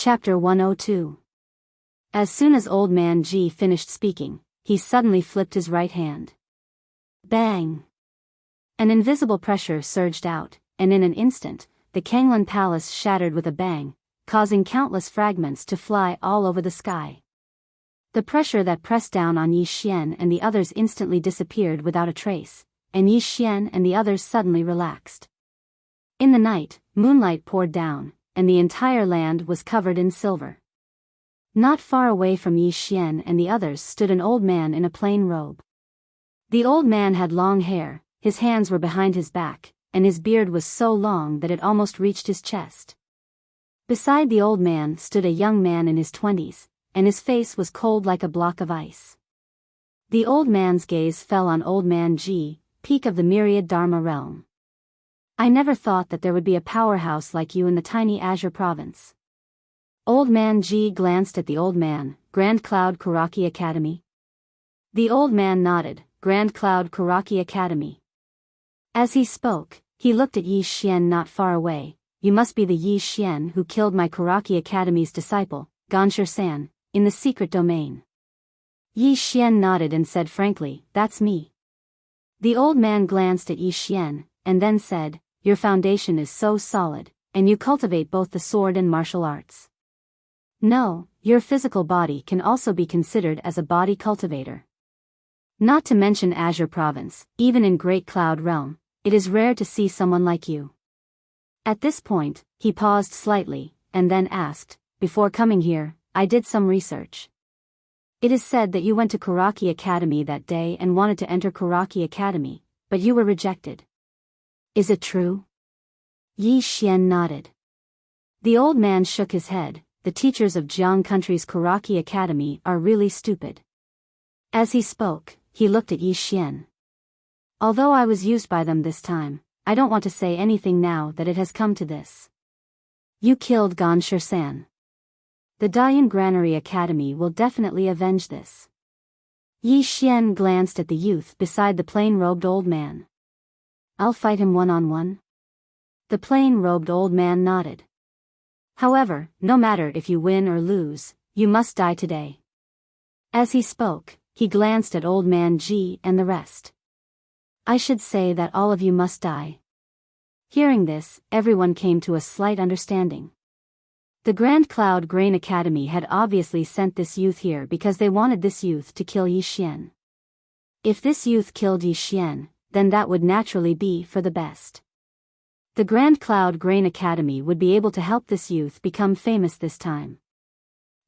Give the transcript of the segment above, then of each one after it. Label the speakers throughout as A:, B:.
A: Chapter 102. As soon as Old Man Ji finished speaking, he suddenly flipped his right hand. Bang! An invisible pressure surged out, and in an instant, the Kanglan Palace shattered with a bang, causing countless fragments to fly all over the sky. The pressure that pressed down on Yi Xian and the others instantly disappeared without a trace, and Yi Xian and the others suddenly relaxed. In the night, moonlight poured down, and the entire land was covered in silver. Not far away from Yi Xian and the others stood an old man in a plain robe. The old man had long hair, his hands were behind his back, and his beard was so long that it almost reached his chest. Beside the old man stood a young man in his 20s, and his face was cold like a block of ice. The old man's gaze fell on Old Man Ji, peak of the myriad Dharma realm. I never thought that there would be a powerhouse like you in the tiny Azure province. Old Man Ji glanced at the old man. Grand Cloud Kuraki Academy? The old man nodded. Grand Cloud Kuraki Academy. As he spoke, he looked at Yi Xian not far away. You must be the Yi Xian who killed my Kuraki Academy's disciple, Ganshur-san, in the secret domain. Yi Xian nodded and said frankly, that's me. The old man glanced at Yi Xian, and then said, your foundation is so solid, and you cultivate both the sword and martial arts. No, your physical body can also be considered as a body cultivator. Not to mention Azure Province, even in Great Cloud Realm, it is rare to see someone like you. At this point, he paused slightly, and then asked, before coming here, I did some research. It is said that you went to Kuraki Academy that day and wanted to enter Kuraki Academy, but you were rejected. Is it true? Yi Xian nodded. The old man shook his head. The teachers of Jiang Country's Kuraki Academy are really stupid. As he spoke, he looked at Yi Xian. Although I was used by them this time, I don't want to say anything now that it has come to this. You killed Ganshur-san. The Dayan Granary Academy will definitely avenge this. Yi Xian glanced at the youth beside the plain-robed old man. I'll fight him one-on-one? The plain-robed old man nodded. However, no matter if you win or lose, you must die today. As he spoke, he glanced at Old Man Ji and the rest. I should say that all of you must die. Hearing this, everyone came to a slight understanding. The Grand Cloud Grain Academy had obviously sent this youth here because they wanted this youth to kill Yi Xian. If this youth killed Yi Xian, then that would naturally be for the best. The Grand Cloud Grain Academy would be able to help this youth become famous this time.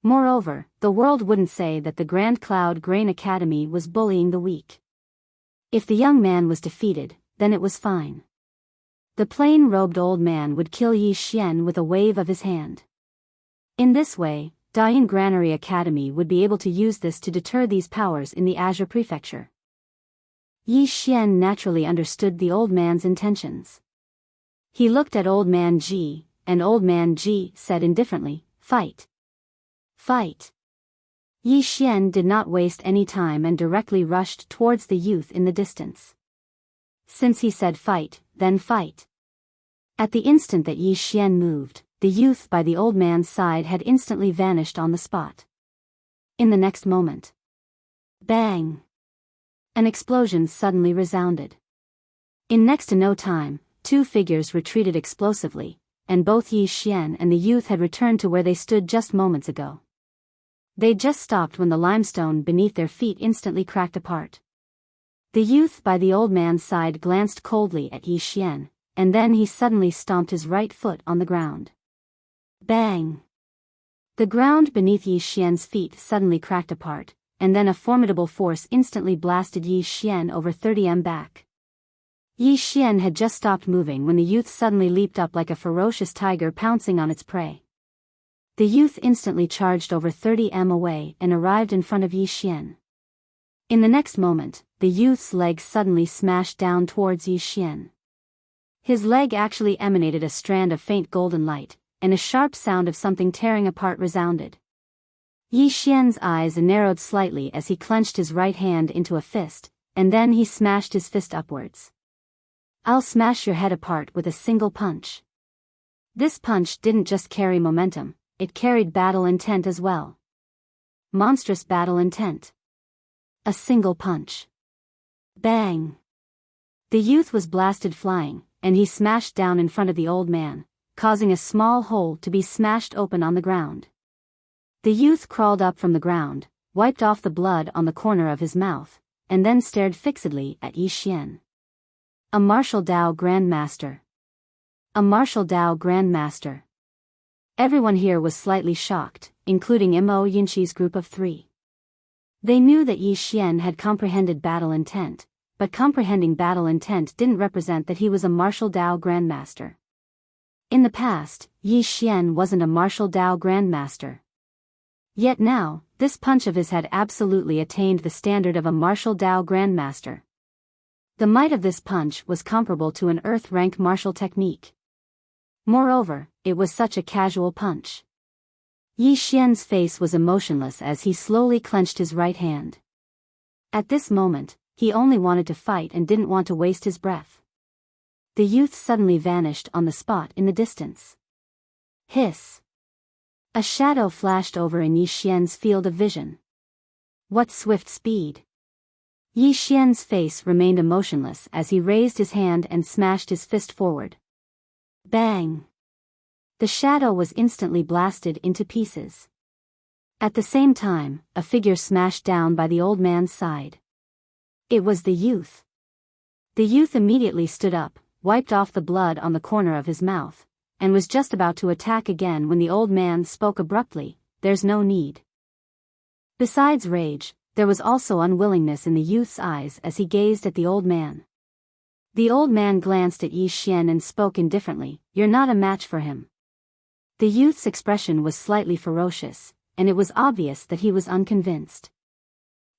A: Moreover, the world wouldn't say that the Grand Cloud Grain Academy was bullying the weak. If the young man was defeated, then it was fine. The plain-robed old man would kill Yi Xian with a wave of his hand. In this way, Dayan Granary Academy would be able to use this to deter these powers in the Azure Prefecture. Yi Xian naturally understood the old man's intentions. He looked at Old Man Ji, and Old Man Ji said indifferently, fight. Fight. Yi Xian did not waste any time and directly rushed towards the youth in the distance. Since he said fight, then fight. At the instant that Yi Xian moved, the youth by the old man's side had instantly vanished on the spot. In the next moment. Bang! An explosion suddenly resounded. In next to no time, two figures retreated explosively, and both Yi Xian and the youth had returned to where they stood just moments ago. They just stopped when the limestone beneath their feet instantly cracked apart. The youth by the old man's side glanced coldly at Yi Xian, and then he suddenly stomped his right foot on the ground. Bang! The ground beneath Yi Xian's feet suddenly cracked apart, and then a formidable force instantly blasted Yi Xian over 30 m back. Yi Xian had just stopped moving when the youth suddenly leaped up like a ferocious tiger pouncing on its prey. The youth instantly charged over 30 m away and arrived in front of Yi Xian. In the next moment, the youth's leg suddenly smashed down towards Yi Xian. His leg actually emanated a strand of faint golden light, and a sharp sound of something tearing apart resounded. Yi Xian's eyes narrowed slightly as he clenched his right hand into a fist, and then he smashed his fist upwards. I'll smash your head apart with a single punch. This punch didn't just carry momentum, it carried battle intent as well. Monstrous battle intent. A single punch. Bang! The youth was blasted flying, and he smashed down in front of the old man, causing a small hole to be smashed open on the ground. The youth crawled up from the ground, wiped off the blood on the corner of his mouth, and then stared fixedly at Yi Xian. A martial Dao Grandmaster. A martial Dao Grandmaster. Everyone here was slightly shocked, including Mo Yinqi's group of 3. They knew that Yi Xian had comprehended battle intent, but comprehending battle intent didn't represent that he was a martial Dao Grandmaster. In the past, Yi Xian wasn't a martial Dao Grandmaster. Yet now, this punch of his had absolutely attained the standard of a martial Dao Grandmaster. The might of this punch was comparable to an earth-rank martial technique. Moreover, it was such a casual punch. Yi Xian's face was emotionless as he slowly clenched his right hand. At this moment, he only wanted to fight and didn't want to waste his breath. The youth suddenly vanished on the spot in the distance. Hiss! A shadow flashed over in Yi Xian's field of vision. What swift speed! Yi Xian's face remained emotionless as he raised his hand and smashed his fist forward. Bang! The shadow was instantly blasted into pieces. At the same time, a figure smashed down by the old man's side. It was the youth. The youth immediately stood up, wiped off the blood on the corner of his mouth, and was just about to attack again when the old man spoke abruptly, "There's no need." Besides rage, there was also unwillingness in the youth's eyes as he gazed at the old man. The old man glanced at Yi Xian and spoke indifferently, "You're not a match for him." The youth's expression was slightly ferocious, and it was obvious that he was unconvinced.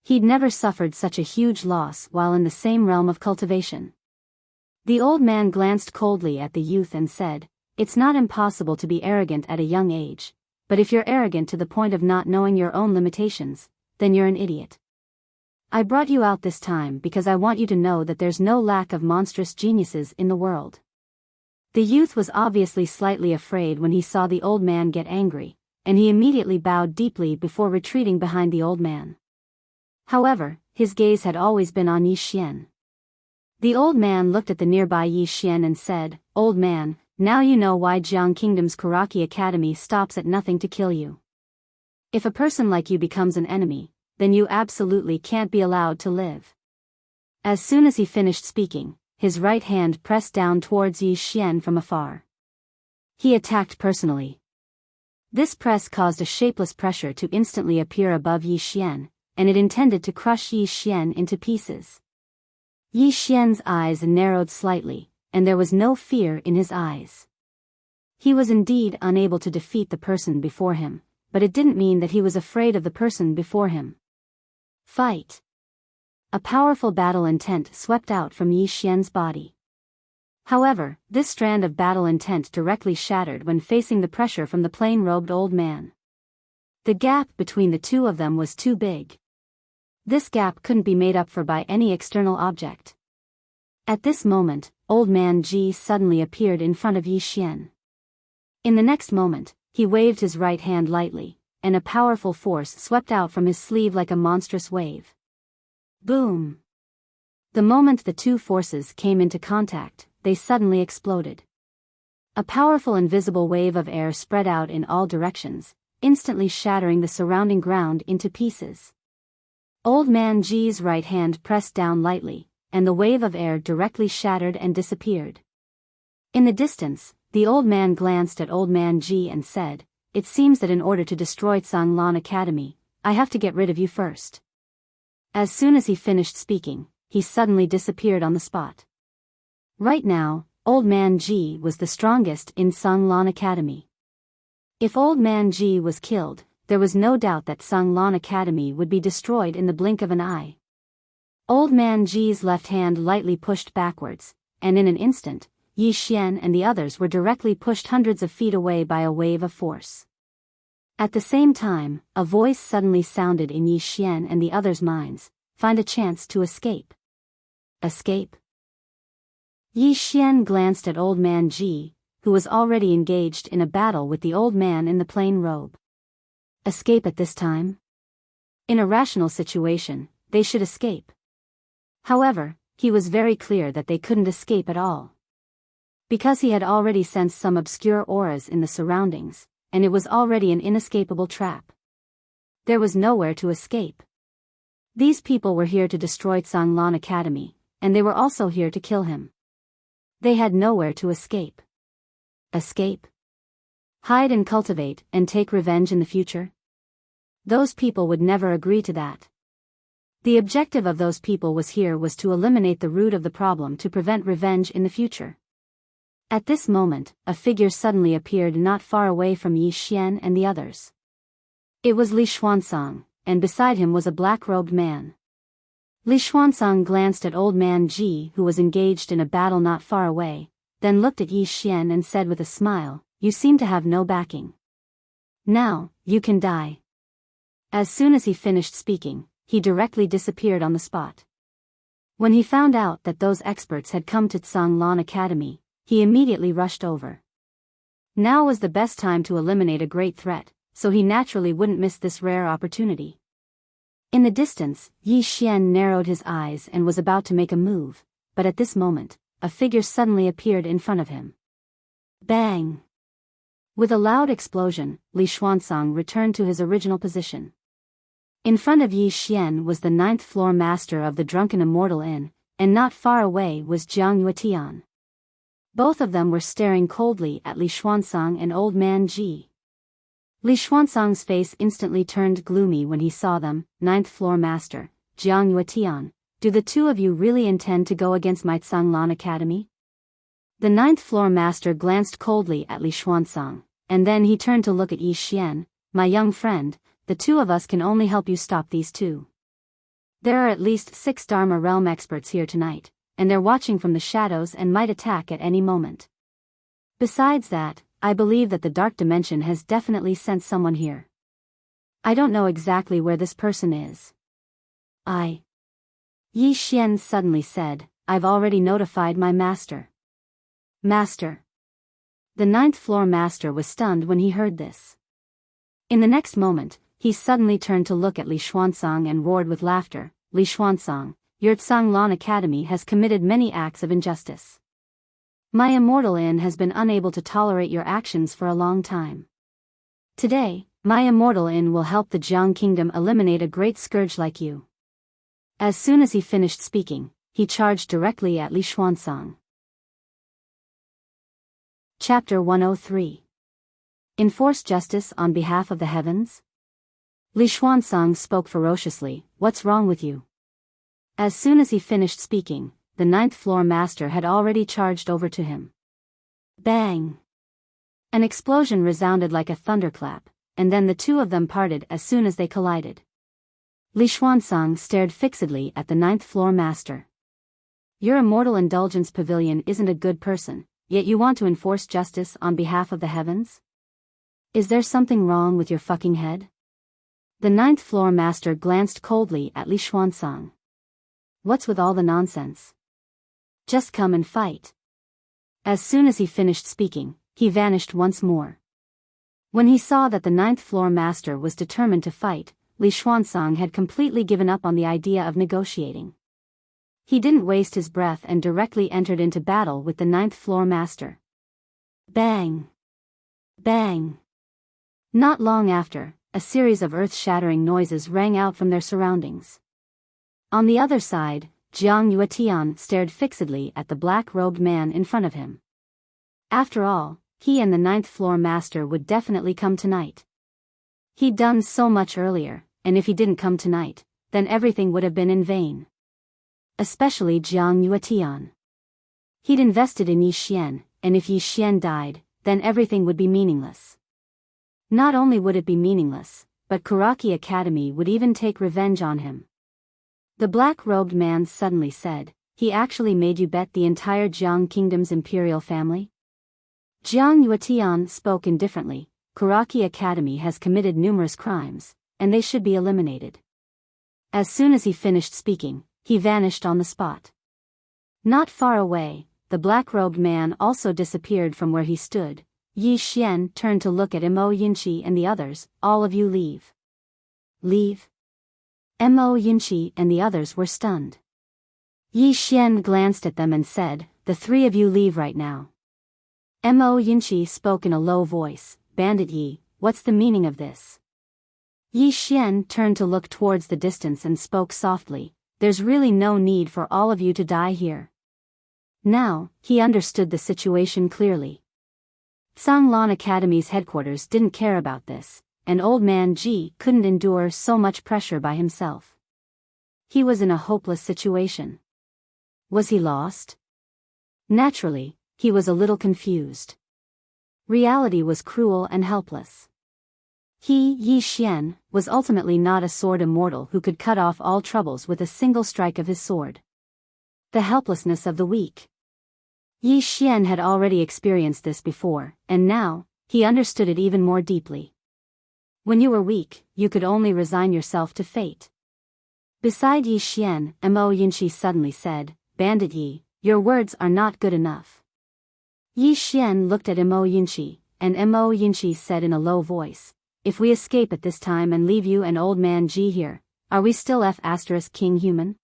A: He'd never suffered such a huge loss while in the same realm of cultivation. The old man glanced coldly at the youth and said, "It's not impossible to be arrogant at a young age, but if you're arrogant to the point of not knowing your own limitations, then you're an idiot. I brought you out this time because I want you to know that there's no lack of monstrous geniuses in the world." The youth was obviously slightly afraid when he saw the old man get angry, and he immediately bowed deeply before retreating behind the old man. However, his gaze had always been on Yi Xian. The old man looked at the nearby Yi Xian and said, "Old man, now you know why Jiang Kingdom's Karaki Academy stops at nothing to kill you. If a person like you becomes an enemy, then you absolutely can't be allowed to live." As soon as he finished speaking, his right hand pressed down towards Yi Xian from afar. He attacked personally. This press caused a shapeless pressure to instantly appear above Yi Xian, and it intended to crush Yi Xian into pieces. Yi Xian's eyes narrowed slightly, and there was no fear in his eyes. He was indeed unable to defeat the person before him, but it didn't mean that he was afraid of the person before him. Fight! A powerful battle intent swept out from Yi Xian's body. However, this strand of battle intent directly shattered when facing the pressure from the plain-robed old man. The gap between the two of them was too big. This gap couldn't be made up for by any external object. At this moment, Old Man Ji suddenly appeared in front of Yi Xian. In the next moment, he waved his right hand lightly, and a powerful force swept out from his sleeve like a monstrous wave. Boom! The moment the two forces came into contact, they suddenly exploded. A powerful invisible wave of air spread out in all directions, instantly shattering the surrounding ground into pieces. Old Man Ji's right hand pressed down lightly, and the wave of air directly shattered and disappeared. In the distance, the old man glanced at Old Man Ji and said, "It seems that in order to destroy Tsanglan Academy, I have to get rid of you first." As soon as he finished speaking, he suddenly disappeared on the spot. Right now, Old Man Ji was the strongest in Tsanglan Academy. If Old Man Ji was killed, there was no doubt that Tsanglan Academy would be destroyed in the blink of an eye. Old Man Ji's left hand lightly pushed backwards, and in an instant, Yi Xian and the others were directly pushed hundreds of feet away by a wave of force. At the same time, a voice suddenly sounded in Yi Xian and the others' minds, "Find a chance to escape." Escape? Yi Xian glanced at Old Man Ji, who was already engaged in a battle with the old man in the plain robe. Escape at this time? In a rational situation, they should escape. However, he was very clear that they couldn't escape at all. Because he had already sensed some obscure auras in the surroundings, and it was already an inescapable trap. There was nowhere to escape. These people were here to destroy Tsanglan Academy, and they were also here to kill him. They had nowhere to escape. Escape? Hide and cultivate and take revenge in the future? Those people would never agree to that. The objective of those people was to eliminate the root of the problem to prevent revenge in the future. At this moment, a figure suddenly appeared not far away from Yi Xian and the others. It was Li Xuanzang, and beside him was a black-robed man. Li Xuanzang glanced at old man Ji, who was engaged in a battle not far away, then looked at Yi Xian and said with a smile, "You seem to have no backing. Now, you can die." As soon as he finished speaking, he directly disappeared on the spot. When he found out that those experts had come to Tsanglan Academy, he immediately rushed over. Now was the best time to eliminate a great threat, so he naturally wouldn't miss this rare opportunity. In the distance, Yi Xian narrowed his eyes and was about to make a move, but at this moment, a figure suddenly appeared in front of him. Bang! With a loud explosion, Li Xuanzang returned to his original position. In front of Yi Xian was the 9th floor master of the drunken Immortal Inn, and not far away was Jiang Yuetian. Both of them were staring coldly at Li Xuanzang and old man Ji. Li Xuanzang's face instantly turned gloomy when he saw them. 9th floor master, Jiang Yuetian, do the two of you really intend to go against my Tsanglan Academy? The 9th floor master glanced coldly at Li Xuanzang, and then he turned to look at Yi Xian. My young friend, the two of us can only help you stop these two. There are at least 6 Dharma realm experts here tonight, and they're watching from the shadows and might attack at any moment. Besides that, I believe that the dark dimension has definitely sent someone here. I don't know exactly where this person is. Yi Xian suddenly said, I've already notified my master. Master. The 9th floor master was stunned when he heard this. In the next moment, he suddenly turned to look at Li Xuanzang and roared with laughter, Li Xuanzang, your Tsanglan Academy has committed many acts of injustice. My Immortal Inn has been unable to tolerate your actions for a long time. Today, my Immortal Inn will help the Jiang Kingdom eliminate a great scourge like you. As soon as he finished speaking, he charged directly at Li Xuanzang. Chapter 103. Enforce justice on behalf of the heavens? Li Xuanzang spoke ferociously, what's wrong with you? As soon as he finished speaking, the 9th floor master had already charged over to him. Bang! An explosion resounded like a thunderclap, and then the two of them parted as soon as they collided. Li Xuanzang stared fixedly at the 9th floor master. Your Immortal Indulgence Pavilion isn't a good person, yet you want to enforce justice on behalf of the heavens? Is there something wrong with your fucking head? The 9th floor master glanced coldly at Li Xuanzang. What's with all the nonsense? Just come and fight. As soon as he finished speaking, he vanished once more. When he saw that the 9th floor master was determined to fight, Li Xuanzang had completely given up on the idea of negotiating. He didn't waste his breath and directly entered into battle with the 9th floor master. Bang! Bang! Not long after, a series of earth-shattering noises rang out from their surroundings. On the other side, Jiang Yuetian stared fixedly at the black-robed man in front of him. After all, he and the 9th floor master would definitely come tonight. He'd done so much earlier, and if he didn't come tonight, then everything would have been in vain. Especially Jiang Yuetian. He'd invested in Yi Xian, and if Yi Xian died, then everything would be meaningless. Not only would it be meaningless, but Kuraki Academy would even take revenge on him. The black-robed man suddenly said, he actually made you bet the entire Jiang Kingdom's imperial family? Jiang Yuetian spoke indifferently, Kuraki Academy has committed numerous crimes, and they should be eliminated. As soon as he finished speaking, he vanished on the spot. Not far away, the black-robed man also disappeared from where he stood. Yi Xian turned to look at Mo Yinchi and the others. All of you leave. Leave? Mo Yinchi and the others were stunned. Yi Xian glanced at them and said, the three of you leave right now. Mo Yinchi spoke in a low voice, Bandit Yi, what's the meaning of this? Yi Xian turned to look towards the distance and spoke softly, there's really no need for all of you to die here. Now, he understood the situation clearly. Zhanglan Academy's headquarters didn't care about this, and old man Ji couldn't endure so much pressure by himself. He was in a hopeless situation. Was he lost? Naturally, he was a little confused. Reality was cruel and helpless. He, Yi Xian, was ultimately not a sword immortal who could cut off all troubles with a single strike of his sword. The helplessness of the weak. Yi Xian had already experienced this before, and now, he understood it even more deeply. When you were weak, you could only resign yourself to fate. Beside Yi Xian, Mo Yinchi suddenly said, Bandit Yi, your words are not good enough. Yi Xian looked at Mo Yinchi, and Mo Yinchi said in a low voice, if we escape at this time and leave you and old man Ji here, are we still King human?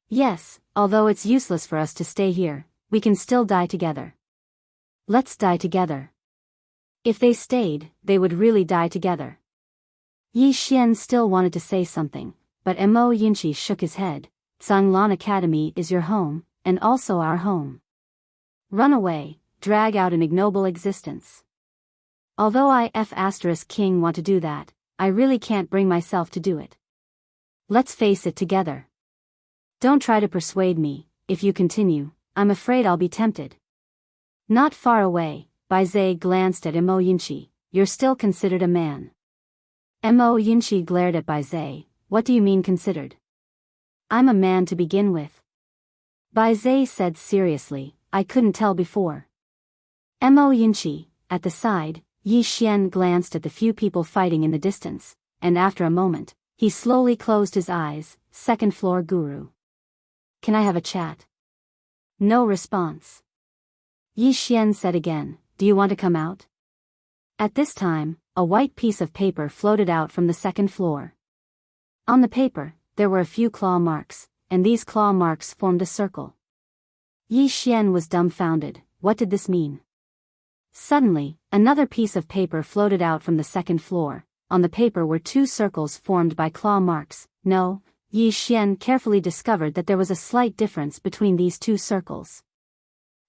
A: Yes, although it's useless for us to stay here, we can still die together. Let's die together. If they stayed, they would really die together. Yi Xian still wanted to say something, but Mo Yinchi shook his head. Zhanglan Academy is your home, and also our home. Run away, drag out an ignoble existence. Although King want to do that, I really can't bring myself to do it. Let's face it together. Don't try to persuade me, if you continue, I'm afraid I'll be tempted. Not far away, Bai Zhe glanced at Mo Yinchi, you're still considered a man. Mo Yinchi glared at Bai Zhe, what do you mean considered? I'm a man to begin with. Bai Zhe said seriously, I couldn't tell before. Mo Yinchi, at the side, Yi Xian glanced at the few people fighting in the distance, and after a moment, he slowly closed his eyes. Second floor guru. Can I have a chat? No response. Yi Xian said again, do you want to come out? At this time, a white piece of paper floated out from the second floor. On the paper, there were a few claw marks, and these claw marks formed a circle. Yi Xian was dumbfounded, what did this mean? Suddenly, another piece of paper floated out from the second floor. On the paper were two circles formed by claw marks. No, Yi Xian carefully discovered that there was a slight difference between these two circles.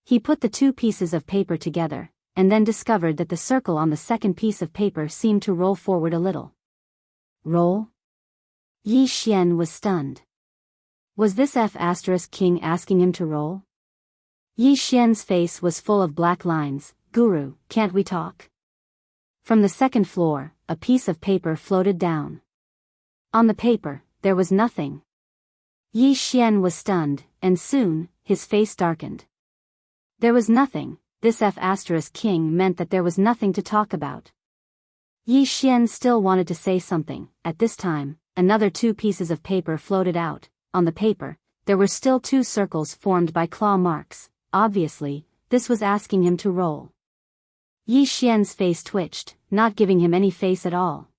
A: He put the two pieces of paper together, and then discovered that the circle on the second piece of paper seemed to roll forward a little. Roll? Yi Xian was stunned. Was this King asking him to roll? Yi Xian's face was full of black lines. Guru, can't we talk? From the second floor, a piece of paper floated down. On the paper, there was nothing. Yi Xian was stunned, and soon, his face darkened. There was nothing. This King meant that there was nothing to talk about. Yi Xian still wanted to say something. At this time, another two pieces of paper floated out. On the paper, there were still two circles formed by claw marks. Obviously, this was asking him to roll. Yi Xian's face twitched, not giving him any face at all.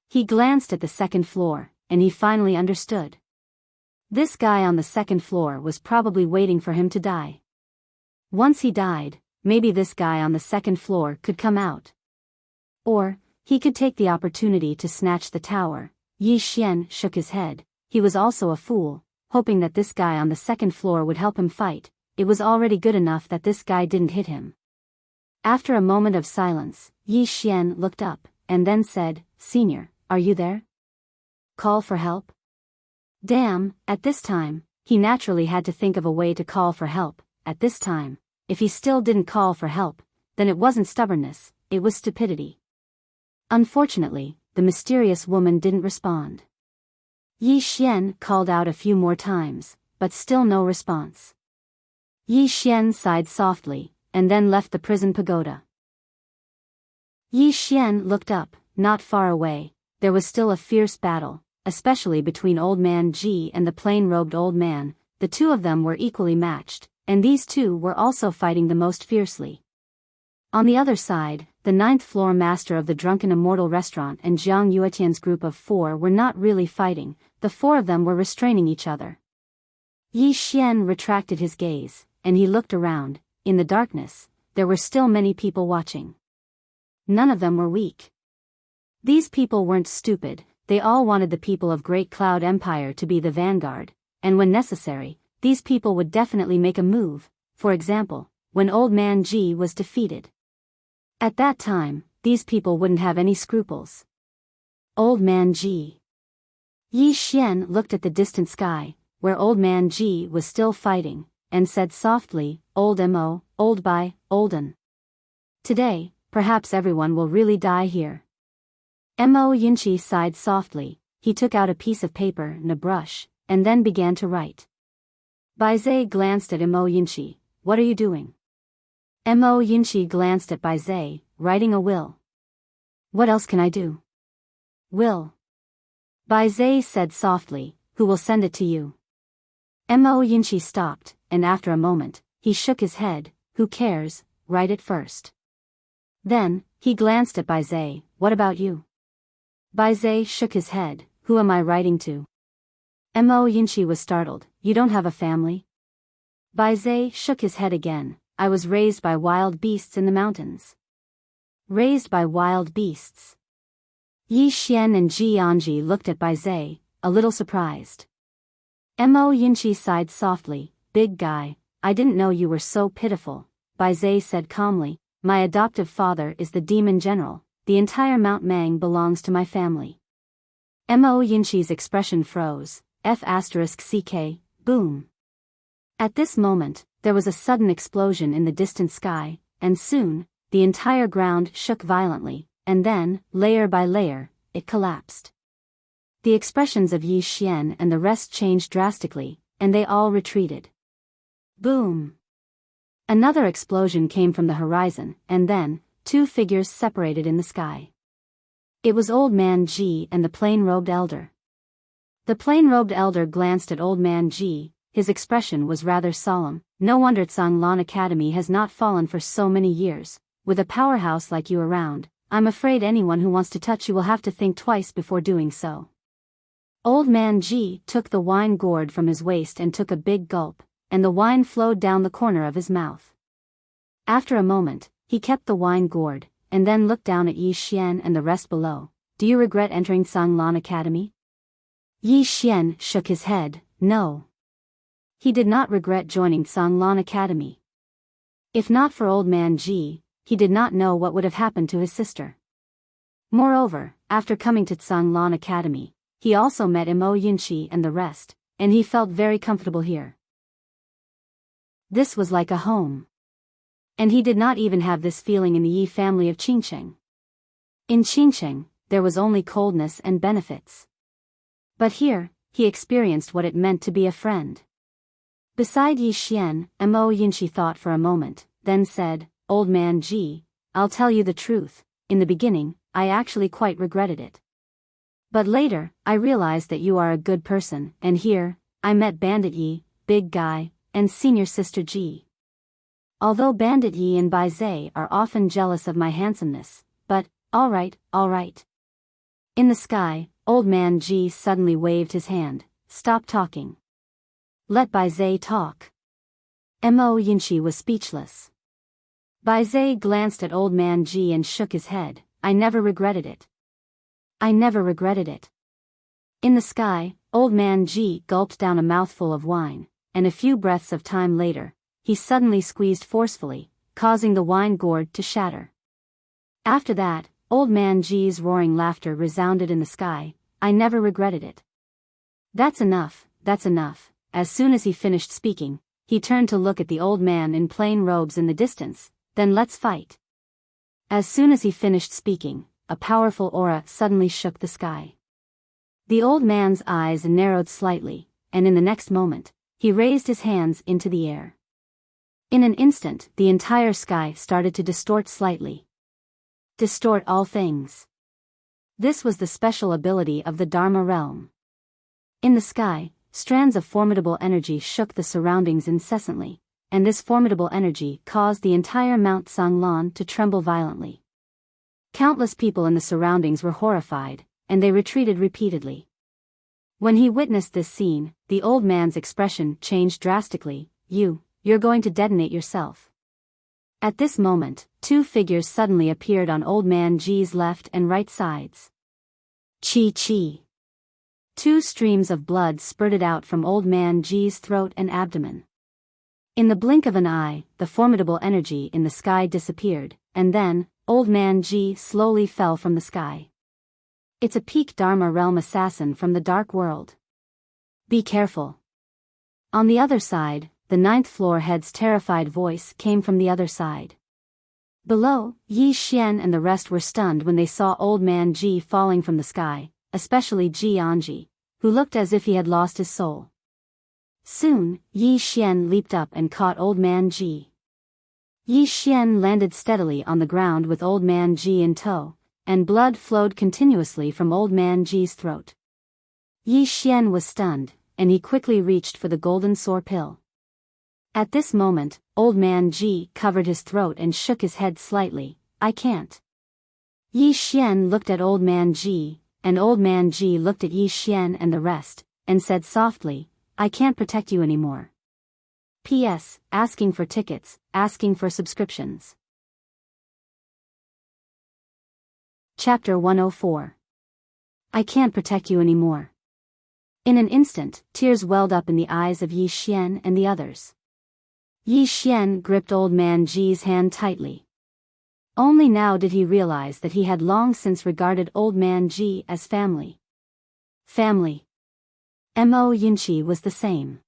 A: He glanced at the second floor, and he finally understood. This guy on the second floor was probably waiting for him to die. Once he died, maybe this guy on the second floor could come out. Or, he could take the opportunity to snatch the tower. Yi Xian shook his head. He was also a fool, hoping that this guy on the second floor would help him fight. It was already good enough that this guy didn't hit him. After a moment of silence, Yi Xian looked up, and then said, Senior, are you there? Call for help? Damn, at this time, he naturally had to think of a way to call for help. At this time, if he still didn't call for help, then it wasn't stubbornness, it was stupidity. Unfortunately, the mysterious woman didn't respond. Yi Xian called out a few more times, but still no response. Yi Xian sighed softly, and then left the prison pagoda. Yi Xian looked up. Not far away, there was still a fierce battle, especially between old man Ji and the plain-robed old man. The two of them were equally matched, and these two were also fighting the most fiercely. On the other side, the ninth-floor master of the drunken Immortal restaurant and Jiang Yuetian's group of 4 were not really fighting, the 4 of them were restraining each other. Yi Xian retracted his gaze, and he looked around. In the darkness, there were still many people watching. None of them were weak. These people weren't stupid, they all wanted the people of Great Cloud Empire to be the vanguard, and when necessary, these people would definitely make a move, for example, when Old Man Ji was defeated. At that time, these people wouldn't have any scruples. Old Man Ji. Yi Xian looked at the distant sky, where Old Man Ji was still fighting, and said softly, Old Mo, Old Bai, Olden. Today, perhaps everyone will really die here. Mo Yinchi sighed softly, he took out a piece of paper and a brush, and then began to write. Baizhe glanced at Mo Yinchi, what are you doing? Mo Yinchi glanced at Baizhe, writing a will. What else can I do? Will. Baizhe said softly, who will send it to you? Mo Yinchi stopped, and after a moment, he shook his head, who cares, write it first. Then, he glanced at Baizhe, what about you? Baizhe shook his head, who am I writing to? Mo Yinchi was startled, you don't have a family? Baizhe shook his head again, I was raised by wild beasts in the mountains. Raised by wild beasts. Yi Xian and Ji Anji looked at Baizhe, a little surprised. Mo Yinchi sighed softly, big guy, I didn't know you were so pitiful, Baizhe said calmly, my adoptive father is the demon general, the entire Mount Mang belongs to my family. Mo Yinchi's expression froze, F***ck, boom. At this moment, there was a sudden explosion in the distant sky, and soon, the entire ground shook violently, and then, layer by layer, it collapsed. The expressions of Yi Xian and the rest changed drastically, and they all retreated. Boom! Another explosion came from the horizon, and then, 2 figures separated in the sky. It was Old Man Ji and the plain-robed elder. The plain-robed elder glanced at Old Man Ji, his expression was rather solemn, no wonder Tsanglan Academy has not fallen for so many years, with a powerhouse like you around, I'm afraid anyone who wants to touch you will have to think twice before doing so. Old Man Ji took the wine gourd from his waist and took a big gulp, and the wine flowed down the corner of his mouth. After a moment, he kept the wine gourd, and then looked down at Yi Xian and the rest below. Do you regret entering Tsanglan Academy? Yi Xian shook his head, no. He did not regret joining Tsanglan Academy. If not for Old Man Ji, he did not know what would have happened to his sister. Moreover, after coming to Tsanglan Academy, he also met Mo Yinchi and the rest, and he felt very comfortable here. This was like a home. And he did not even have this feeling in the Yi family of Qingcheng. In Qingcheng, there was only coldness and benefits. But here, he experienced what it meant to be a friend. Beside Yi Xian, Mo Yinchi thought for a moment, then said, Old Man Ji, I'll tell you the truth, in the beginning, I actually quite regretted it. But later, I realized that you are a good person, and here, I met Bandit Yi, big guy, and senior sister Ji. Although Bandit Yi and Baizhe are often jealous of my handsomeness, but, alright. In the sky, Old Man Ji suddenly waved his hand, stop talking. Let Baizhe talk. Mo Yinchi was speechless. Baizhe glanced at Old Man Ji and shook his head, I never regretted it. I never regretted it. In the sky, Old Man Ji gulped down a mouthful of wine, and a few breaths of time later, he suddenly squeezed forcefully, causing the wine gourd to shatter. After that, Old Man Ji's roaring laughter resounded in the sky, I never regretted it. That's enough. As soon as he finished speaking, he turned to look at the old man in plain robes in the distance, then let's fight. As soon as he finished speaking, a powerful aura suddenly shook the sky. The old man's eyes narrowed slightly, and in the next moment, he raised his hands into the air. In an instant, the entire sky started to distort slightly. Distort all things. This was the special ability of the Dharma realm. In the sky, strands of formidable energy shook the surroundings incessantly, and this formidable energy caused the entire Mount Sanglan to tremble violently. Countless people in the surroundings were horrified, and they retreated repeatedly. When he witnessed this scene, the old man's expression changed drastically. You're going to detonate yourself. At this moment, two figures suddenly appeared on Old Man G's left and right sides. Chi. Two streams of blood spurted out from Old Man G's throat and abdomen. In the blink of an eye, the formidable energy in the sky disappeared, and then, Old Man G slowly fell from the sky. It's a peak Dharma realm assassin from the dark world. Be careful. On the other side, the ninth floor head's terrified voice came from the other side. Below, Yi Xian and the rest were stunned when they saw Old Man G falling from the sky, especially Ji Anji, who looked as if he had lost his soul. Soon, Yi Xian leaped up and caught Old Man G. Yi Xian landed steadily on the ground with Old Man G in tow, and blood flowed continuously from Old Man G's throat. Yi Xian was stunned, and he quickly reached for the golden sore pill. At this moment, Old Man G covered his throat and shook his head slightly. I can't. Yi Xian looked at Old Man G, and Old Man G looked at Yi Xian and the rest, and said softly, I can't protect you anymore. P.S. Asking for tickets, asking for subscriptions. Chapter 104. I can't protect you anymore. In an instant, tears welled up in the eyes of Yi Xian and the others. Yi Xian gripped Old Man G's hand tightly. Only now did he realize that he had long since regarded Old Man G as family. Family. Mo Yunqi was the same.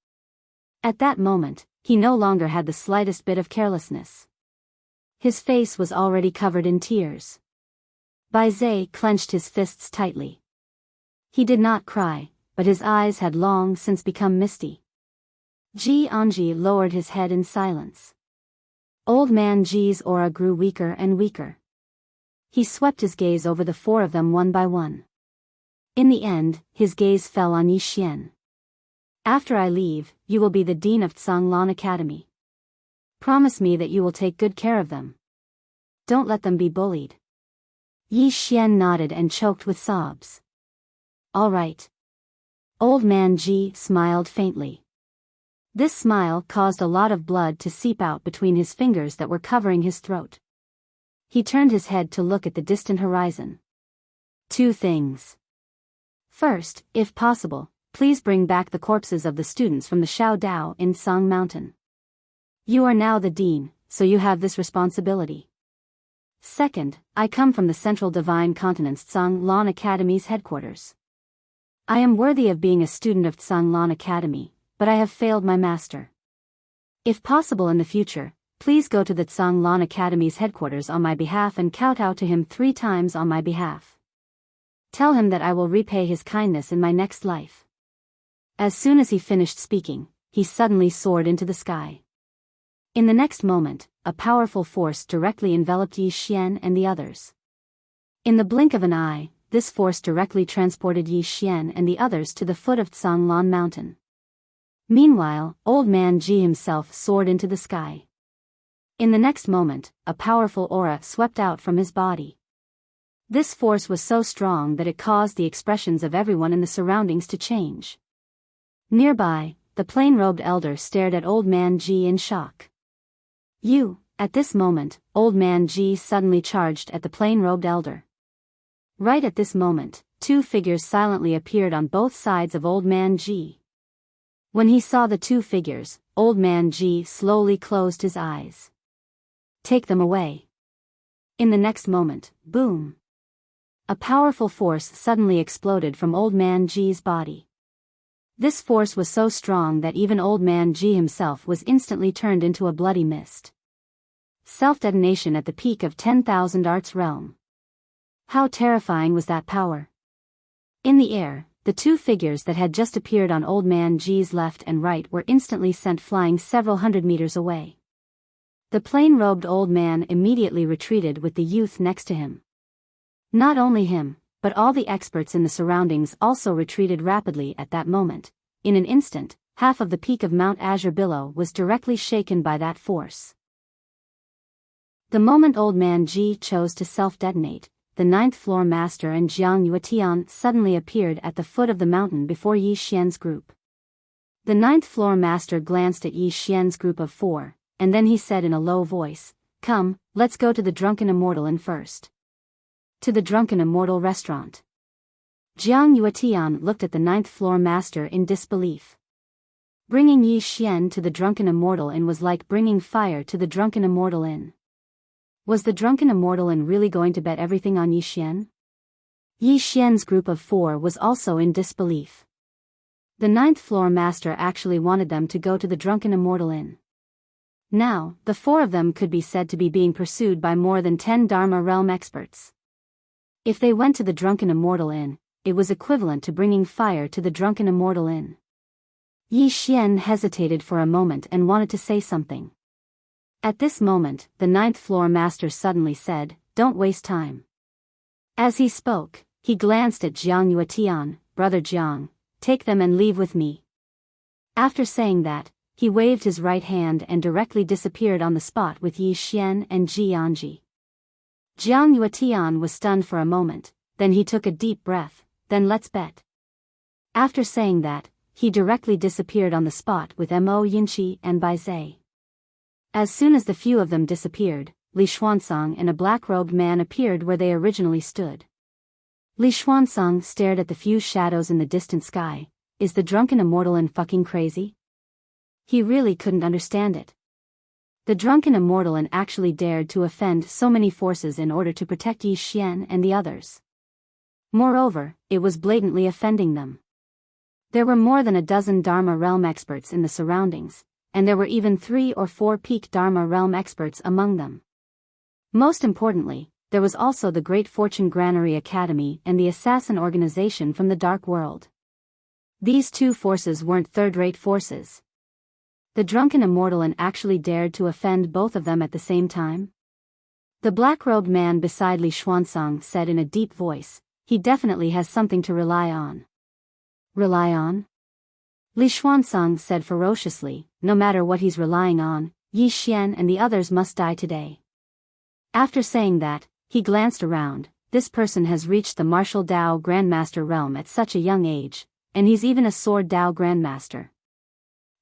A: At that moment, he no longer had the slightest bit of carelessness. His face was already covered in tears. Bai Zhe clenched his fists tightly. He did not cry, but his eyes had long since become misty. Ji Anji lowered his head in silence. Old Man G's aura grew weaker and weaker. He swept his gaze over the four of them one by one. In the end, his gaze fell on Yi Xian. After I leave, you will be the dean of Tsanglan Academy. Promise me that you will take good care of them. Don't let them be bullied. Yi Xian nodded and choked with sobs. All right. Old Man G smiled faintly. This smile caused a lot of blood to seep out between his fingers that were covering his throat. He turned his head to look at the distant horizon. Two things. First, if possible, please bring back the corpses of the students from the Shao Dao in Song Mountain. You are now the dean, so you have this responsibility. Second, I come from the Central Divine Continent's Tsanglan Academy's headquarters. I am worthy of being a student of Tsanglan Academy, but I have failed my master. If possible in the future, please go to the Tsanglan Academy's headquarters on my behalf and kowtow to him 3 times on my behalf. Tell him that I will repay his kindness in my next life. As soon as he finished speaking, he suddenly soared into the sky. In the next moment, a powerful force directly enveloped Yi Xian and the others. In the blink of an eye, this force directly transported Yi Xian and the others to the foot of Tsanglan Mountain. Meanwhile, Old Man Ji himself soared into the sky. In the next moment, a powerful aura swept out from his body. This force was so strong that it caused the expressions of everyone in the surroundings to change. Nearby, the plain-robed elder stared at Old Man Ji in shock. At this moment, Old Man Ji suddenly charged at the plain-robed elder. Right at this moment, 2 figures silently appeared on both sides of Old Man Ji. When he saw the 2 figures, Old Man Ji slowly closed his eyes. Take them away. In the next moment, boom! A powerful force suddenly exploded from Old Man Ji's body. This force was so strong that even Old Man Ji himself was instantly turned into a bloody mist. Self-detonation at the peak of 10,000 Arts realm. How terrifying was that power? In the air, the 2 figures that had just appeared on Old Man Ji's left and right were instantly sent flying several hundred meters away. The plain-robed old man immediately retreated with the youth next to him. Not only him, but all the experts in the surroundings also retreated rapidly at that moment. In an instant, half of the peak of Mount Azure below was directly shaken by that force. The moment Old Man Ji chose to self-detonate, the ninth-floor master and Jiang Yuetian suddenly appeared at the foot of the mountain before Yi Xian's group. The ninth-floor master glanced at Yi Xian's group of 4, and then he said in a low voice, "Come, let's go to the Drunken Immortal Inn first." To the Drunken Immortal restaurant. Jiang Yuetian looked at the ninth-floor master in disbelief. Bringing Yi Xian to the Drunken Immortal Inn was like bringing fire to the Drunken Immortal Inn. Was the Drunken Immortal Inn really going to bet everything on Yi Xian? Yi Xian's group of 4 was also in disbelief. The ninth-floor master actually wanted them to go to the Drunken Immortal Inn. Now, the 4 of them could be said to be being pursued by more than 10 Dharma realm experts. If they went to the Drunken Immortal Inn, it was equivalent to bringing fire to the Drunken Immortal Inn. Yi Xian hesitated for a moment and wanted to say something. At this moment, the ninth-floor master suddenly said, "Don't waste time." As he spoke, he glanced at Jiang Yuetian, "Brother Jiang, take them and leave with me." After saying that, he waved his right hand and directly disappeared on the spot with Yi Xian and Ji Yanji. Jiang Yuetian was stunned for a moment, then he took a deep breath, "Then let's bet." After saying that, he directly disappeared on the spot with Mo Yinchi and Bai Zai. As soon as the few of them disappeared, Li Xuanzang and a black-robed man appeared where they originally stood. Li Xuanzang stared at the few shadows in the distant sky. Is the Drunken Immortal Inn fucking crazy? He really couldn't understand it. The Drunken Immortal Inn actually dared to offend so many forces in order to protect Yi Xian and the others. Moreover, it was blatantly offending them. There were more than a dozen Dharma realm experts in the surroundings, and there were even 3 or 4 peak Dharma realm experts among them. Most importantly, there was also the Great Fortune Granary Academy and the Assassin Organization from the Dark World. These 2 forces weren't third-rate forces. The Drunken Immortal Inn actually dared to offend both of them at the same time? The black-robed man beside Li Xuanzang said in a deep voice, "He definitely has something to rely on." Rely on? Li Xuanzang said ferociously, "No matter what he's relying on, Yi Xian and the others must die today." After saying that, he glanced around. This person has reached the martial Dao Grandmaster realm at such a young age, and he's even a sword Dao Grandmaster.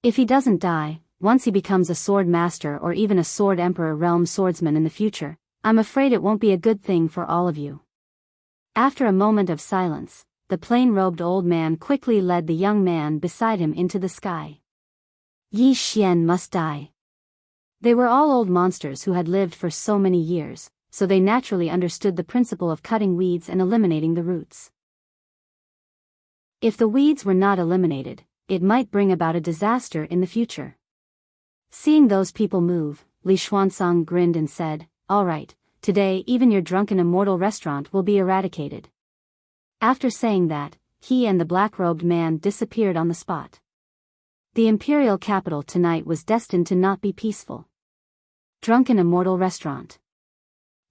A: If he doesn't die, once he becomes a sword master or even a sword emperor realm swordsman in the future, I'm afraid it won't be a good thing for all of you. After a moment of silence, the plain-robed old man quickly led the young man beside him into the sky. Yi Xian must die. They were all old monsters who had lived for so many years, so they naturally understood the principle of cutting weeds and eliminating the roots. If the weeds were not eliminated, it might bring about a disaster in the future. Seeing those people move, Li Xuanzang grinned and said, "All right, today even your Drunken Immortal restaurant will be eradicated." After saying that, he and the black-robed man disappeared on the spot. The imperial capital tonight was destined to not be peaceful. Drunken Immortal Restaurant.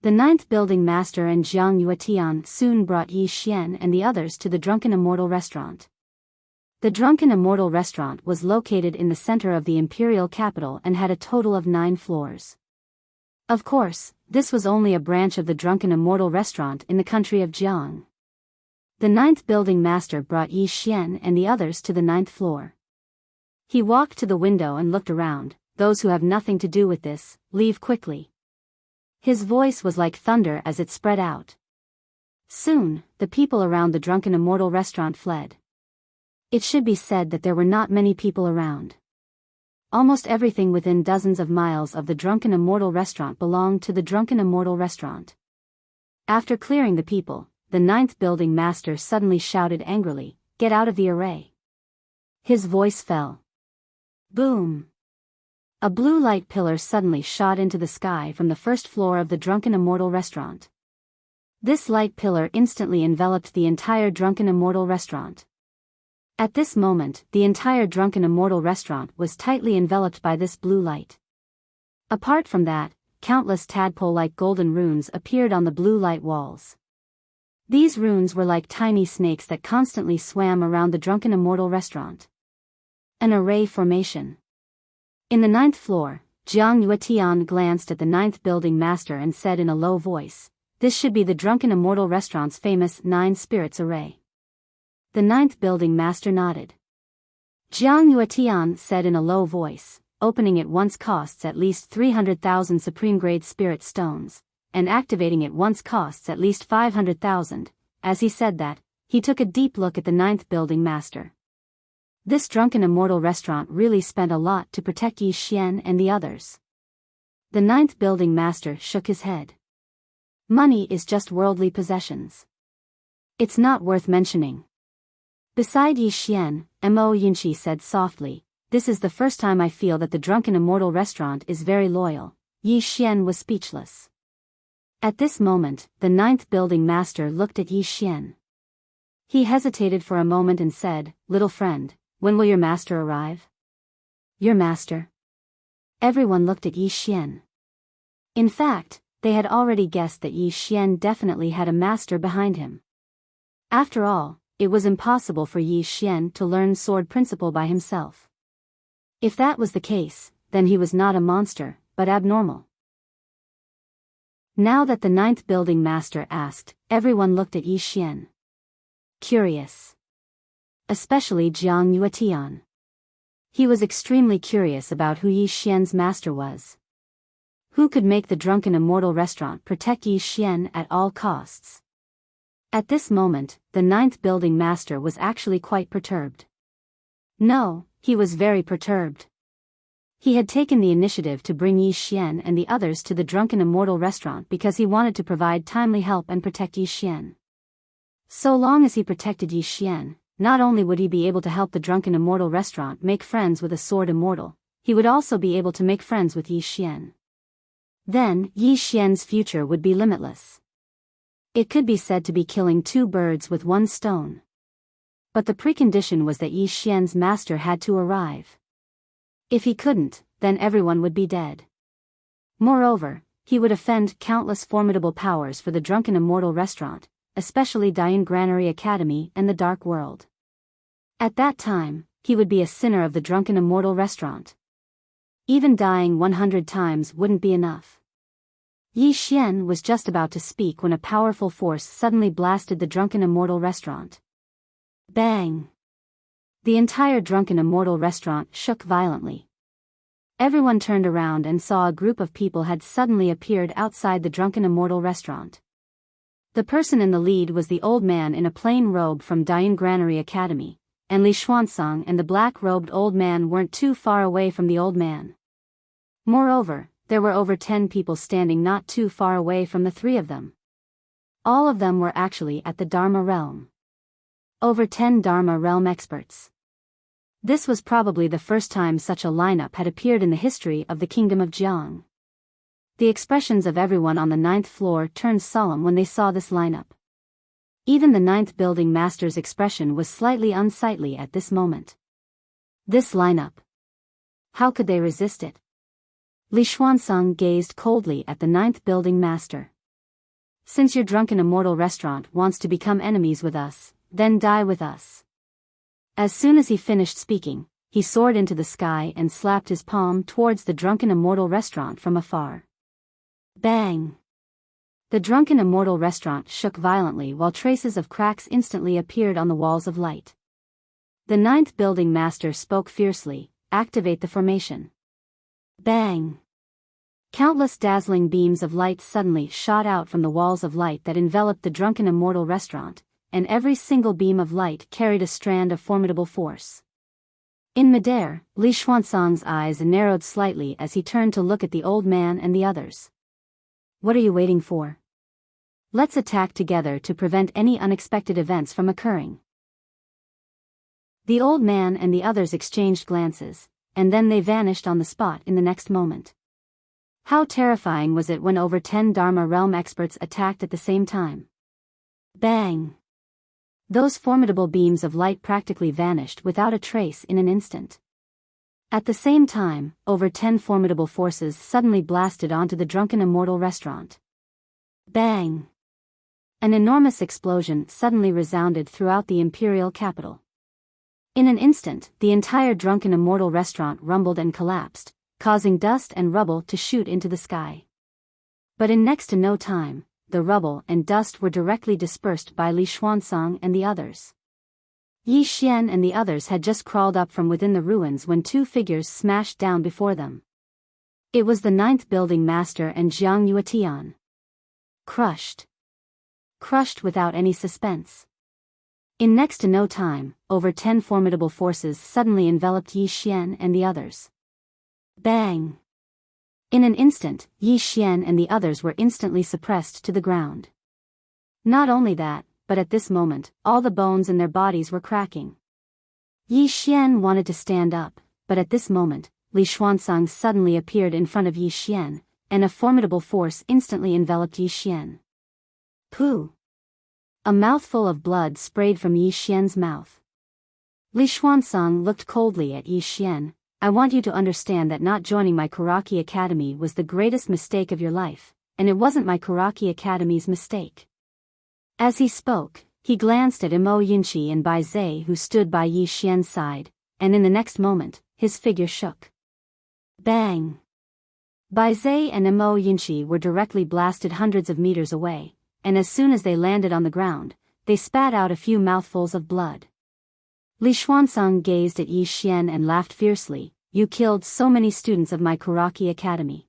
A: The 9th building master and Jiang Yuetian soon brought Yi Xian and the others to the Drunken Immortal Restaurant. The Drunken Immortal Restaurant was located in the center of the imperial capital and had a total of 9 floors. Of course, this was only a branch of the Drunken Immortal Restaurant in the country of Jiang. The 9th building master brought Yi Xian and the others to the 9th floor. He walked to the window and looked around. "Those who have nothing to do with this, leave quickly." His voice was like thunder as it spread out. Soon, the people around the Drunken Immortal Restaurant fled. It should be said that there were not many people around. Almost everything within dozens of miles of the Drunken Immortal Restaurant belonged to the Drunken Immortal Restaurant. After clearing the people, the 9th building master suddenly shouted angrily, "Get out of the array." His voice fell. Boom! A blue light pillar suddenly shot into the sky from the first floor of the Drunken Immortal Restaurant. This light pillar instantly enveloped the entire Drunken Immortal Restaurant. At this moment, the entire Drunken Immortal Restaurant was tightly enveloped by this blue light. Apart from that, countless tadpole-like golden runes appeared on the blue light walls. These runes were like tiny snakes that constantly swam around the Drunken Immortal Restaurant. An array formation. In the 9th floor, Jiang Yuetian glanced at the 9th building master and said in a low voice, "This should be the Drunken Immortal Restaurant's famous 9 spirits array." The 9th building master nodded. Jiang Yuetian said in a low voice, "Opening it once costs at least 300,000 supreme-grade spirit stones, and activating it once costs at least 500,000. As he said that, he took a deep look at the 9th building master. This Drunken Immortal Restaurant really spent a lot to protect Yi Xian and the others. The 9th building master shook his head. Money is just worldly possessions. It's not worth mentioning. Beside Yi Xian, Mo Yinchi said softly, "This is the first time I feel that the Drunken Immortal Restaurant is very loyal." Yi Xian was speechless. At this moment, the 9th building master looked at Yi Xian. He hesitated for a moment and said, "Little friend, when will your master arrive?" "Your master?" Everyone looked at Yi Xian. In fact, they had already guessed that Yi Xian definitely had a master behind him. After all, it was impossible for Yi Xian to learn sword principle by himself. If that was the case, then he was not a monster, but abnormal. Now that the 9th building master asked, everyone looked at Yi Xian. Curious. Especially Jiang Yuetian. He was extremely curious about who Yi Xian's master was. Who could make the Drunken Immortal Restaurant protect Yi Xian at all costs? At this moment, the 9th building master was actually quite perturbed. No, he was very perturbed. He had taken the initiative to bring Yi Xian and the others to the Drunken Immortal Restaurant because he wanted to provide timely help and protect Yi Xian. So long as he protected Yi Xian, not only would he be able to help the Drunken Immortal Restaurant make friends with a sword immortal, he would also be able to make friends with Yi Xian. Then, Yi Xian's future would be limitless. It could be said to be killing 2 birds with 1 stone. But the precondition was that Yi Xian's master had to arrive. If he couldn't, then everyone would be dead. Moreover, he would offend countless formidable powers for the Drunken Immortal Restaurant, especially Dian Granary Academy and the Dark World. At that time, he would be a sinner of the Drunken Immortal Restaurant. Even dying 100 times wouldn't be enough. Yi Xian was just about to speak when a powerful force suddenly blasted the Drunken Immortal Restaurant. Bang! The entire Drunken Immortal Restaurant shook violently. Everyone turned around and saw a group of people had suddenly appeared outside the Drunken Immortal Restaurant. The person in the lead was the old man in a plain robe from Dian Granary Academy, and Li Xuansong and the black-robed old man weren't too far away from the old man. Moreover, there were over 10 people standing not too far away from the 3 of them. All of them were actually at the Dharma realm. Over 10 Dharma realm experts. This was probably the first time such a lineup had appeared in the history of the Kingdom of Jiang. The expressions of everyone on the 9th floor turned solemn when they saw this lineup. Even the 9th building master's expression was slightly unsightly at this moment. This lineup. How could they resist it? Li Xuansong gazed coldly at the 9th building master. "Since your Drunken Immortal Restaurant wants to become enemies with us, then die with us." As soon as he finished speaking, he soared into the sky and slapped his palm towards the Drunken Immortal Restaurant from afar. Bang! The Drunken Immortal Restaurant shook violently while traces of cracks instantly appeared on the walls of light. The 9th building master spoke fiercely, "Activate the formation." Bang! Countless dazzling beams of light suddenly shot out from the walls of light that enveloped the Drunken Immortal Restaurant, and every single beam of light carried a strand of formidable force. In midair, Li Xuansong's eyes narrowed slightly as he turned to look at the old man and the others. "What are you waiting for? Let's attack together to prevent any unexpected events from occurring." The old man and the others exchanged glances, and then they vanished on the spot in the next moment. How terrifying was it when over 10 Dharma realm experts attacked at the same time. Bang! Those formidable beams of light practically vanished without a trace in an instant. At the same time, over 10 formidable forces suddenly blasted onto the Drunken Immortal Restaurant. Bang! An enormous explosion suddenly resounded throughout the imperial capital. In an instant, the entire drunken Immortal restaurant rumbled and collapsed, causing dust and rubble to shoot into the sky. But in next to no time, the rubble and dust were directly dispersed by Li Xuanzang and the others. Yi Xian and the others had just crawled up from within the ruins when two figures smashed down before them. It was the 9th building master and Jiang Yuetian. Crushed. Crushed without any suspense. In next to no time, over 10 formidable forces suddenly enveloped Yi Xian and the others. Bang! In an instant, Yi Xian and the others were instantly suppressed to the ground. Not only that, but at this moment, all the bones in their bodies were cracking. Yi Xian wanted to stand up, but at this moment, Li Xuanzang suddenly appeared in front of Yi Xian, and a formidable force instantly enveloped Yi Xian. Pooh! A mouthful of blood sprayed from Yi Xian's mouth. Li Xuanzang looked coldly at Yi Xian. I want you to understand that not joining my Karaki Academy was the greatest mistake of your life, and it wasn't my Karaki Academy's mistake. As he spoke, he glanced at Imo Yunqi and Bai Zhe who stood by Yi Xian's side, and in the next moment, his figure shook. Bang! Bai Zhe and Imo Yunqi were directly blasted hundreds of meters away, and as soon as they landed on the ground, they spat out a few mouthfuls of blood. Li Xuanzang gazed at Yi Xian and laughed fiercely. You killed so many students of my Karaki Academy.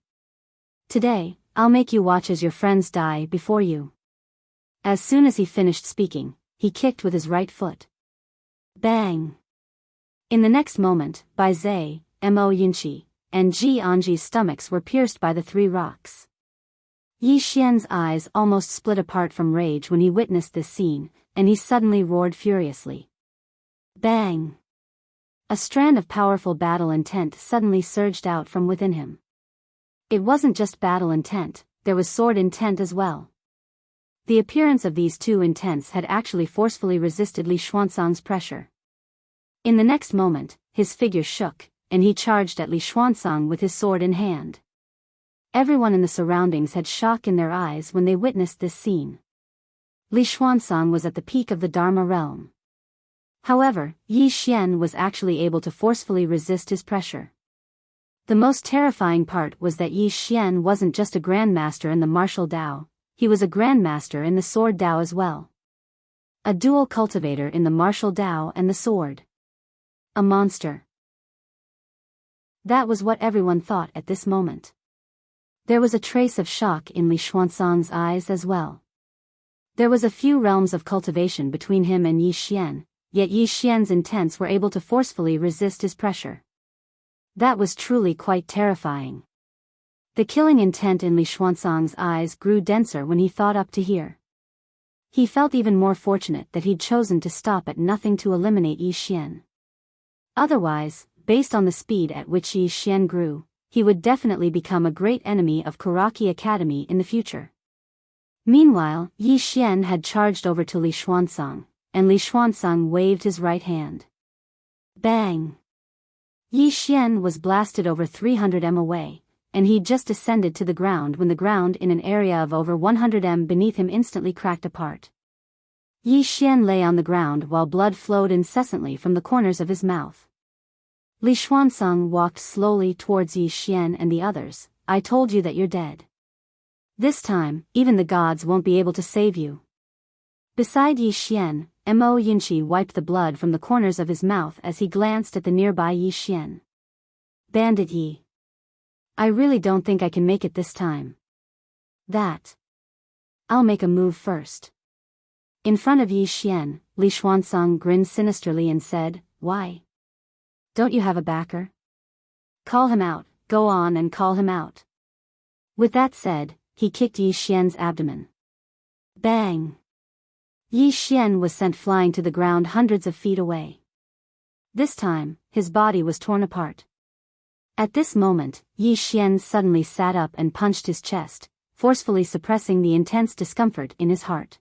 A: Today, I'll make you watch as your friends die before you. As soon as he finished speaking, he kicked with his right foot. Bang! In the next moment, Bai Zhe, Mo Yunqi, and Ji Anji's stomachs were pierced by the 3 rocks. Yi Xian's eyes almost split apart from rage when he witnessed this scene, and he suddenly roared furiously. Bang! A strand of powerful battle intent suddenly surged out from within him. It wasn't just battle intent, there was sword intent as well. The appearance of these two intents had actually forcefully resisted Li Xuanzang's pressure. In the next moment, his figure shook, and he charged at Li Xuanzang with his sword in hand. Everyone in the surroundings had shock in their eyes when they witnessed this scene. Li Xuanzang was at the peak of the Dharma realm. However, Yi Xian was actually able to forcefully resist his pressure. The most terrifying part was that Yi Xian wasn't just a grandmaster in the martial Dao, he was a grandmaster in the sword Dao as well. A dual cultivator in the martial Dao and the sword. A monster. That was what everyone thought at this moment. There was a trace of shock in Li Xuanzang's eyes as well. There was a few realms of cultivation between him and Yi Xian, yet Yi Xian's intents were able to forcefully resist his pressure. That was truly quite terrifying. The killing intent in Li Xuanzang's eyes grew denser when he thought up to here. He felt even more fortunate that he'd chosen to stop at nothing to eliminate Yi Xian. Otherwise, based on the speed at which Yi Xian grew, he would definitely become a great enemy of Karaki Academy in the future. Meanwhile, Yi Xian had charged over to Li Xuanzang, and Li Xuanzang waved his right hand. Bang! Yi Xian was blasted over 300 m away, and he'd just descended to the ground when the ground in an area of over 100 m beneath him instantly cracked apart. Yi Xian lay on the ground while blood flowed incessantly from the corners of his mouth. Li Xuanzang walked slowly towards Yi Xian and the others. I told you that you're dead. This time, even the gods won't be able to save you. Beside Yi Xian, Mo Yunqi wiped the blood from the corners of his mouth as he glanced at the nearby Yi Xian. Bandit Yi. I really don't think I can make it this time. I'll make a move first. In front of Yi Xian, Li Xuanzang grinned sinisterly and said, Why? Don't you have a backer? Call him out, go on and call him out. With that said, he kicked Yi Xian's abdomen. Bang! Yi Xian was sent flying to the ground hundreds of feet away. This time, his body was torn apart. At this moment, Yi Xian suddenly sat up and punched his chest, forcefully suppressing the intense discomfort in his heart.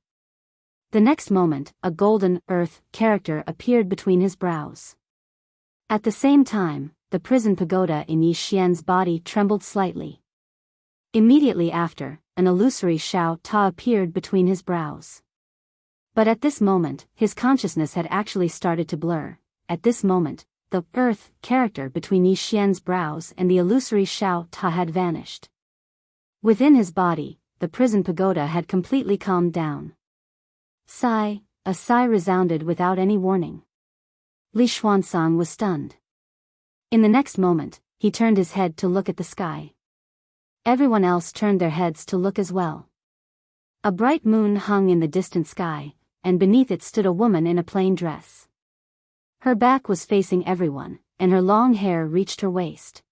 A: The next moment, a golden earth character appeared between his brows. At the same time, the prison pagoda in Yi Xian's body trembled slightly. Immediately after, an illusory Shao Ta appeared between his brows. But at this moment, his consciousness had actually started to blur, at this moment, the earth character between Yi Xian's brows and the illusory Xiao Ta had vanished. Within his body, the prison pagoda had completely calmed down. Sigh, a sigh resounded without any warning. Li Xuanzang was stunned. In the next moment, he turned his head to look at the sky. Everyone else turned their heads to look as well. A bright moon hung in the distant sky, and beneath it stood a woman in a plain dress. Her back was facing everyone, and her long hair reached her waist.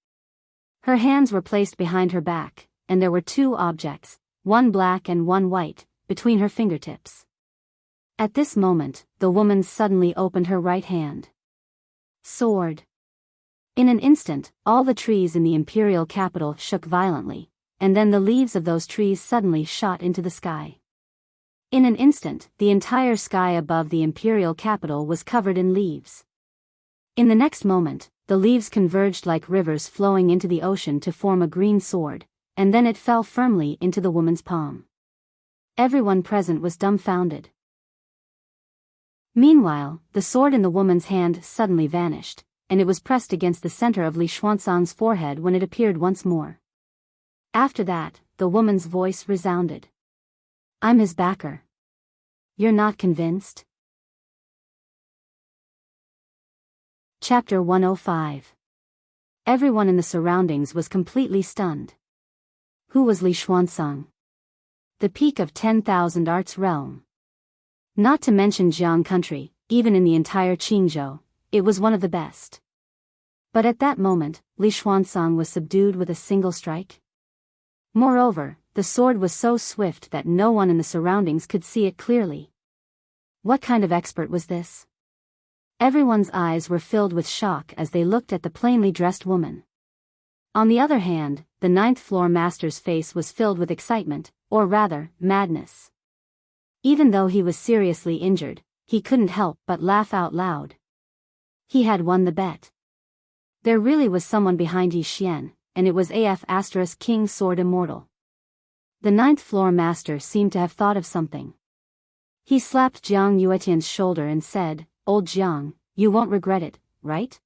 A: Her hands were placed behind her back, and there were two objects, one black and one white, between her fingertips. At this moment, the woman suddenly opened her right hand. Sword. In an instant, all the trees in the imperial capital shook violently, and then the leaves of those trees suddenly shot into the sky. In an instant, the entire sky above the imperial capital was covered in leaves. In the next moment, the leaves converged like rivers flowing into the ocean to form a green sword, and then it fell firmly into the woman's palm. Everyone present was dumbfounded. Meanwhile, the sword in the woman's hand suddenly vanished, and it was pressed against the center of Li Xuanzang's forehead when it appeared once more. After that, the woman's voice resounded. I'm his backer. You're not convinced? Chapter 105. Everyone in the surroundings was completely stunned. Who was Li Xuanzang? The peak of 10,000 arts realm. Not to mention Jiang country, even in the entire Qingzhou, it was one of the best. But at that moment, Li Xuanzang was subdued with a single strike. Moreover, the sword was so swift that no one in the surroundings could see it clearly. What kind of expert was this? Everyone's eyes were filled with shock as they looked at the plainly dressed woman. On the other hand, the ninth-floor master's face was filled with excitement, or rather, madness. Even though he was seriously injured, he couldn't help but laugh out loud. He had won the bet. There really was someone behind Yi Xian, and it was King Sword Immortal. The ninth-floor master seemed to have thought of something. He slapped Jiang Yuetian's shoulder and said, "Old Jiang, you won't regret it, right?"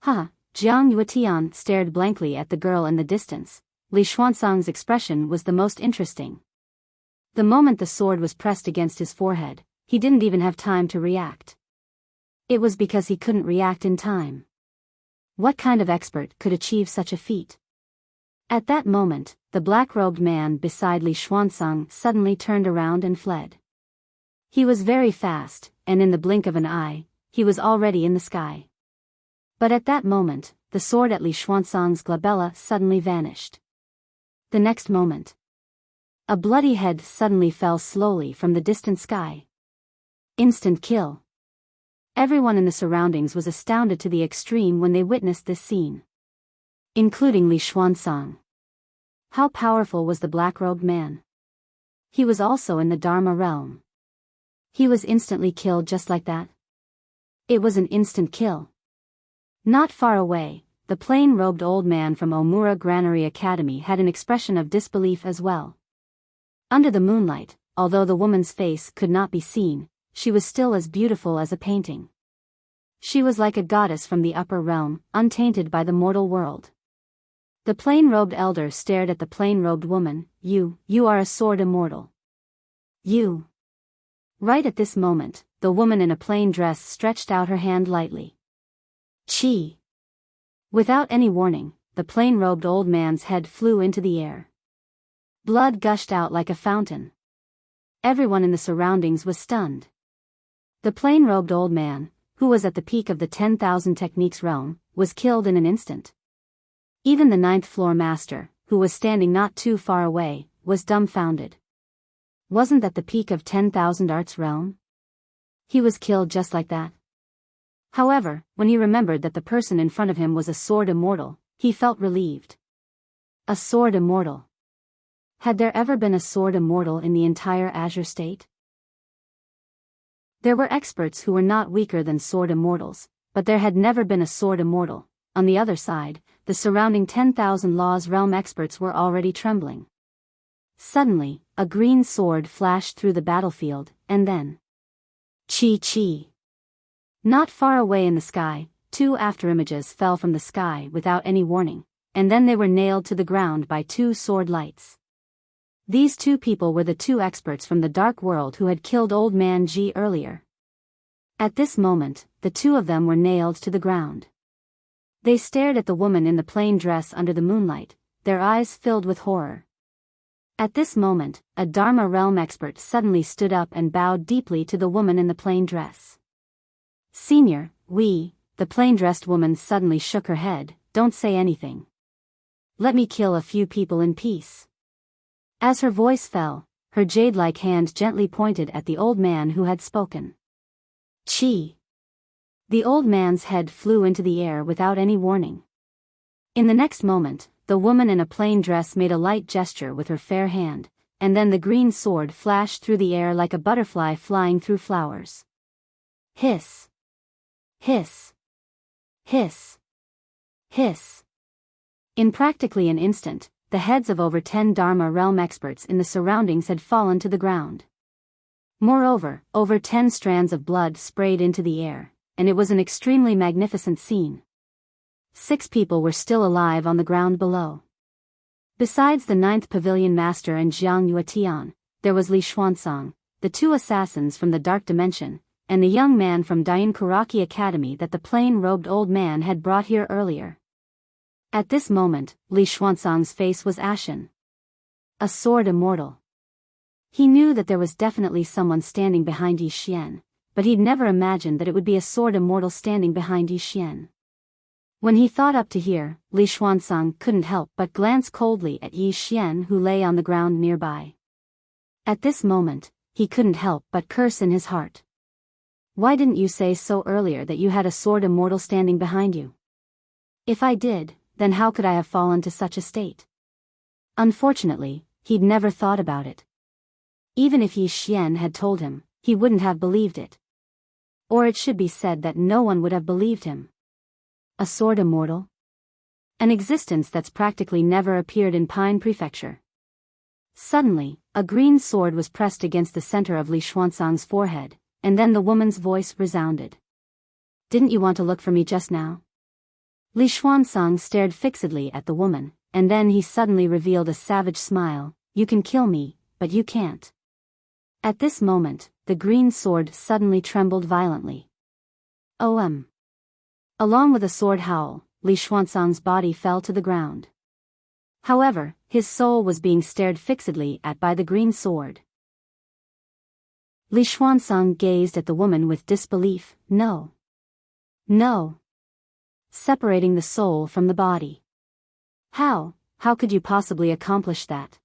A: "Huh." Jiang Yuetian stared blankly at the girl in the distance. Li Xuanzang's expression was the most interesting. The moment the sword was pressed against his forehead, he didn't even have time to react. It was because he couldn't react in time. What kind of expert could achieve such a feat? At that moment, the black-robed man beside Li Xuanzang suddenly turned around and fled. He was very fast, and in the blink of an eye, he was already in the sky. But at that moment, the sword at Li Xuanzang's glabella suddenly vanished. The next moment, a bloody head suddenly fell slowly from the distant sky. Instant kill. Everyone in the surroundings was astounded to the extreme when they witnessed this scene. Including Li Xuanzang. How powerful was the black-robed man? He was also in the Dharma realm. He was instantly killed just like that. It was an instant kill. Not far away, the plain-robed old man from Omura Granary Academy had an expression of disbelief as well. Under the moonlight, although the woman's face could not be seen, she was still as beautiful as a painting. She was like a goddess from the upper realm, untainted by the mortal world. The plain-robed elder stared at the plain-robed woman. You are a sword immortal. You. Right at this moment, the woman in a plain dress stretched out her hand lightly. Chi. Without any warning, the plain-robed old man's head flew into the air. Blood gushed out like a fountain. Everyone in the surroundings was stunned. The plain-robed old man, who was at the peak of the 10,000 techniques realm, was killed in an instant. Even the ninth-floor master, who was standing not too far away, was dumbfounded. Wasn't that the peak of 10,000 arts realm? He was killed just like that. However, when he remembered that the person in front of him was a sword immortal, he felt relieved. A sword immortal. Had there ever been a sword immortal in the entire Azure State? There were experts who were not weaker than sword immortals, but there had never been a sword immortal. On the other side, the surrounding 10,000 laws realm experts were already trembling. Suddenly, a green sword flashed through the battlefield, and then... Chi. Not far away in the sky, 2 afterimages fell from the sky without any warning, and then they were nailed to the ground by 2 sword lights. These 2 people were the 2 experts from the dark world who had killed Old Man Ji earlier. At this moment, the 2 of them were nailed to the ground. They stared at the woman in the plain dress under the moonlight, their eyes filled with horror. At this moment, a Dharma realm expert suddenly stood up and bowed deeply to the woman in the plain dress. "Senior, the plain-dressed woman suddenly shook her head. "Don't say anything. Let me kill a few people in peace." As her voice fell, her jade-like hand gently pointed at the old man who had spoken. Chi. The old man's head flew into the air without any warning. In the next moment, the woman in a plain dress made a light gesture with her fair hand, and then the green sword flashed through the air like a butterfly flying through flowers. Hiss. Hiss. Hiss. Hiss. In practically an instant, the heads of over 10 Dharma realm experts in the surroundings had fallen to the ground. Moreover, over 10 strands of blood sprayed into the air, and it was an extremely magnificent scene. 6 people were still alive on the ground below. Besides the 9th Pavilion Master and Jiang Yuetian, there was Li Xuanzang, the 2 assassins from the Dark Dimension, and the young man from Dian Kuraki Academy that the plain-robed old man had brought here earlier. At this moment, Li Xuanzang's face was ashen. A sword immortal. He knew that there was definitely someone standing behind Yi Xian, but he'd never imagined that it would be a sword immortal standing behind Yi Xian. When he thought up to here, Li Xuanzang couldn't help but glance coldly at Yi Xian who lay on the ground nearby. At this moment, he couldn't help but curse in his heart. "Why didn't you say so earlier that you had a sword immortal standing behind you? If I did, then how could I have fallen to such a state?" Unfortunately, he'd never thought about it. Even if Yi Xian had told him, he wouldn't have believed it. Or it should be said that no one would have believed him. A sword immortal? An existence that's practically never appeared in Pine Prefecture. Suddenly, a green sword was pressed against the center of Li Xuanzang's forehead, and then the woman's voice resounded. "Didn't you want to look for me just now?" Li Xuanzang stared fixedly at the woman, and then he suddenly revealed a savage smile. "You can kill me, but you can't." At this moment, the green sword suddenly trembled violently. OM. Along with a sword howl, Li Xuanzang's body fell to the ground. However, his soul was being stared fixedly at by the green sword. Li Xuanzang gazed at the woman with disbelief. No. No. Separating the soul from the body. How could you possibly accomplish that?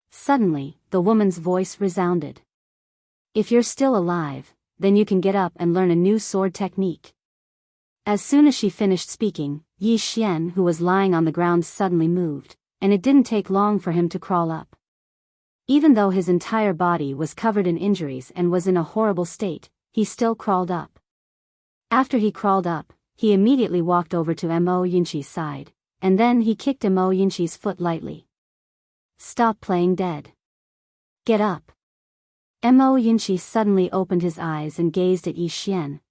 A: Suddenly, the woman's voice resounded. "If you're still alive, then you can get up and learn a new sword technique." As soon as she finished speaking, Yi Xian who was lying on the ground suddenly moved, and it didn't take long for him to crawl up. Even though his entire body was covered in injuries and was in a horrible state, he still crawled up. After he crawled up, he immediately walked over to Mo Yinqi's side, and then he kicked Mo Yinqi's foot lightly. "Stop playing dead. Get up." Mo Yinqi suddenly opened his eyes and gazed at Yi Xian.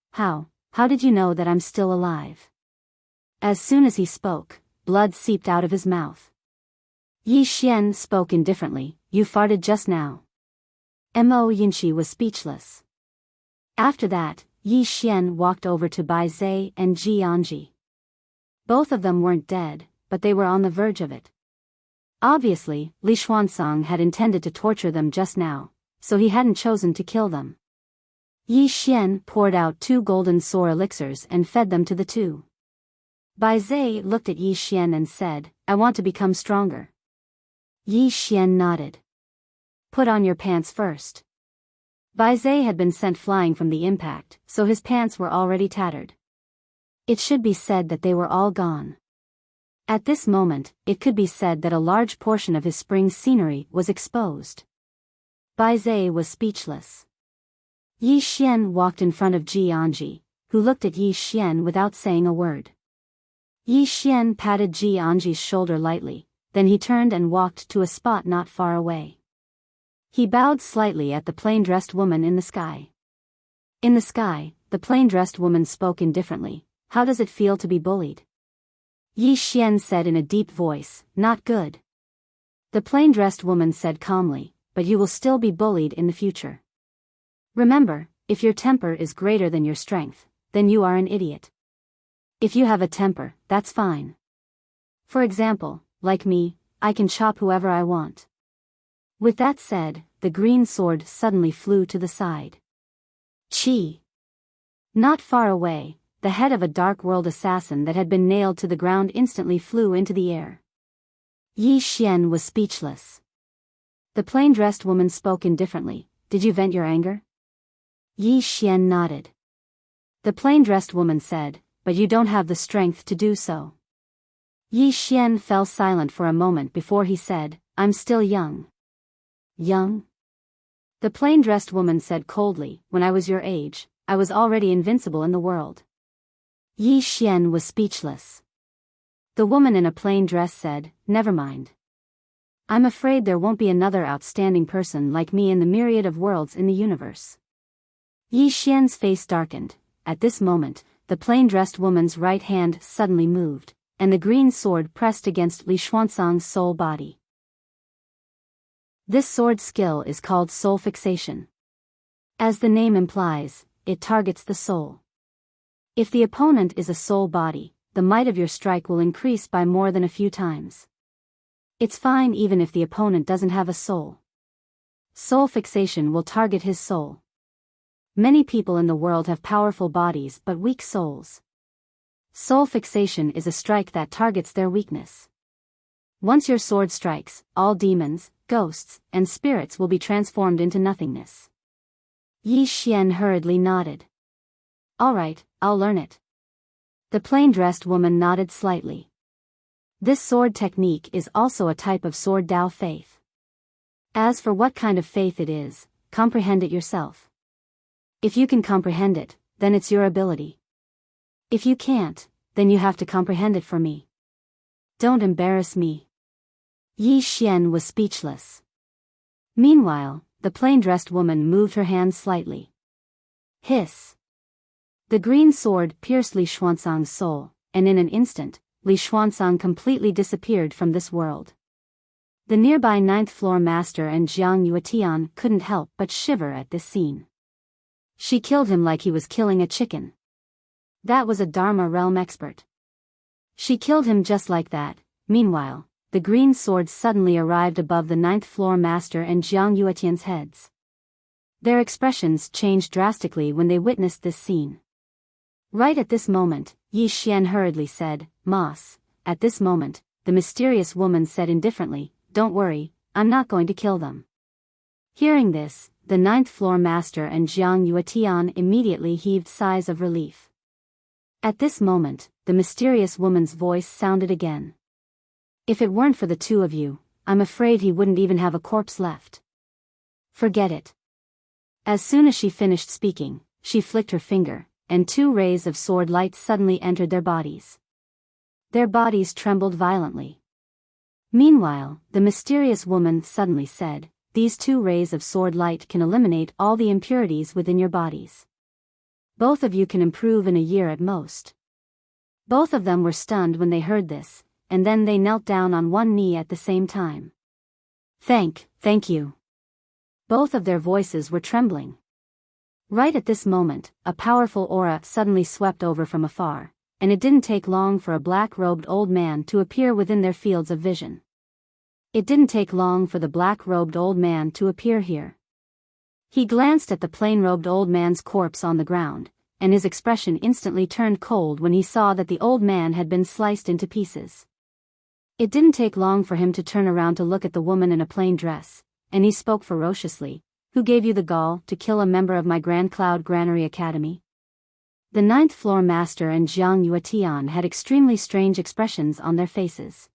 A: How did you know that I'm still alive?" As soon as he spoke, blood seeped out of his mouth. Yi Xian spoke indifferently. "You farted just now." Mo Yinqi was speechless. After that, Yi Xian walked over to Bai Zai and Ji Anji. Both of them weren't dead, but they were on the verge of it. Obviously, Li Xuanzang had intended to torture them just now, so he hadn't chosen to kill them. Yi Xian poured out 2 golden sour elixirs and fed them to the 2. Bai Zai looked at Yi Xian and said, "I want to become stronger." Yi Xian nodded. "Put on your pants first." Bai Zai had been sent flying from the impact, so his pants were already tattered. It should be said that they were all gone. At this moment, it could be said that a large portion of his spring scenery was exposed. Bai Zai was speechless. Yi Xian walked in front of Ji Anji, who looked at Yi Xian without saying a word. Yi Xian patted Ji Anji's shoulder lightly, then he turned and walked to a spot not far away. He bowed slightly at the plain-dressed woman in the sky. In the sky, the plain-dressed woman spoke indifferently. How does it feel to be bullied? Yi Xian said in a deep voice, not good. The plain-dressed woman said calmly, but you will still be bullied in the future. Remember, if your temper is greater than your strength, then you are an idiot. If you have a temper, that's fine. For example, like me, I can chop whoever I want. With that said, the green sword suddenly flew to the side. Chi. Not far away, the head of a dark world assassin that had been nailed to the ground instantly flew into the air. Yi Xian was speechless. The plain-dressed woman spoke indifferently. Did you vent your anger? Yi Xian nodded. The plain-dressed woman said, but you don't have the strength to do so. Yi Xian fell silent for a moment before he said, I'm still young. Young? The plain-dressed woman said coldly, when I was your age, I was already invincible in the world. Yi Xian was speechless. The woman in a plain dress said, never mind. I'm afraid there won't be another outstanding person like me in the myriad of worlds in the universe. Yi Xian's face darkened. At this moment, the plain-dressed woman's right hand suddenly moved, and the green sword pressed against Li Xuanzang's soul body. This sword skill is called soul fixation. As the name implies, it targets the soul. If the opponent is a soul body, the might of your strike will increase by more than a few times. It's fine even if the opponent doesn't have a soul. Soul fixation will target his soul. Many people in the world have powerful bodies but weak souls. Soul fixation is a strike that targets their weakness. Once your sword strikes, all demons, ghosts, and spirits will be transformed into nothingness. Yi Xian hurriedly nodded. All right, I'll learn it. The plain-dressed woman nodded slightly. This sword technique is also a type of sword Dao faith. As for what kind of faith it is, comprehend it yourself. If you can comprehend it, then it's your ability. If you can't, then you have to comprehend it for me. Don't embarrass me. Yi Xian was speechless. Meanwhile, the plain-dressed woman moved her hand slightly. Hiss. The green sword pierced Li Xuanzang's soul, and in an instant, Li Xuanzang completely disappeared from this world. The nearby 9th floor master and Jiang Yuetian couldn't help but shiver at this scene. She killed him like he was killing a chicken. That was a Dharma realm expert. She killed him just like that. Meanwhile, the green sword suddenly arrived above the 9th floor master and Jiang Yuetian's heads. Their expressions changed drastically when they witnessed this scene. Right at this moment, Yi Xian hurriedly said, Moss. At this moment, the mysterious woman said indifferently, don't worry, I'm not going to kill them. Hearing this, the 9th floor master and Jiang Yuetian immediately heaved sighs of relief. At this moment, the mysterious woman's voice sounded again. If it weren't for the two of you, I'm afraid he wouldn't even have a corpse left. Forget it. As soon as she finished speaking, she flicked her finger, and 2 rays of sword light suddenly entered their bodies. Their bodies trembled violently. Meanwhile, the mysterious woman suddenly said, these 2 rays of sword light can eliminate all the impurities within your bodies. Both of you can improve in a year at most. Both of them were stunned when they heard this, and then they knelt down on one knee at the same time. Thank you. Both of their voices were trembling. Right at this moment, a powerful aura suddenly swept over from afar, and it didn't take long for a black-robed old man to appear within their fields of vision. It didn't take long for the black-robed old man to appear here. He glanced at the plain-robed old man's corpse on the ground, and his expression instantly turned cold when he saw that the old man had been sliced into pieces. It didn't take long for him to turn around to look at the woman in a plain dress, and he spoke ferociously, Who gave you the gall to kill a member of my Grand Cloud Granary Academy? The 9th floor master and Jiang Yuetian had extremely strange expressions on their faces.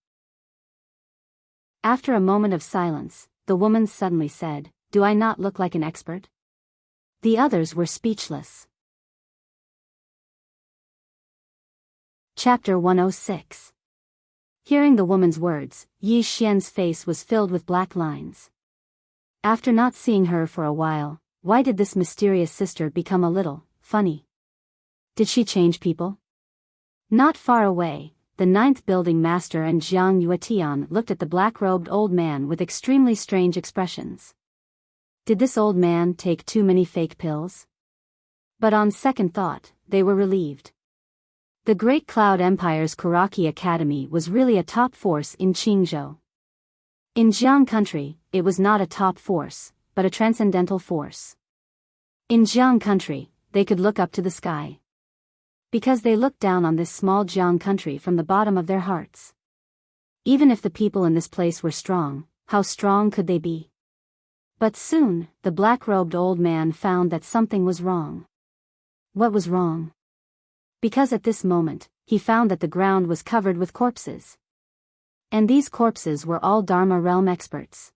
A: After a moment of silence, the woman suddenly said, Do I not look like an expert? The others were speechless. Chapter 106. Hearing the woman's words, Yi Xian's face was filled with black lines. After not seeing her for a while, Why did this mysterious sister become a little funny? Did she change people? Not far away, the ninth building master and Jiang Yuetian looked at the black-robed old man with extremely strange expressions. Did this old man take too many fake pills? But on second thought, they were relieved. The Great Cloud Empire's Kuraki Academy was really a top force in Qingzhou. In Jiang country, it was not a top force, but a transcendental force. In Jiang country, they could look up to the sky. Because they looked down on this small Jiang country from the bottom of their hearts. Even if the people in this place were strong, how strong could they be? But soon, the black-robed old man found that something was wrong. What was wrong? Because at this moment, he found that the ground was covered with corpses. And these corpses were all Dharma realm experts.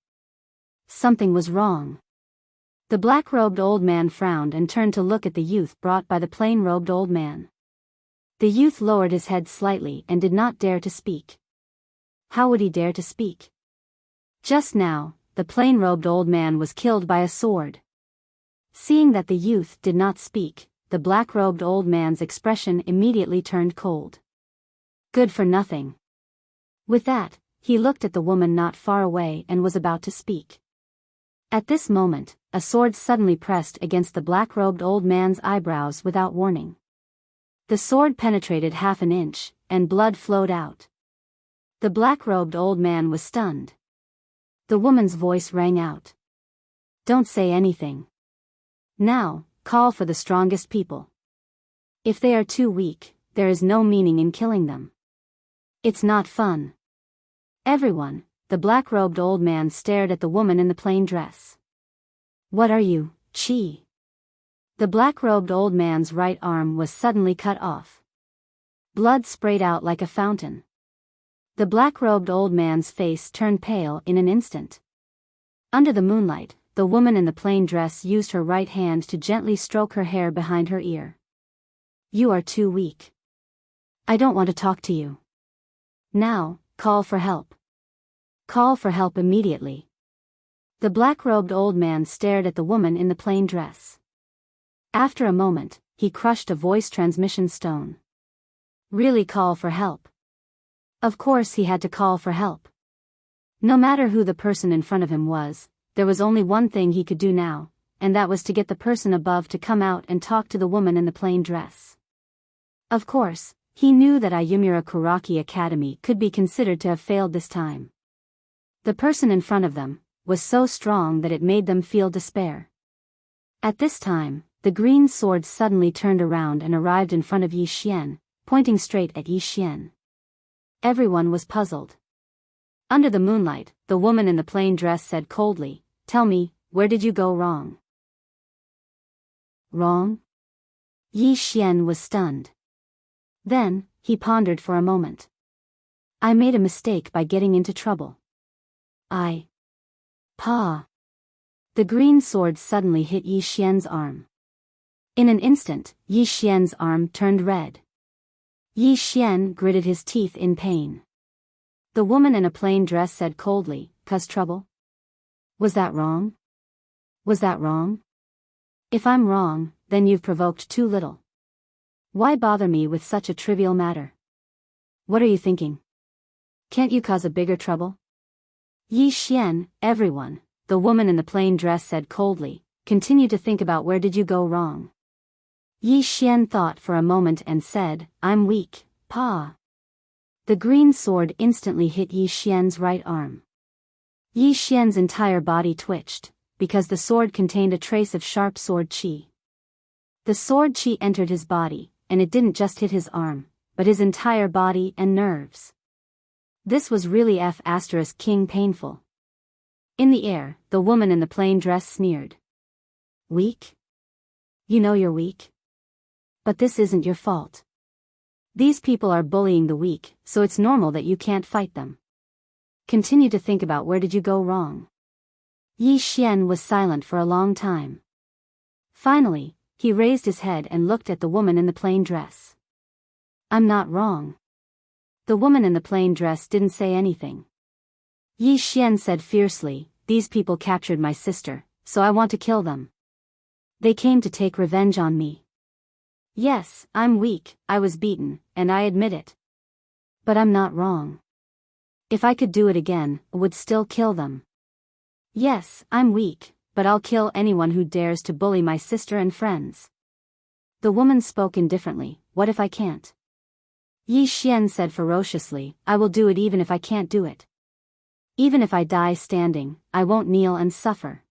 A: Something was wrong. The black-robed old man frowned and turned to look at the youth brought by the plain-robed old man. The youth lowered his head slightly and did not dare to speak. How would he dare to speak? Just now, the plain-robed old man was killed by a sword. Seeing that the youth did not speak, the black-robed old man's expression immediately turned cold. Good for nothing. With that, he looked at the woman not far away and was about to speak. At this moment, a sword suddenly pressed against the black-robed old man's eyebrows without warning. The sword penetrated half an inch, and blood flowed out. The black-robed old man was stunned. The woman's voice rang out. Don't say anything. Now, call for the strongest people. If they are too weak, there is no meaning in killing them. It's not fun. Everyone, the black-robed old man stared at the woman in the plain dress. What are you, Chi? The black-robed old man's right arm was suddenly cut off. Blood sprayed out like a fountain. The black-robed old man's face turned pale in an instant. Under the moonlight, the woman in the plain dress used her right hand to gently stroke her hair behind her ear. You are too weak. I don't want to talk to you. Now, call for help. Call for help immediately. The black-robed old man stared at the woman in the plain dress. After a moment, he crushed a voice transmission stone. Really call for help. Of course he had to call for help. No matter who the person in front of him was, there was only one thing he could do now, and that was to get the person above to come out and talk to the woman in the plain dress. Of course, he knew that Immortal Kuraki Academy could be considered to have failed this time. The person in front of them was so strong that it made them feel despair. At this time, the green sword suddenly turned around and arrived in front of Yi Xian, pointing straight at Yi Xian. Everyone was puzzled. Under the moonlight, the woman in the plain dress said coldly, "Tell me, where did you go wrong?" Wrong? Yi Xian was stunned. Then, he pondered for a moment. I made a mistake by getting into trouble. Pa. The green sword suddenly hit Yi Xian's arm. In an instant, Yi Xian's arm turned red. Yi Xian gritted his teeth in pain. The woman in a plain dress said coldly, "'Cause trouble? Was that wrong? Was that wrong? If I'm wrong, then you've provoked too little. Why bother me with such a trivial matter? What are you thinking? Can't you cause a bigger trouble?" Yi Xian, everyone, the woman in the plain dress said coldly, continue to think about where did you go wrong. Yi Xian thought for a moment and said, "I'm weak, Pa." The green sword instantly hit Yi Xian's right arm. Yi Xian's entire body twitched, because the sword contained a trace of sharp sword qi. The sword qi entered his body, and it didn't just hit his arm, but his entire body and nerves. This was really King painful. In the air, the woman in the plain dress sneered. Weak? You know you're weak. But this isn't your fault. These people are bullying the weak, so it's normal that you can't fight them. Continue to think about where did you go wrong. Yi Xian was silent for a long time. Finally, he raised his head and looked at the woman in the plain dress. I'm not wrong. The woman in the plain dress didn't say anything. Yi Xian said fiercely, "These people captured my sister, so I want to kill them." They came to take revenge on me. Yes, I'm weak, I was beaten, and I admit it. But I'm not wrong. If I could do it again, I would still kill them. Yes, I'm weak, but I'll kill anyone who dares to bully my sister and friends. The woman spoke indifferently. What if I can't? Yi Xian said ferociously, I will do it even if I can't do it. Even if I die standing, I won't kneel and suffer.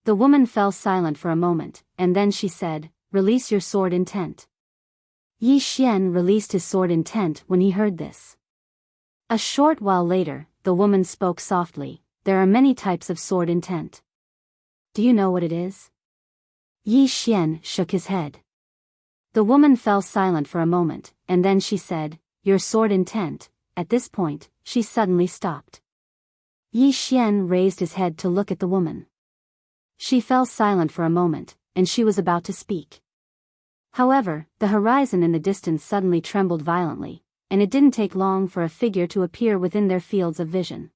A: The woman fell silent for a moment, and then she said, release your sword intent. Yi Xian released his sword intent when he heard this. A short while later, the woman spoke softly, there are many types of sword intent. Do you know what it is? Yi Xian shook his head. The woman fell silent for a moment, and then she said, your sword intent. At this point, she suddenly stopped. Yi Xian raised his head to look at the woman. She fell silent for a moment, and she was about to speak. However, the horizon in the distance suddenly trembled violently, and it didn't take long for a figure to appear within their fields of vision.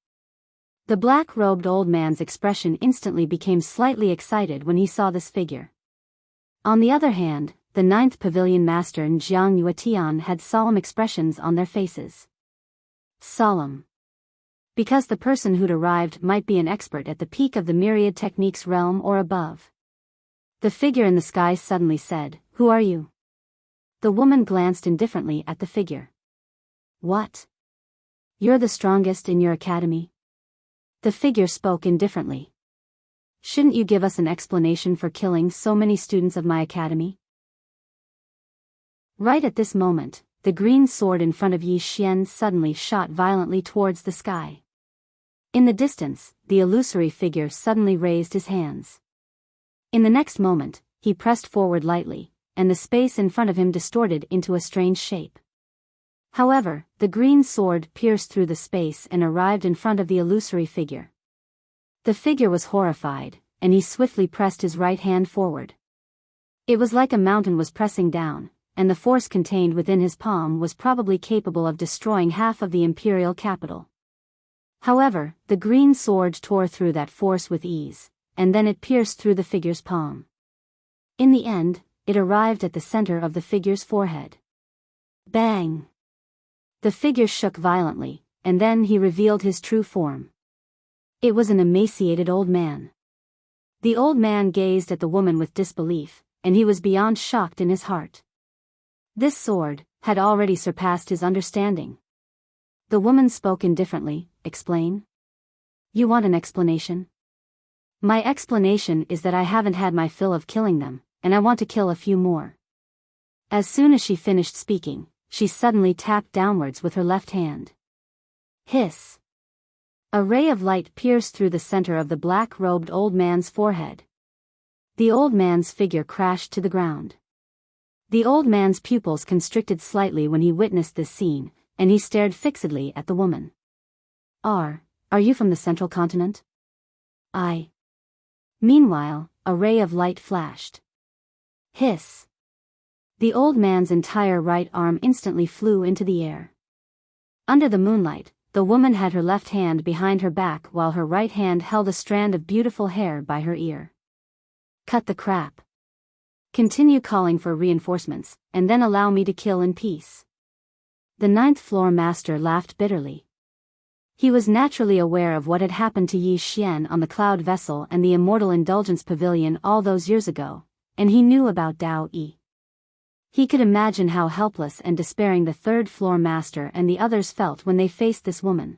A: The black-robed old man's expression instantly became slightly excited when he saw this figure. On the other hand, the 9th Pavilion Master and Jiang Yuetian had solemn expressions on their faces. Solemn. Because the person who'd arrived might be an expert at the peak of the myriad techniques realm or above. The figure in the sky suddenly said, who are you? The woman glanced indifferently at the figure. What? You're the strongest in your academy? The figure spoke indifferently. Shouldn't you give us an explanation for killing so many students of my academy? Right at this moment, the green sword in front of Yi Xian suddenly shot violently towards the sky. In the distance, the illusory figure suddenly raised his hands. In the next moment, he pressed forward lightly, and the space in front of him distorted into a strange shape. However, the green sword pierced through the space and arrived in front of the illusory figure. The figure was horrified, and he swiftly pressed his right hand forward. It was like a mountain was pressing down, and the force contained within his palm was probably capable of destroying half of the imperial capital. However, the green sword tore through that force with ease, and then it pierced through the figure's palm. In the end, it arrived at the center of the figure's forehead. Bang! The figure shook violently, and then he revealed his true form. It was an emaciated old man. The old man gazed at the woman with disbelief, and he was beyond shocked in his heart. This sword had already surpassed his understanding. The woman spoke indifferently, explain? You want an explanation? My explanation is that I haven't had my fill of killing them, and I want to kill a few more. As soon as she finished speaking, she suddenly tapped downwards with her left hand. Hiss! A ray of light pierced through the center of the black-robed old man's forehead. The old man's figure crashed to the ground. The old man's pupils constricted slightly when he witnessed this scene, and he stared fixedly at the woman. Are you from the central continent? Meanwhile, a ray of light flashed. Hiss! The old man's entire right arm instantly flew into the air. Under the moonlight, the woman had her left hand behind her back while her right hand held a strand of beautiful hair by her ear. Cut the crap. Continue calling for reinforcements, and then allow me to kill in peace. The 9th floor master laughed bitterly. He was naturally aware of what had happened to Yi Xian on the cloud vessel and the Immortal Indulgence Pavilion all those years ago, and he knew about Dao Yi. He could imagine how helpless and despairing the 3rd floor master and the others felt when they faced this woman.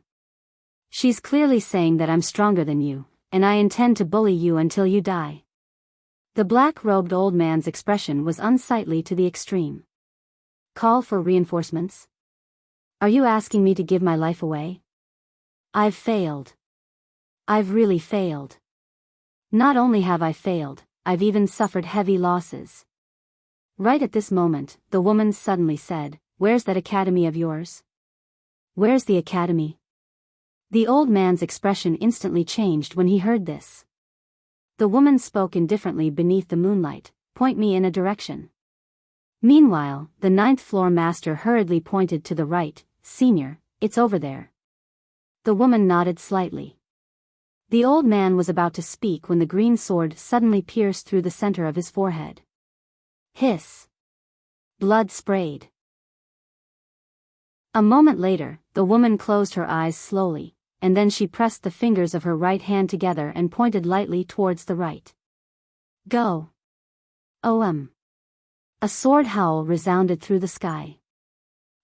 A: She's clearly saying that I'm stronger than you, and I intend to bully you until you die. The black-robed old man's expression was unsightly to the extreme. Call for reinforcements? Are you asking me to give my life away? I've failed. I've really failed. Not only have I failed, I've even suffered heavy losses. Right at this moment, the woman suddenly said, Where's that academy of yours? Where's the academy? The old man's expression instantly changed when he heard this. The woman spoke indifferently beneath the moonlight, Point me in a direction. Meanwhile, the 9th floor master hurriedly pointed to the right, Senior, it's over there. The woman nodded slightly. The old man was about to speak when the green sword suddenly pierced through the center of his forehead. Hiss! Blood sprayed. A moment later, the woman closed her eyes slowly, and then she pressed the fingers of her right hand together and pointed lightly towards the right. Go! A sword howl resounded through the sky.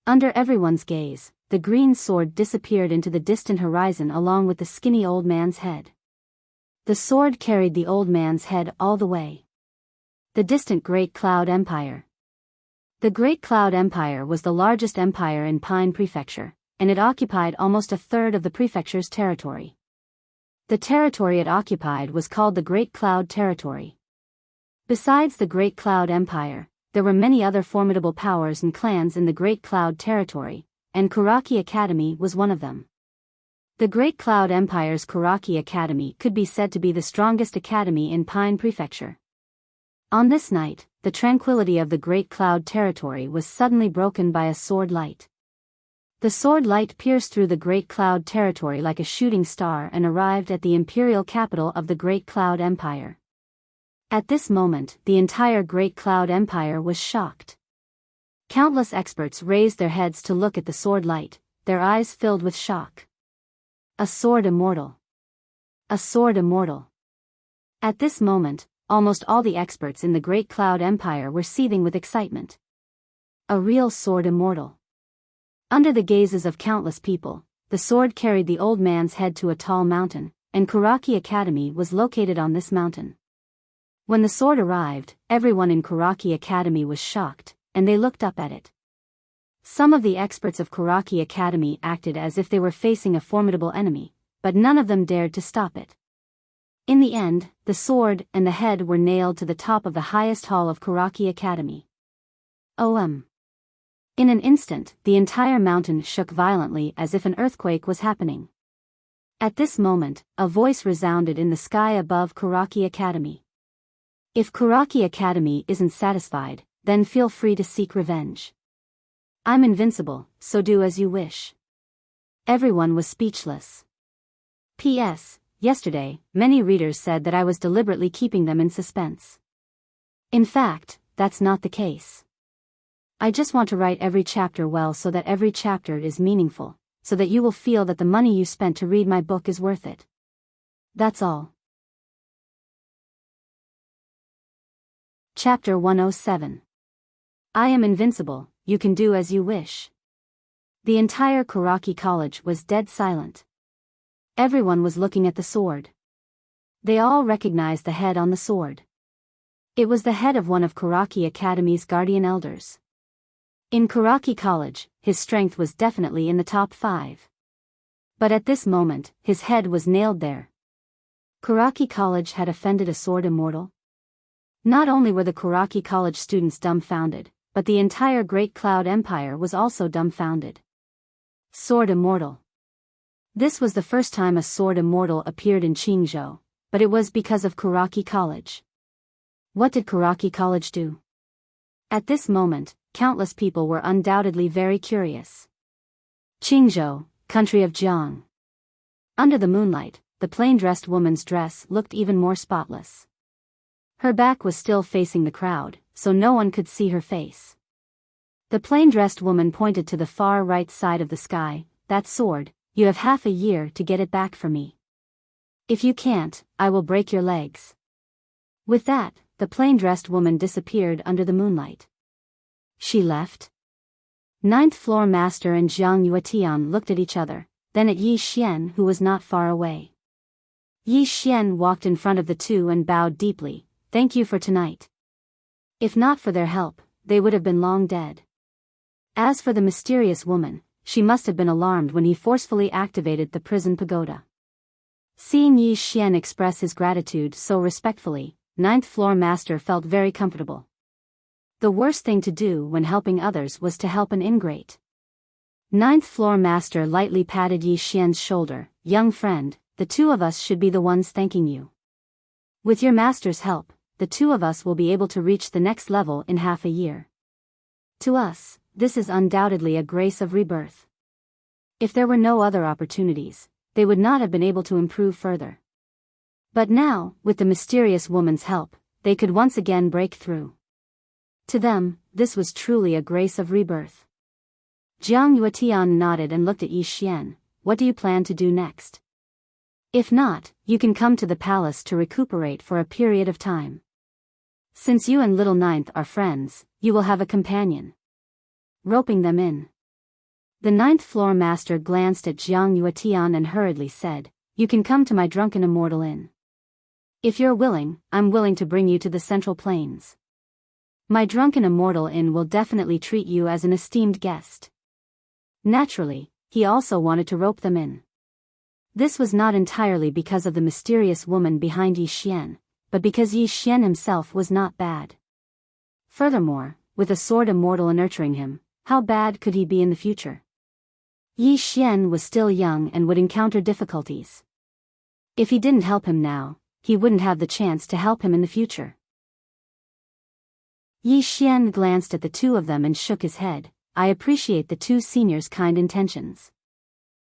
A: Under everyone's gaze, the green sword disappeared into the distant horizon along with the skinny old man's head. The sword carried the old man's head all the way. The distant Great Cloud Empire. The Great Cloud Empire was the largest empire in Pine Prefecture, and it occupied almost a third of the prefecture's territory. The territory it occupied was called the Great Cloud Territory. Besides the Great Cloud Empire, there were many other formidable powers and clans in the Great Cloud Territory, and Kuraki Academy was one of them. The Great Cloud Empire's Kuraki Academy could be said to be the strongest academy in Pine Prefecture. On this night, the tranquility of the Great Cloud Territory was suddenly broken by a sword light. The sword light pierced through the Great Cloud Territory like a shooting star and arrived at the imperial capital of the Great Cloud Empire. At this moment, the entire Great Cloud Empire was shocked. Countless experts raised their heads to look at the sword light, their eyes filled with shock. A sword immortal. A sword immortal. At this moment, almost all the experts in the Great Cloud Empire were seething with excitement. A real sword immortal. Under the gazes of countless people, the sword carried the old man's head to a tall mountain, and Kuraki Academy was located on this mountain. When the sword arrived, everyone in Kuraki Academy was shocked, and they looked up at it. Some of the experts of Kuraki Academy acted as if they were facing a formidable enemy, but none of them dared to stop it. In the end, the sword and the head were nailed to the top of the highest hall of Kuraki Academy. In an instant, the entire mountain shook violently as if an earthquake was happening. At this moment, a voice resounded in the sky above Kuraki Academy. If Kuraki Academy isn't satisfied, then feel free to seek revenge. I'm invincible, so do as you wish. Everyone was speechless. P.S. Yesterday, many readers said that I was deliberately keeping them in suspense. In fact, that's not the case. I just want to write every chapter well so that every chapter is meaningful, so that you will feel that the money you spent to read my book is worth it. That's all. Chapter 107. I am invincible, you can do as you wish. The entire Kuraki College was dead silent. Everyone was looking at the sword. They all recognized the head on the sword. It was the head of one of Kuraki Academy's guardian elders. In Kuraki College, his strength was definitely in the top 5. But at this moment, his head was nailed there. Kuraki College had offended a sword immortal? Not only were the Kuraki College students dumbfounded, but the entire Great Cloud Empire was also dumbfounded. Sword immortal. This was the first time a sword immortal appeared in Qingzhou, but it was because of Kuraki College. What did Kuraki College do? At this moment, countless people were undoubtedly very curious. Qingzhou, country of Jiang. Under the moonlight, the plain-dressed woman's dress looked even more spotless. Her back was still facing the crowd, so no one could see her face. The plain-dressed woman pointed to the far right side of the sky. That sword, you have half a year to get it back for me. If you can't, I will break your legs. With that, the plain-dressed woman disappeared under the moonlight. She left? Ninth floor master and Jiang Yuetian looked at each other, then at Yi Xian who was not far away. Yi Xian walked in front of the two and bowed deeply. Thank you for tonight. If not for their help, they would have been long dead. As for the mysterious woman, she must have been alarmed when he forcefully activated the prison pagoda. Seeing Yi Xian express his gratitude so respectfully, ninth floor master felt very comfortable. The worst thing to do when helping others was to help an ingrate. Ninth floor master lightly patted Yi Xian's shoulder. Young friend, the two of us should be the ones thanking you. With your master's help, the two of us will be able to reach the next level in half a year. To us, this is undoubtedly a grace of rebirth. If there were no other opportunities, they would not have been able to improve further. But now, with the mysterious woman's help, they could once again break through. To them, this was truly a grace of rebirth. Jiang Yuetian nodded and looked at Yi Xian. What do you plan to do next? If not, you can come to the palace to recuperate for a period of time. Since you and Little Ninth are friends, you will have a companion. Roping them in. The ninth floor master glanced at Jiang Yuetian and hurriedly said, You can come to my drunken immortal inn. If you're willing, I'm willing to bring you to the Central Plains. My drunken immortal inn will definitely treat you as an esteemed guest. Naturally, he also wanted to rope them in. This was not entirely because of the mysterious woman behind Yi Xian, but because Yi Xian himself was not bad. Furthermore, with a sword immortal nurturing him, how bad could he be in the future? Yi Xian was still young and would encounter difficulties. If he didn't help him now, he wouldn't have the chance to help him in the future. Yi Xian glanced at the two of them and shook his head. I appreciate the two seniors' kind intentions.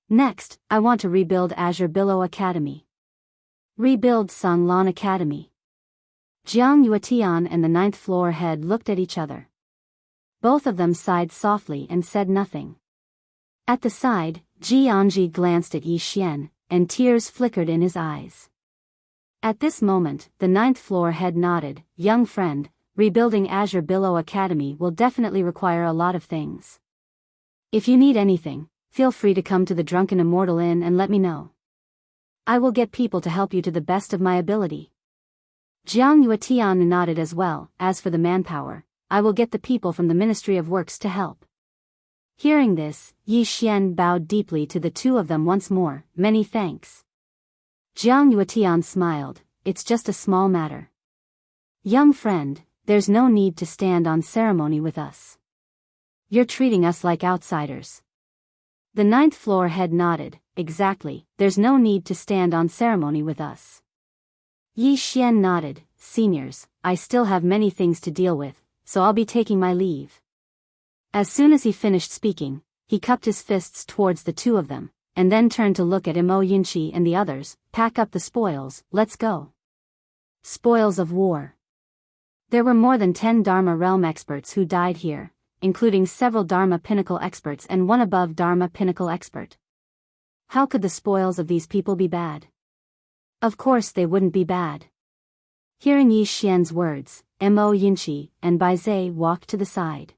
A: Next, I want to rebuild Azure Billow Academy. Rebuild Sanglan Academy. Jiang Yuetian and the ninth floor head looked at each other. Both of them sighed softly and said nothing. At the side, Ji Anji glanced at Yi Xian, and tears flickered in his eyes. At this moment, the ninth floor head nodded. Young friend, rebuilding Azure Billow Academy will definitely require a lot of things. If you need anything, feel free to come to the Drunken Immortal Inn and let me know. I will get people to help you to the best of my ability. Jiang Yuetian nodded as well. As for the manpower, I will get the people from the Ministry of Works to help. Hearing this, Yi Xian bowed deeply to the two of them once more. Many thanks. Jiang Yuetian smiled. It's just a small matter. Young friend, there's no need to stand on ceremony with us. You're treating us like outsiders. The ninth floor head nodded. Exactly, there's no need to stand on ceremony with us. Yi Xian nodded. Seniors, I still have many things to deal with, so I'll be taking my leave. As soon as he finished speaking, he cupped his fists towards the two of them, and then turned to look at Imo Yinchi and the others. Pack up the spoils, let's go. Spoils of war. There were more than 10 Dharma realm experts who died here, including several Dharma pinnacle experts and one above Dharma pinnacle expert. How could the spoils of these people be bad? Of course they wouldn't be bad. Hearing Yi Xian's words, Mo Yinchi and Bai Zhe walked to the side.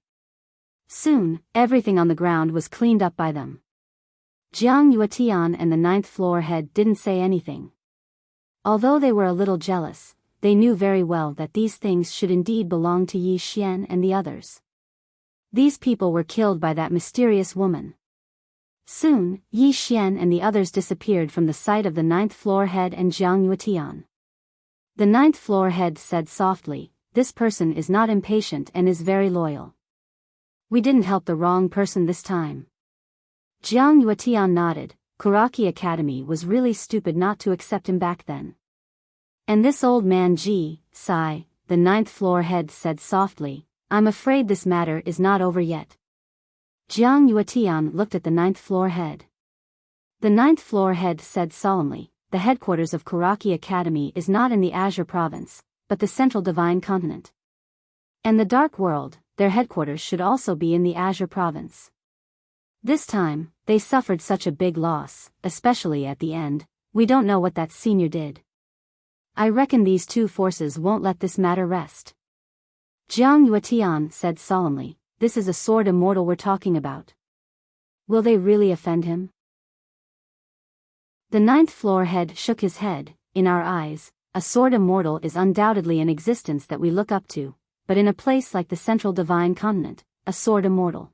A: Soon, everything on the ground was cleaned up by them. Jiang Yuetian and the ninth floor head didn't say anything. Although they were a little jealous, they knew very well that these things should indeed belong to Yi Xian and the others. These people were killed by that mysterious woman. Soon, Yi Xian and the others disappeared from the sight of the ninth floor head and Jiang Yuetian. The ninth floor head said softly, This person is not impatient and is very loyal. We didn't help the wrong person this time. Jiang Yuetian nodded. Kuraki Academy was really stupid not to accept him back then. And this old man Ji, sigh, the ninth floor head said softly, I'm afraid this matter is not over yet. Jiang Yuetian looked at the ninth floor head. The ninth floor head said solemnly, the headquarters of Kuraki Academy is not in the Azure Province, but the Central Divine Continent. And the Dark World, their headquarters should also be in the Azure Province. This time, they suffered such a big loss, especially at the end. We don't know what that senior did. I reckon these two forces won't let this matter rest. Jiang Yuetian said solemnly, This is a sword immortal we're talking about. Will they really offend him? The ninth floor head shook his head. In our eyes, a sword immortal is undoubtedly an existence that we look up to, but in a place like the Central Divine Continent, a sword immortal.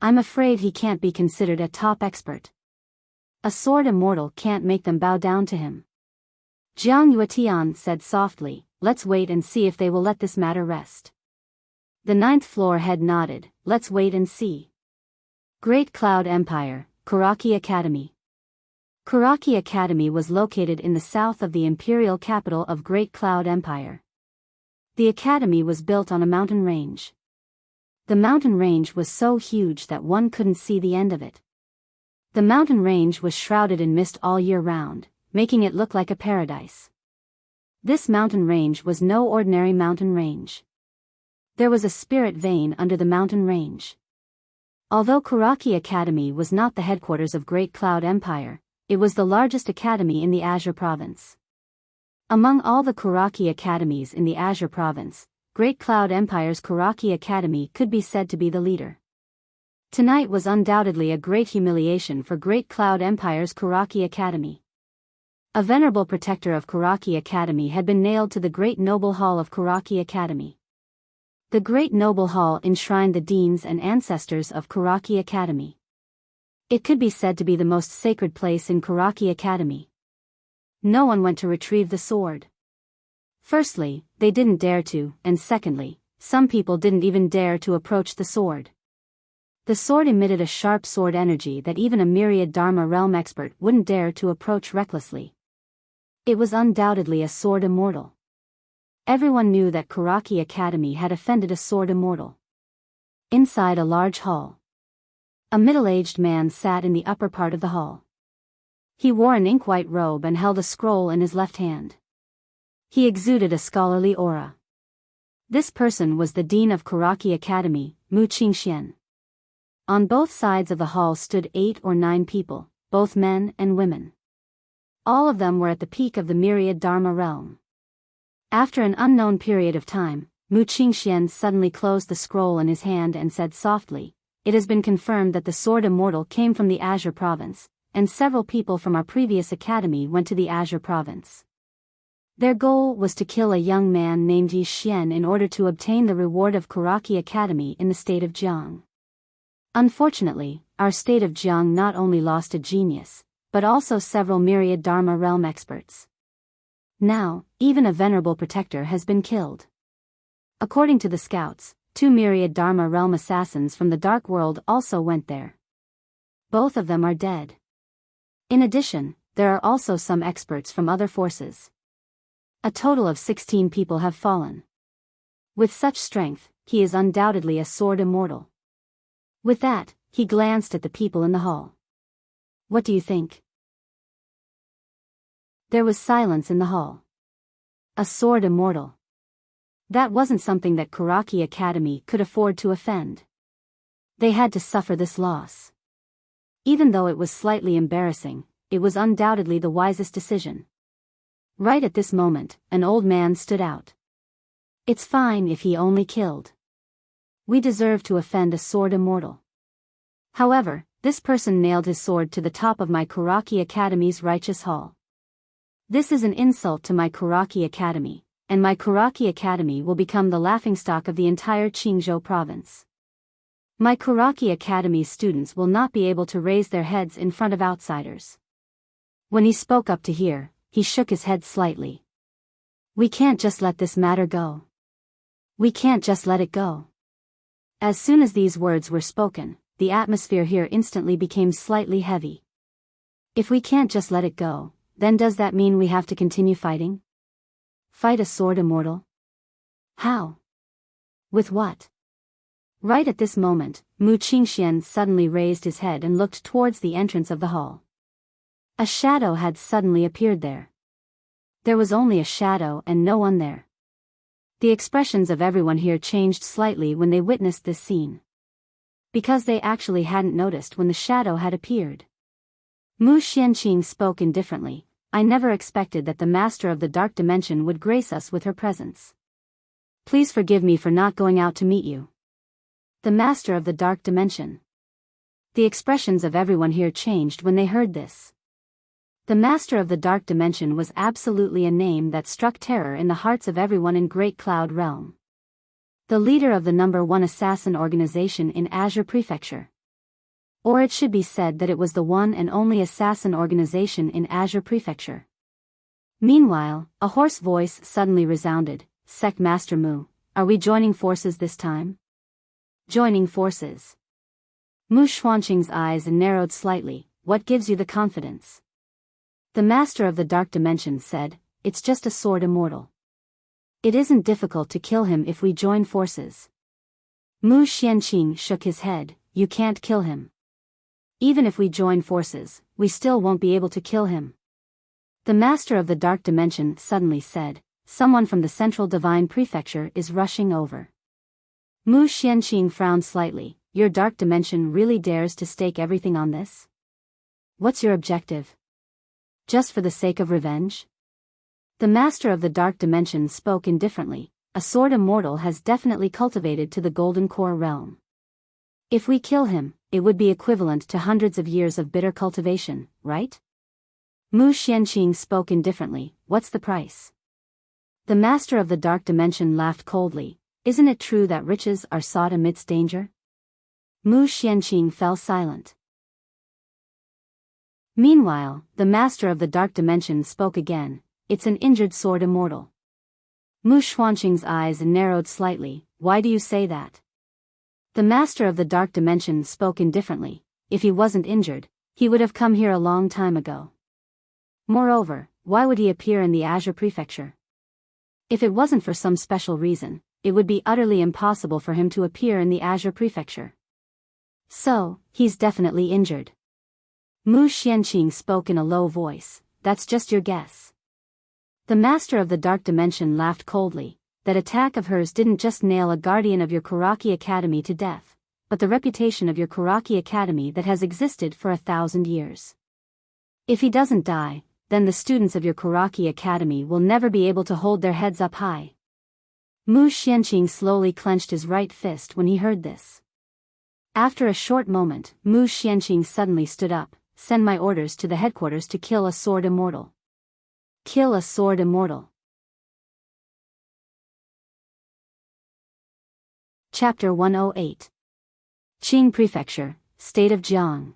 A: I'm afraid he can't be considered a top expert. A sword immortal can't make them bow down to him. Jiang Yuetian said softly, Let's wait and see if they will let this matter rest. The ninth floor head nodded. Let's wait and see. Great Cloud Empire, Kuraki Academy. Kuraki Academy was located in the south of the imperial capital of Great Cloud Empire. The academy was built on a mountain range. The mountain range was so huge that one couldn't see the end of it. The mountain range was shrouded in mist all year round, making it look like a paradise. This mountain range was no ordinary mountain range. There was a spirit vein under the mountain range. Although Kuraki Academy was not the headquarters of Great Cloud Empire, it was the largest academy in the Azure Province. Among all the Kuraki academies in the Azure Province, Great Cloud Empire's Kuraki Academy could be said to be the leader. Tonight was undoubtedly a great humiliation for Great Cloud Empire's Kuraki Academy. A venerable protector of Kuraki Academy had been nailed to the Great Noble Hall of Kuraki Academy. The Great Noble Hall enshrined the deans and ancestors of Kuraki Academy. It could be said to be the most sacred place in Kuraki Academy. No one went to retrieve the sword. Firstly, they didn't dare to, and secondly, some people didn't even dare to approach the sword. The sword emitted a sharp sword energy that even a myriad Dharma realm expert wouldn't dare to approach recklessly. It was undoubtedly a sword immortal. Everyone knew that Kuraki Academy had offended a sword immortal. Inside a large hall, a middle-aged man sat in the upper part of the hall. He wore an ink-white robe and held a scroll in his left hand. He exuded a scholarly aura. This person was the dean of Kuraki Academy, Mu Qingxian. On both sides of the hall stood 8 or 9 people, both men and women. All of them were at the peak of the myriad Dharma realm. After an unknown period of time, Mu Qingxian suddenly closed the scroll in his hand and said softly, "It has been confirmed that the sword immortal came from the Azure Province, and several people from our previous academy went to the Azure Province. Their goal was to kill a young man named Yi Xian in order to obtain the reward of Kuraki Academy in the state of Jiang. Unfortunately, our state of Jiang not only lost a genius, but also several myriad Dharma realm experts. Now, even a venerable protector has been killed. According to the scouts, 2 myriad Dharma realm assassins from the Dark World also went there. Both of them are dead. In addition, there are also some experts from other forces. A total of 16 people have fallen. With such strength, he is undoubtedly a sword immortal." With that, he glanced at the people in the hall. "What do you think?" There was silence in the hall. A sword immortal. That wasn't something that Kuraki Academy could afford to offend. They had to suffer this loss. Even though it was slightly embarrassing, it was undoubtedly the wisest decision. Right at this moment, an old man stood out. "It's fine if he only killed. We deserve to offend a sword immortal. However, this person nailed his sword to the top of my Kuraki Academy's righteous hall. This is an insult to my Kuraki Academy, and my Kuraki Academy will become the laughingstock of the entire Qingzhou province. My Kuraki Academy's students will not be able to raise their heads in front of outsiders." When he spoke up to hear, he shook his head slightly. "We can't just let this matter go. We can't just let it go." As soon as these words were spoken, the atmosphere here instantly became slightly heavy. If we can't just let it go, then does that mean we have to continue fighting? Fight a sword immortal? How? With what? Right at this moment, Mu Qingxian suddenly raised his head and looked towards the entrance of the hall. A shadow had suddenly appeared there. There was only a shadow and no one there. The expressions of everyone here changed slightly when they witnessed this scene. Because they actually hadn't noticed when the shadow had appeared. Mu Xianqing spoke indifferently, "I never expected that the Master of the Dark Dimension would grace us with her presence. Please forgive me for not going out to meet you." The Master of the Dark Dimension. The expressions of everyone here changed when they heard this. The Master of the Dark Dimension was absolutely a name that struck terror in the hearts of everyone in Great Cloud Realm. The leader of the #1 assassin organization in Azure Prefecture. Or it should be said that it was the one and only assassin organization in Azure Prefecture. Meanwhile, a hoarse voice suddenly resounded, "Sect Master Mu, are we joining forces this time?" Joining forces. Mu Xuanqing's eyes narrowed slightly. "What gives you the confidence?" The Master of the Dark Dimension said, "It's just a sword immortal. It isn't difficult to kill him if we join forces." Mu Xianqing shook his head, "You can't kill him. Even if we join forces, we still won't be able to kill him. The master of the dark dimension suddenly said, "Someone from the Central Divine Prefecture is rushing over." Mu Xianqing frowned slightly. "Your dark dimension really dares to stake everything on this? What's your objective? Just for the sake of revenge?" The master of the dark dimension spoke indifferently. "A sword immortal has definitely cultivated to the golden core realm. If we kill him, it would be equivalent to hundreds of years of bitter cultivation, right?" Mu Xianqing spoke indifferently. "What's the price?" The master of the dark dimension laughed coldly. "Isn't it true that riches are sought amidst danger?" Mu Xianqing fell silent. Meanwhile, the master of the dark dimension spoke again. "It's an injured sword immortal." Mu Xuanqing's eyes narrowed slightly. "Why do you say that?" The master of the dark dimension spoke indifferently. "If he wasn't injured, he would have come here a long time ago. Moreover, why would he appear in the Azure Prefecture? If it wasn't for some special reason, it would be utterly impossible for him to appear in the Azure Prefecture. So, he's definitely injured." Mu Xianqing spoke in a low voice. "That's just your guess." The master of the dark dimension laughed coldly. "That attack of hers didn't just nail a guardian of your Kuraki Academy to death, but the reputation of your Kuraki Academy that has existed for 1,000 years. If he doesn't die, then the students of your Kuraki Academy will never be able to hold their heads up high." Mu Xianqing slowly clenched his right fist when he heard this. After a short moment, Mu Xianqing suddenly stood up. "Send my orders to the headquarters to kill a sword immortal." Kill a sword immortal. Chapter 108. Qing Prefecture, State of Jiang.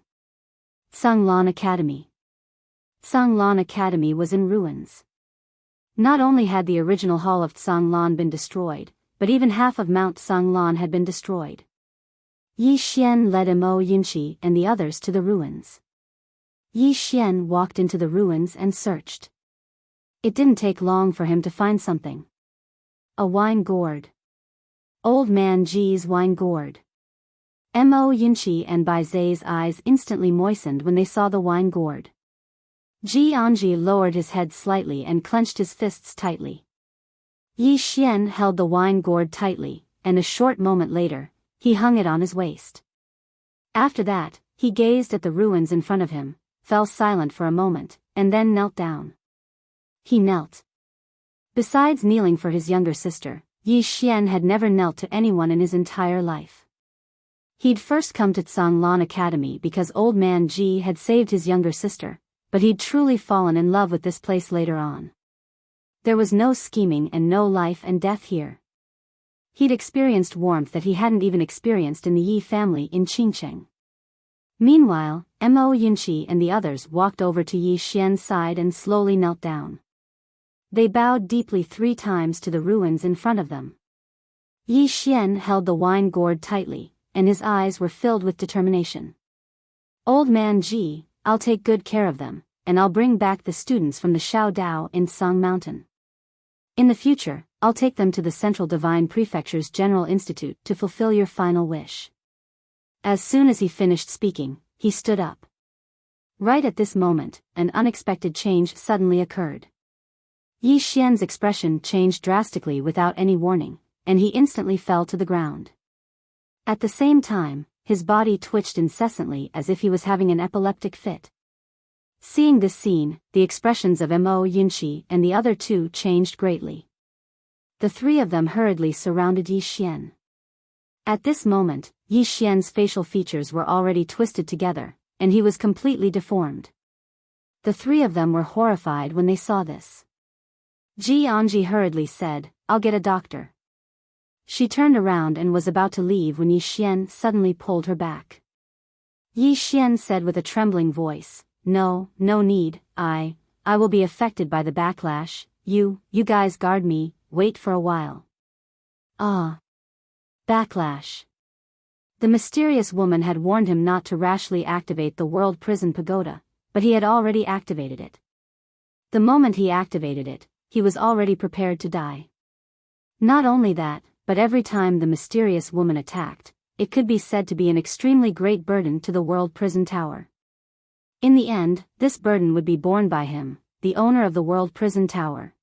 A: Canglan Academy. Canglan Academy was in ruins. Not only had the original hall of Canglan been destroyed, but even half of Mount Canglan had been destroyed. Yi Xian led Mo Yunqi and the others to the ruins. Yi Xian walked into the ruins and searched. It didn't take long for him to find something. A wine gourd. Old Man Ji's wine gourd. Mo Yunqi and Bai Zai's eyes instantly moistened when they saw the wine gourd. Ji Anji lowered his head slightly and clenched his fists tightly. Yi Xian held the wine gourd tightly, and a short moment later, he hung it on his waist. After that, he gazed at the ruins in front of him, fell silent for a moment, and then knelt down. He knelt. Besides kneeling for his younger sister, Yi Xian had never knelt to anyone in his entire life. He'd first come to Canglan Academy because Old Man Ji had saved his younger sister, but he'd truly fallen in love with this place later on. There was no scheming and no life and death here. He'd experienced warmth that he hadn't even experienced in the Yi family in Qingcheng. Meanwhile, Mo Yunqi and the others walked over to Yi Xian's side and slowly knelt down. They bowed deeply 3 times to the ruins in front of them. Yi Xian held the wine gourd tightly, and his eyes were filled with determination. "Old Man Ji, I'll take good care of them, and I'll bring back the students from the Shao Dao in Song Mountain. In the future, I'll take them to the Central Divine Prefecture's General Institute to fulfill your final wish." As soon as he finished speaking, he stood up. Right at this moment, an unexpected change suddenly occurred. Yi Xian's expression changed drastically without any warning, and he instantly fell to the ground. At the same time, his body twitched incessantly as if he was having an epileptic fit. Seeing this scene, the expressions of Mo Yunqi and the other 2 changed greatly. The 3 of them hurriedly surrounded Yi Xian. At this moment, Yi Xian's facial features were already twisted together, and he was completely deformed. The 3 of them were horrified when they saw this. Ji Anji hurriedly said, "I'll get a doctor." She turned around and was about to leave when Yi Xian suddenly pulled her back. Yi Xian said with a trembling voice, No need, I will be affected by the backlash, you guys guard me, wait for a while." Ah. Backlash. The mysterious woman had warned him not to rashly activate the World Prison Pagoda, but he had already activated it. The moment he activated it, he was already prepared to die. Not only that, but every time the mysterious woman attacked, it could be said to be an extremely great burden to the World Prison Tower. In the end, this burden would be borne by him, the owner of the World Prison Tower.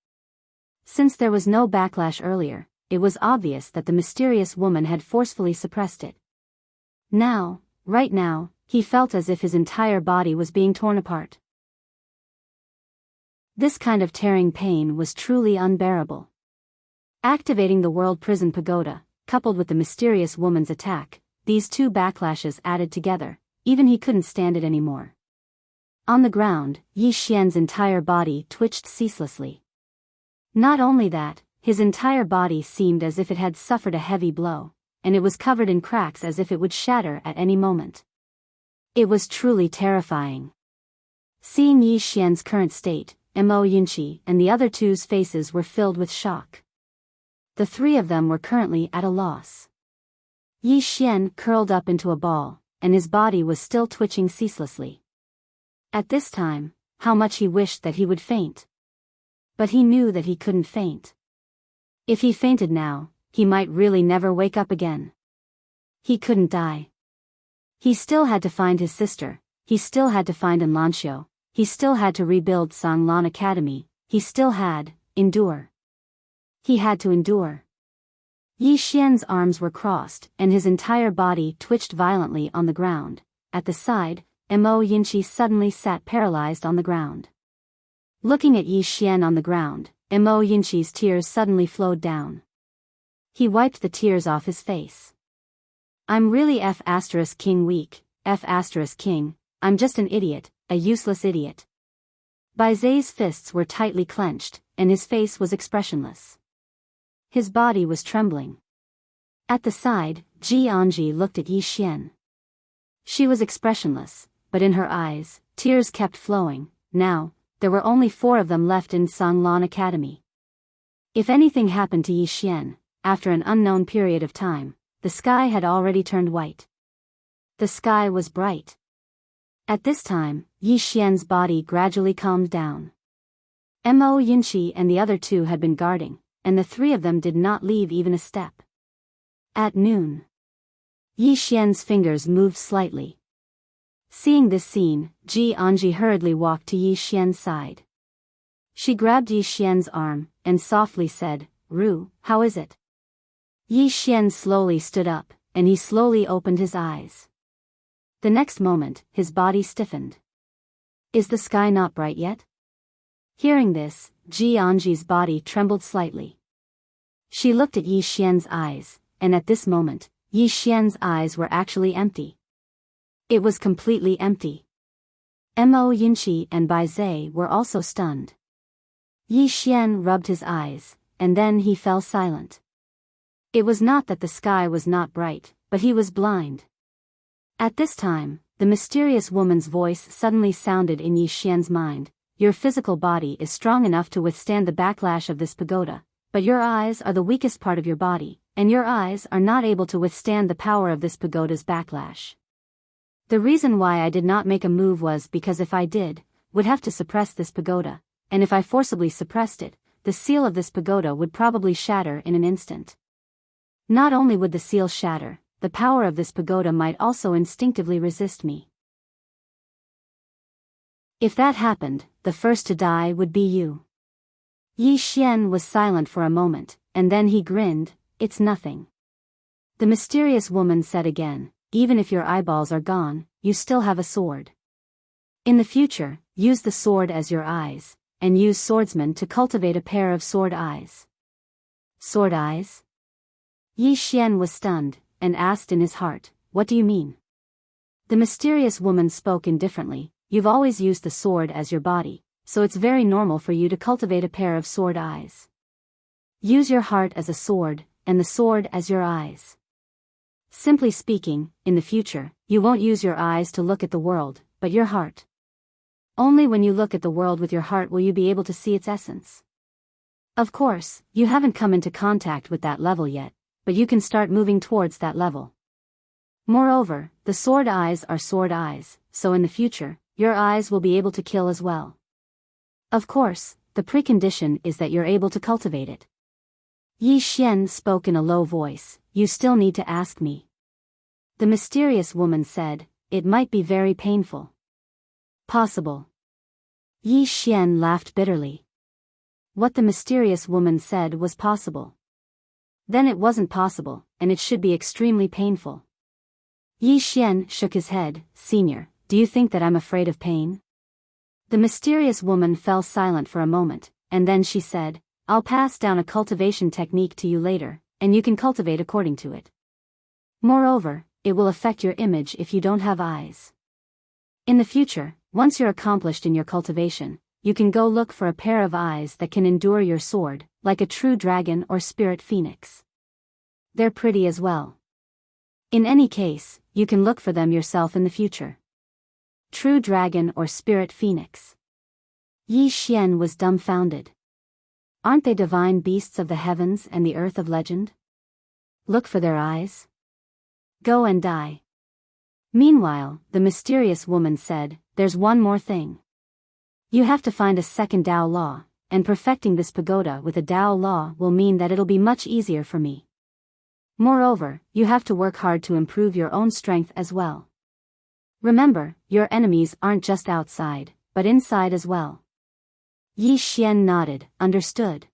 A: Since there was no backlash earlier, it was obvious that the mysterious woman had forcefully suppressed it. Now, right now, he felt as if his entire body was being torn apart. This kind of tearing pain was truly unbearable. Activating the World Prison Pagoda, coupled with the mysterious woman's attack, these two backlashes added together, even he couldn't stand it anymore. On the ground, Yi Xian's entire body twitched ceaselessly. Not only that, his entire body seemed as if it had suffered a heavy blow, and it was covered in cracks as if it would shatter at any moment. It was truly terrifying. Seeing Yi Xian's current state, Mo Yunqi and the other two's faces were filled with shock. The three of them were currently at a loss. Yi Xian curled up into a ball, and his body was still twitching ceaselessly. At this time, how much he wished that he would faint. But he knew that he couldn't faint. If he fainted now, he might really never wake up again. He couldn't die. He still had to find his sister, he still had to find Anlanxiu, he still had to rebuild Sanglan Academy, he still had, endure. He had to endure. Yi Xian's arms were crossed, and his entire body twitched violently on the ground. At the side, Mo Yunqi suddenly sat paralyzed on the ground. Looking at Yi Xian on the ground, Mo Yunqi's tears suddenly flowed down. He wiped the tears off his face. I'm really F*King weak, F*King, I'm just an idiot, a useless idiot. Bai Zai's fists were tightly clenched, and his face was expressionless. His body was trembling. At the side, Ji Anji looked at Yi Xian. She was expressionless, but in her eyes, tears kept flowing. Now, there were only 4 of them left in Sanglan Academy. If anything happened to Yi Xian, after an unknown period of time, the sky had already turned white. The sky was bright. At this time, Yi Xian's body gradually calmed down. Mo Yunqi and the other 2 had been guarding, and the 3 of them did not leave even a step. At noon, Yi Xian's fingers moved slightly. Seeing this scene, Ji Anji hurriedly walked to Yi Xian's side. She grabbed Yi Xian's arm, and softly said, "Ru, how is it?" Yi Xian slowly stood up, and he slowly opened his eyes. The next moment, his body stiffened. Is the sky not bright yet? Hearing this, Ji Anji's body trembled slightly. She looked at Yi Xian's eyes, and at this moment, Yi Xian's eyes were actually empty. It was completely empty. Mo Yunqi and Bai Zai were also stunned. Yi Xian rubbed his eyes, and then he fell silent. It was not that the sky was not bright, but he was blind. At this time, the mysterious woman's voice suddenly sounded in Yi Xian's mind. Your physical body is strong enough to withstand the backlash of this pagoda, but your eyes are the weakest part of your body, and your eyes are not able to withstand the power of this pagoda's backlash. The reason why I did not make a move was because if I did, would have to suppress this pagoda, and if I forcibly suppressed it, the seal of this pagoda would probably shatter in an instant. Not only would the seal shatter, the power of this pagoda might also instinctively resist me. If that happened, the first to die would be you. Yi Xian was silent for a moment, and then he grinned. It's nothing. The mysterious woman said again, even if your eyeballs are gone, you still have a sword. In the future, use the sword as your eyes, and use swordsmen to cultivate a pair of sword eyes. Sword eyes? Yi Xian was stunned, and asked in his heart, what do you mean? The mysterious woman spoke indifferently, you've always used the sword as your body, so it's very normal for you to cultivate a pair of sword eyes. Use your heart as a sword, and the sword as your eyes. Simply speaking, in the future, you won't use your eyes to look at the world, but your heart. Only when you look at the world with your heart will you be able to see its essence. Of course, you haven't come into contact with that level yet, but you can start moving towards that level. Moreover, the sword eyes are sword eyes, so in the future, your eyes will be able to kill as well. Of course, the precondition is that you're able to cultivate it. Yi Xian spoke in a low voice, you still need to ask me. The mysterious woman said, it might be very painful. Possible. Yi Xian laughed bitterly. What the mysterious woman said was possible. Then it wasn't possible, and it should be extremely painful. Yi Xian shook his head. Senior, do you think that I'm afraid of pain? The mysterious woman fell silent for a moment, and then she said, I'll pass down a cultivation technique to you later, and you can cultivate according to it. Moreover, it will affect your image if you don't have eyes. In the future, once you're accomplished in your cultivation, you can go look for a pair of eyes that can endure your sword, like a true dragon or spirit phoenix. They're pretty as well. In any case, you can look for them yourself in the future. True dragon or spirit phoenix. Yi Xian was dumbfounded. Aren't they divine beasts of the heavens and the earth of legend? Look for their eyes? Go and die. Meanwhile, the mysterious woman said, there's one more thing. You have to find a second Tao law, and perfecting this pagoda with a Tao law will mean that it'll be much easier for me. Moreover, you have to work hard to improve your own strength as well. Remember, your enemies aren't just outside, but inside as well. Yi Xian nodded, understood.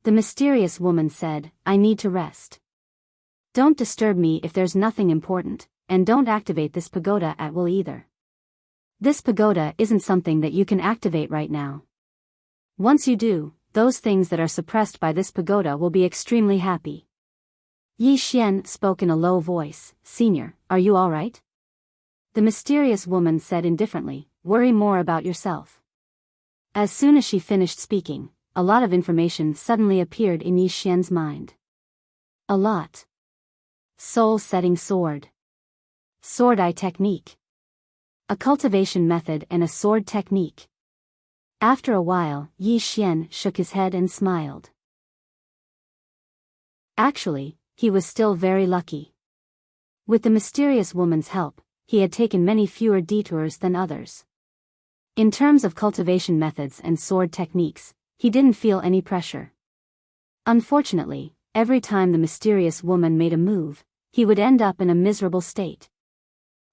A: The mysterious woman said, I need to rest. Don't disturb me if there's nothing important, and don't activate this pagoda at will either. This pagoda isn't something that you can activate right now. Once you do, those things that are suppressed by this pagoda will be extremely happy. Yi Xian spoke in a low voice, Senior, are you all right? The mysterious woman said indifferently, worry more about yourself. As soon as she finished speaking, a lot of information suddenly appeared in Yi Xian's mind. A lot. Soul-setting sword. Sword eye technique. A cultivation method and a sword technique. After a while, Yi Xian shook his head and smiled. Actually, he was still very lucky. With the mysterious woman's help, he had taken many fewer detours than others. In terms of cultivation methods and sword techniques, he didn't feel any pressure. Unfortunately, every time the mysterious woman made a move, he would end up in a miserable state.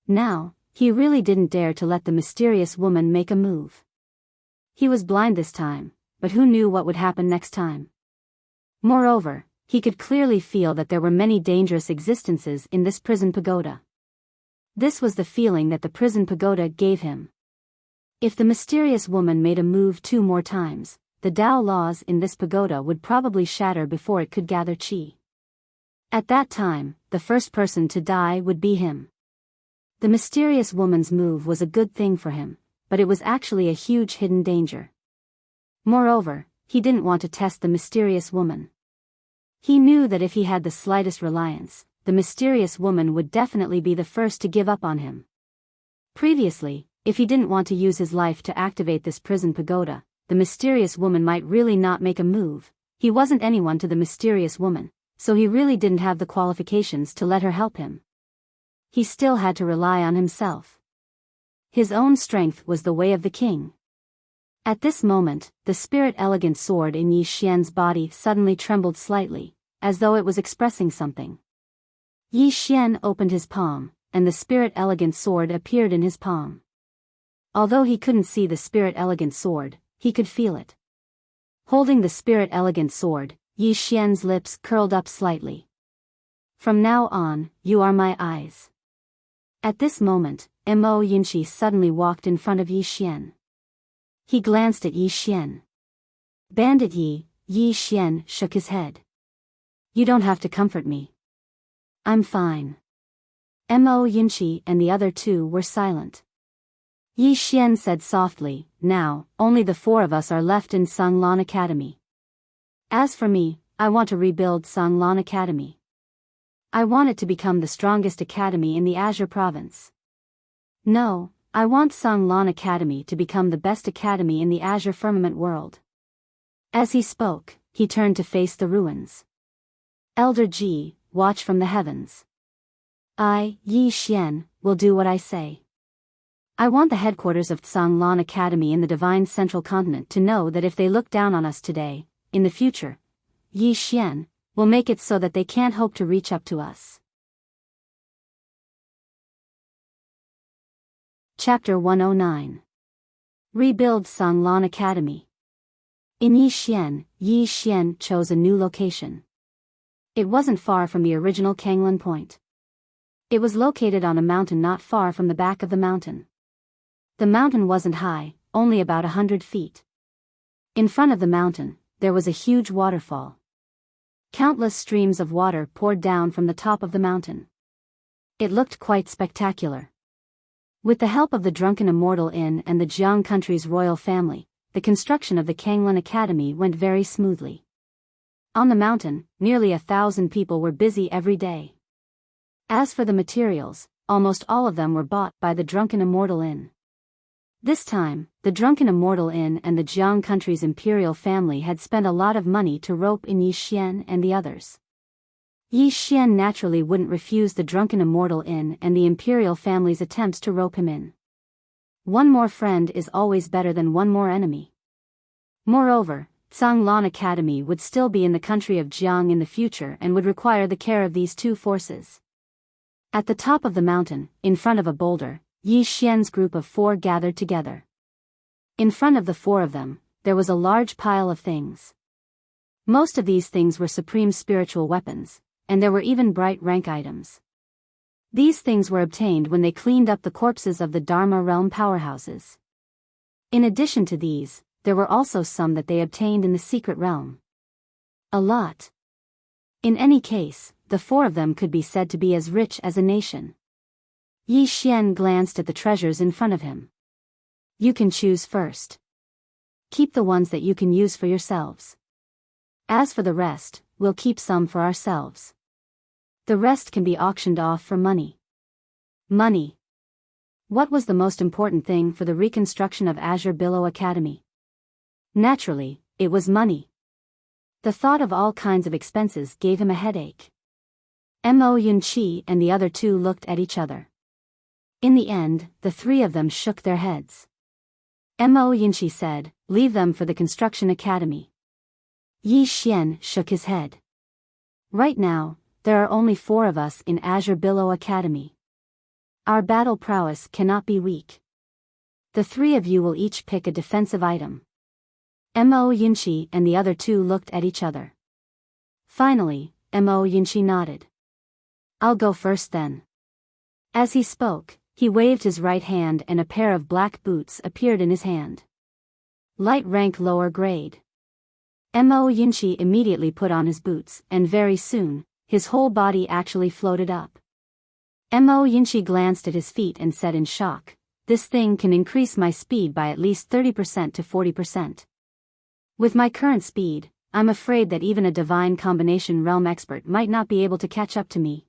A: Now, he really didn't dare to let the mysterious woman make a move. He was blind this time, but who knew what would happen next time? Moreover, he could clearly feel that there were many dangerous existences in this prison pagoda. This was the feeling that the prison pagoda gave him. If the mysterious woman made a move 2 more times, the Tao laws in this pagoda would probably shatter before it could gather qi. At that time, the first person to die would be him. The mysterious woman's move was a good thing for him, but it was actually a huge hidden danger. Moreover, he didn't want to test the mysterious woman. He knew that if he had the slightest reliance, the mysterious woman would definitely be the first to give up on him. Previously, if he didn't want to use his life to activate this prison pagoda, the mysterious woman might really not make a move. He wasn't anyone to the mysterious woman, so he really didn't have the qualifications to let her help him. He still had to rely on himself. His own strength was the way of the king. At this moment, the spirit elegant sword in Yi Xian's body suddenly trembled slightly, as though it was expressing something. Yi Xian opened his palm, and the spirit elegant sword appeared in his palm. Although he couldn't see the spirit elegant sword, he could feel it. Holding the spirit elegant sword, Yi Xian's lips curled up slightly. From now on, you are my eyes. At this moment, Mo Yinchi suddenly walked in front of Yi Xian. He glanced at Yi Xian. Bandit Yi Xian shook his head. You don't have to comfort me. I'm fine. Mo Yinchi and the other 2 were silent. Yi Xian said softly, now, only the 4 of us are left in Sanglan Academy. As for me, I want to rebuild Sanglan Academy. I want it to become the strongest academy in the Azure province. No, I want Sanglan Academy to become the best academy in the Azure firmament world. As he spoke, he turned to face the ruins. Elder Ji, watch from the heavens. I, Yi Xian, will do what I say. I want the headquarters of Sanglan Academy in the Divine Central Continent to know that if they look down on us today, in the future, Yi Xian will make it so that they can't hope to reach up to us. Chapter 109. Rebuild Sanglan Academy. In Yi Xian chose a new location. It wasn't far from the original Kanglan Point. It was located on a mountain not far from the back of the mountain. The mountain wasn't high, only about 100 feet. In front of the mountain, there was a huge waterfall. Countless streams of water poured down from the top of the mountain. It looked quite spectacular. With the help of the drunken Immortal Inn and the Jiang country's royal family, the construction of the Kanglan Academy went very smoothly. On the mountain, nearly 1,000 people were busy every day. As for the materials, almost all of them were bought by the drunken Immortal Inn. This time, the drunken Immortal Inn and the Jiang country's imperial family had spent a lot of money to rope in Yi Xian and the others. Yi Xian naturally wouldn't refuse the drunken Immortal Inn and the imperial family's attempts to rope him in. One more friend is always better than one more enemy. Moreover, Sanglan Academy would still be in the country of Jiang in the future and would require the care of these two forces. At the top of the mountain, in front of a boulder, Yi Xian's group of 4 gathered together. In front of the 4 of them, there was a large pile of things. Most of these things were supreme spiritual weapons, and there were even bright rank items. These things were obtained when they cleaned up the corpses of the Dharma realm powerhouses. In addition to these, there were also some that they obtained in the secret realm. A lot. In any case, the 4 of them could be said to be as rich as a nation. Yi Xian glanced at the treasures in front of him. You can choose first. Keep the ones that you can use for yourselves. As for the rest, we'll keep some for ourselves. The rest can be auctioned off for money. Money. What was the most important thing for the reconstruction of Azure Billow Academy? Naturally, it was money. The thought of all kinds of expenses gave him a headache. Mo Yunqi and the other 2 looked at each other. In the end, the 3 of them shook their heads. Mo Yunqi said, "Leave them for the construction academy." Yi Xian shook his head. Right now, there are only 4 of us in Azure Billow Academy. Our battle prowess cannot be weak. The 3 of you will each pick a defensive item. Mo Yunqi and the other 2 looked at each other. Finally, Mo Yunqi nodded. I'll go first then. As he spoke, he waved his right hand and a pair of black boots appeared in his hand. Light rank lower grade. Mo Yunqi immediately put on his boots and very soon, his whole body actually floated up. Mo Yunqi glanced at his feet and said in shock, "This thing can increase my speed by at least 30% to 40%. With my current speed, I'm afraid that even a divine combination realm expert might not be able to catch up to me."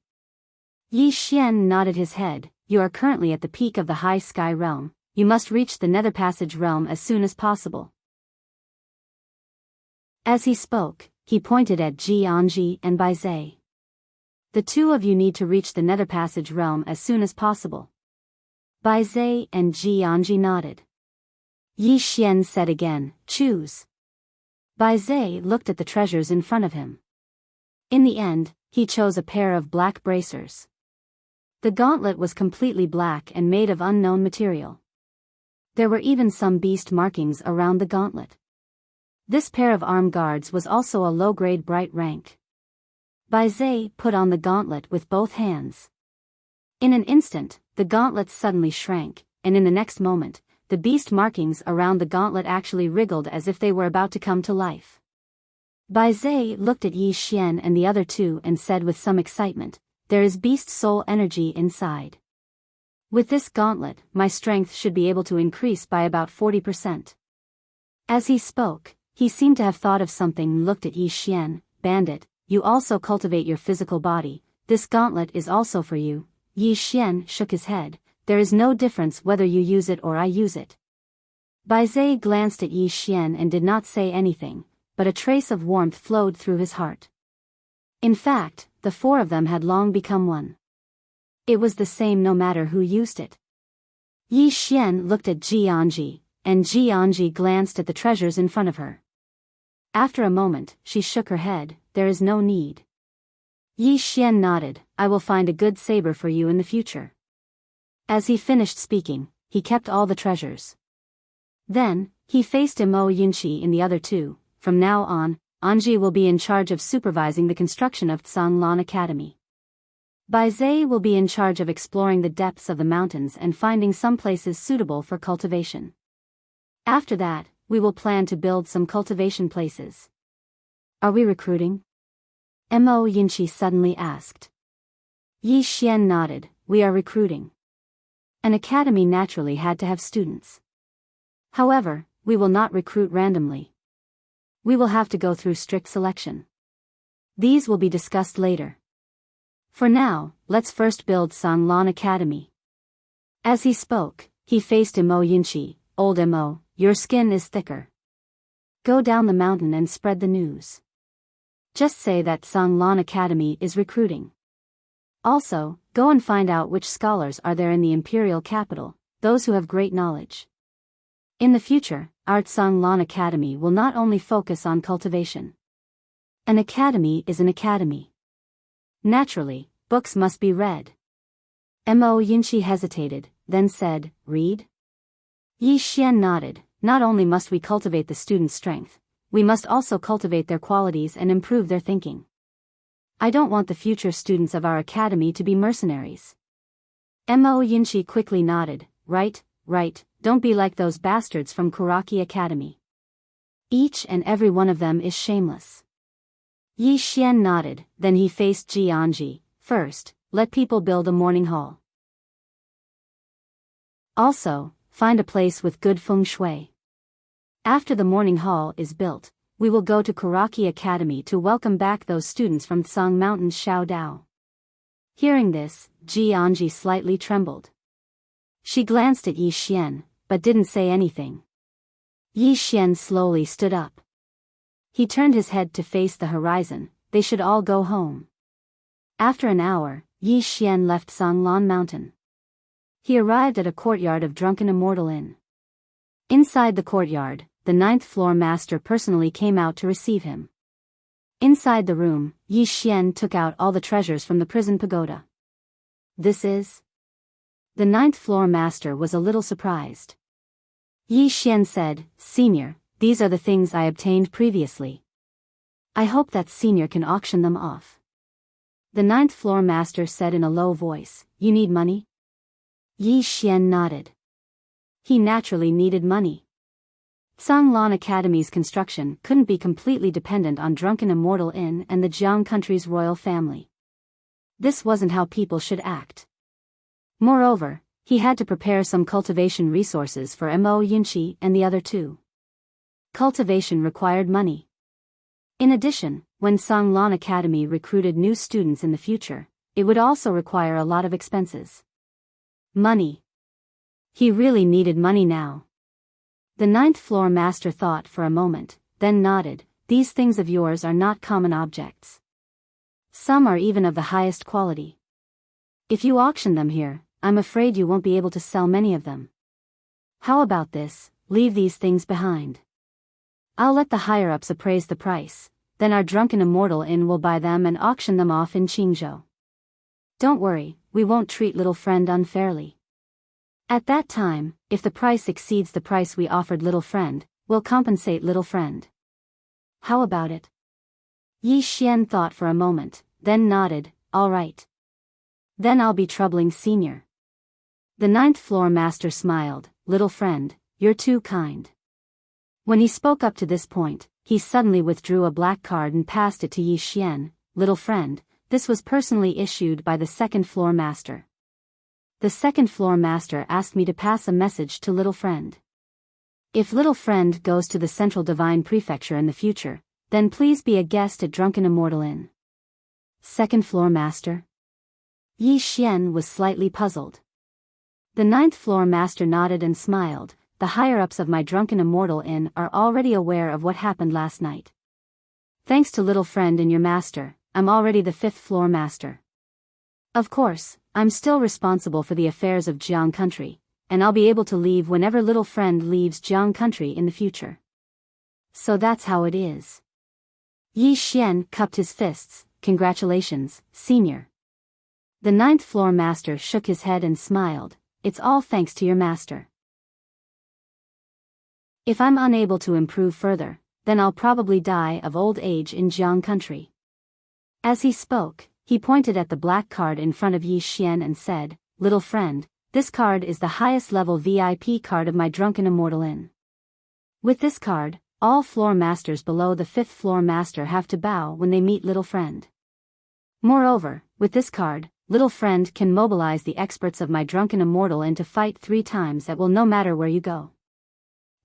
A: Yi Xian nodded his head. "You are currently at the peak of the high sky realm. You must reach the nether passage realm as soon as possible." As he spoke, he pointed at Jianji and Baizai. "The 2 of you need to reach the nether passage realm as soon as possible." Baizai and Jianji nodded. Yi Xian said again, "Choose." Baizai looked at the treasures in front of him. In the end, he chose a pair of black bracers. The gauntlet was completely black and made of unknown material. There were even some beast markings around the gauntlet. This pair of arm guards was also a low-grade bright rank. Baizai put on the gauntlet with both hands. In an instant, the gauntlet suddenly shrank, and in the next moment, the beast markings around the gauntlet actually wriggled as if they were about to come to life. Baizai looked at Yi Xian and the other 2 and said with some excitement, "There is beast soul energy inside. With this gauntlet, my strength should be able to increase by about 40%. As he spoke, he seemed to have thought of something and looked at Yi Xian. "Bandit, you also cultivate your physical body, this gauntlet is also for you." Yi Xian shook his head, "There is no difference whether you use it or I use it." Baizai glanced at Yi Xian and did not say anything, but a trace of warmth flowed through his heart. In fact, the 4 of them had long become one. It was the same no matter who used it. Yi Xian looked at Jianji, and Jianji glanced at the treasures in front of her. After a moment, she shook her head, "There is no need." Yi Xian nodded, "I will find a good saber for you in the future." As he finished speaking, he kept all the treasures. Then, he faced Mo Yunqi in the other two. From now on, Anji will be in charge of supervising the construction of Tsanglan Academy. Bai Zai will be in charge of exploring the depths of the mountains and finding some places suitable for cultivation. After that, we will plan to build some cultivation places. Are we recruiting? Mo Yunqi suddenly asked. Yi Xian nodded. We are recruiting. An academy naturally had to have students. However, we will not recruit randomly. We will have to go through strict selection. These will be discussed later. For now, let's first build Tsanglan Academy. As he spoke, he faced Mo Yunqi. Old Mo, your skin is thicker. Go down the mountain and spread the news. Just say that Tsanglan Academy is recruiting. Also, go and find out which scholars are there in the imperial capital, those who have great knowledge. In the future, our Tsanglan Academy will not only focus on cultivation. An academy is an academy. Naturally, books must be read. Mo Yunqi hesitated, then said, read? Yi Xian nodded. Not only must we cultivate the students' strength, we must also cultivate their qualities and improve their thinking. I don't want the future students of our academy to be mercenaries. Mo Yunqi quickly nodded. Right, don't be like those bastards from Kuraki Academy. Each and every one of them is shameless. Yi Xian nodded, then he faced Jianji. First, let people build a morning hall. Also, find a place with good feng shui. After the morning hall is built, we will go to Kuraki Academy to welcome back those students from Tsang Mountain's Xiaodao. Hearing this, Jianji slightly trembled. She glanced at Yi Xian, but didn't say anything. Yi Xian slowly stood up. He turned his head to face the horizon. They should all go home. After an hour, Yi Xian left Tsanglan Mountain. He arrived at a courtyard of Drunken Immortal Inn. Inside the courtyard, the 9th floor master personally came out to receive him. Inside the room, Yi Xian took out all the treasures from the prison pagoda. This is? The 9th floor master was a little surprised. Yi Xian said, Senior, these are the things I obtained previously. I hope that Senior can auction them off. The 9th floor master said in a low voice, You need money? Yi Xian nodded. He naturally needed money. Tsanglan Academy's construction couldn't be completely dependent on Drunken Immortal Inn and the Jiang country's royal family. This wasn't how people should act. Moreover, he had to prepare some cultivation resources for Mo Yunqi and the other two. Cultivation required money. In addition, when Tsanglan Academy recruited new students in the future, it would also require a lot of expenses. Money. He really needed money now. The 9th floor master thought for a moment, then nodded. These things of yours are not common objects. Some are even of the highest quality. If you auction them here, I'm afraid you won't be able to sell many of them. How about this, leave these things behind. I'll let the higher-ups appraise the price, then our Drunken Immortal Inn will buy them and auction them off in Qingzhou. Don't worry, we won't treat little friend unfairly. At that time, if the price exceeds the price we offered little friend, we'll compensate little friend. How about it? Yi Xian thought for a moment, then nodded, all right. Then I'll be troubling Senior. The 9th floor master smiled, little friend, you're too kind. When he spoke up to this point, he suddenly withdrew a black card and passed it to Yi Xian. Little friend, this was personally issued by the 2nd floor master. The 2nd floor master asked me to pass a message to little friend. If little friend goes to the Central Divine Prefecture in the future, then please be a guest at Drunken Immortal Inn. 2nd floor master? Yi Xian was slightly puzzled. The 9th floor master nodded and smiled. The higher-ups of my Drunken Immortal Inn are already aware of what happened last night. Thanks to little friend and your master, I'm already the 5th floor master. Of course, I'm still responsible for the affairs of Jiang country, and I'll be able to leave whenever little friend leaves Jiang country in the future. So that's how it is. Yi Xian cupped his fists. Congratulations, Senior. The 9th floor master shook his head and smiled. It's all thanks to your master. If I'm unable to improve further, then I'll probably die of old age in Jiang country. As he spoke, he pointed at the black card in front of Yi Xian and said, "Little friend, this card is the highest level VIP card of my Drunken Immortal Inn. With this card, all floor masters below the 5th floor master have to bow when they meet little friend. Moreover, with this card, little friend can mobilize the experts of my Drunken Immortal Inn to fight 3 times at will no matter where you go.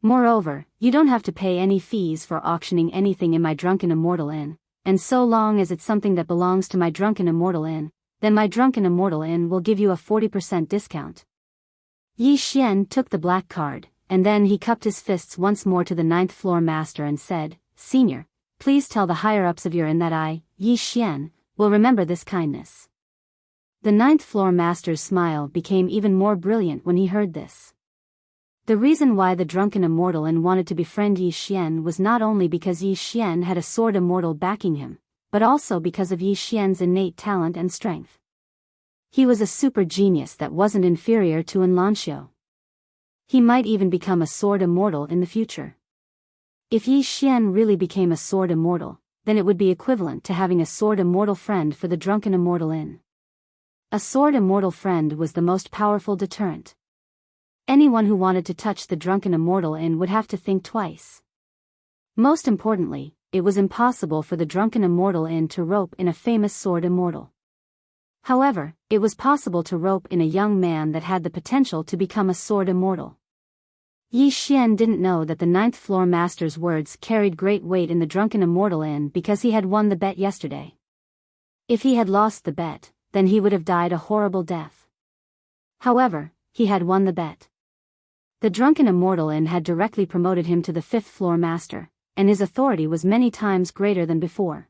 A: Moreover, you don't have to pay any fees for auctioning anything in my Drunken Immortal Inn, and so long as it's something that belongs to my Drunken Immortal Inn, then my Drunken Immortal Inn will give you a 40% discount." Yi Xian took the black card, and then he cupped his fists once more to the 9th floor master and said, "Senior, please tell the higher-ups of your inn that I, Yi Xian, will remember this kindness." The 9th floor master's smile became even more brilliant when he heard this. The reason why the Drunken Immortal Inn wanted to befriend Yi Xian was not only because Yi Xian had a sword immortal backing him, but also because of Yi Xian's innate talent and strength. He was a super genius that wasn't inferior to An Lanxiu. He might even become a sword immortal in the future. If Yi Xian really became a sword immortal, then it would be equivalent to having a sword immortal friend for the Drunken Immortal Inn. A sword immortal friend was the most powerful deterrent. Anyone who wanted to touch the Drunken Immortal Inn would have to think twice. Most importantly, it was impossible for the Drunken Immortal Inn to rope in a famous sword immortal. However, it was possible to rope in a young man that had the potential to become a sword immortal. Yi Xian didn't know that the 9th floor master's words carried great weight in the Drunken Immortal Inn because he had won the bet yesterday. If he had lost the bet, then he would have died a horrible death. However, he had won the bet. The Drunken Immortal Inn had directly promoted him to the 5th floor master, and his authority was many times greater than before.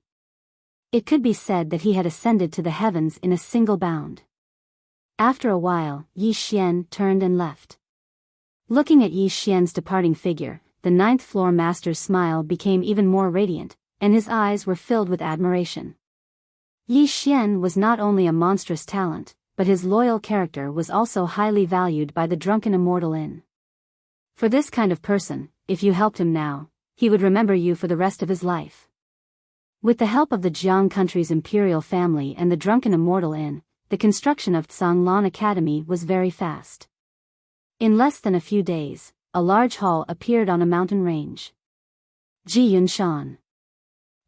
A: It could be said that he had ascended to the heavens in a single bound. After a while, Yi Xian turned and left. Looking at Yi Xian's departing figure, the 9th floor master's smile became even more radiant, and his eyes were filled with admiration. Yi Xian was not only a monstrous talent, but his loyal character was also highly valued by the Drunken Immortal Inn. For this kind of person, if you helped him now, he would remember you for the rest of his life. With the help of the Jiang country's imperial family and the Drunken Immortal Inn, the construction of Tsanglan Academy was very fast. In less than a few days, a large hall appeared on a mountain range. Ji Yunshan.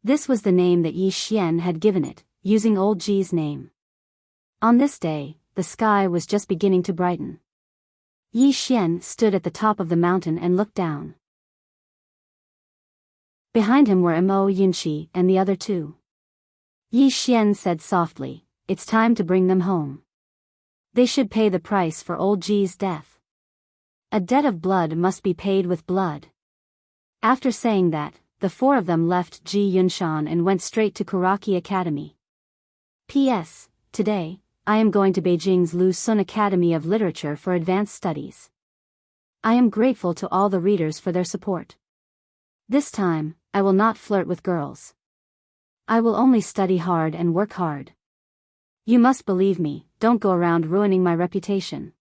A: This was the name that Yi Xian had given it, using old Ji's name. On this day, the sky was just beginning to brighten. Yi Xian stood at the top of the mountain and looked down. Behind him were Mo Yinqi and the other 2. Yi Xian said softly, "It's time to bring them home. They should pay the price for old Ji's death. A debt of blood must be paid with blood." After saying that, the 4 of them left Ji Yunshan and went straight to Kuraki Academy. P.S. Today, I am going to Beijing's Lu Sun Academy of Literature for advanced studies. I am grateful to all the readers for their support. This time, I will not flirt with girls. I will only study hard and work hard. You must believe me, don't go around ruining my reputation.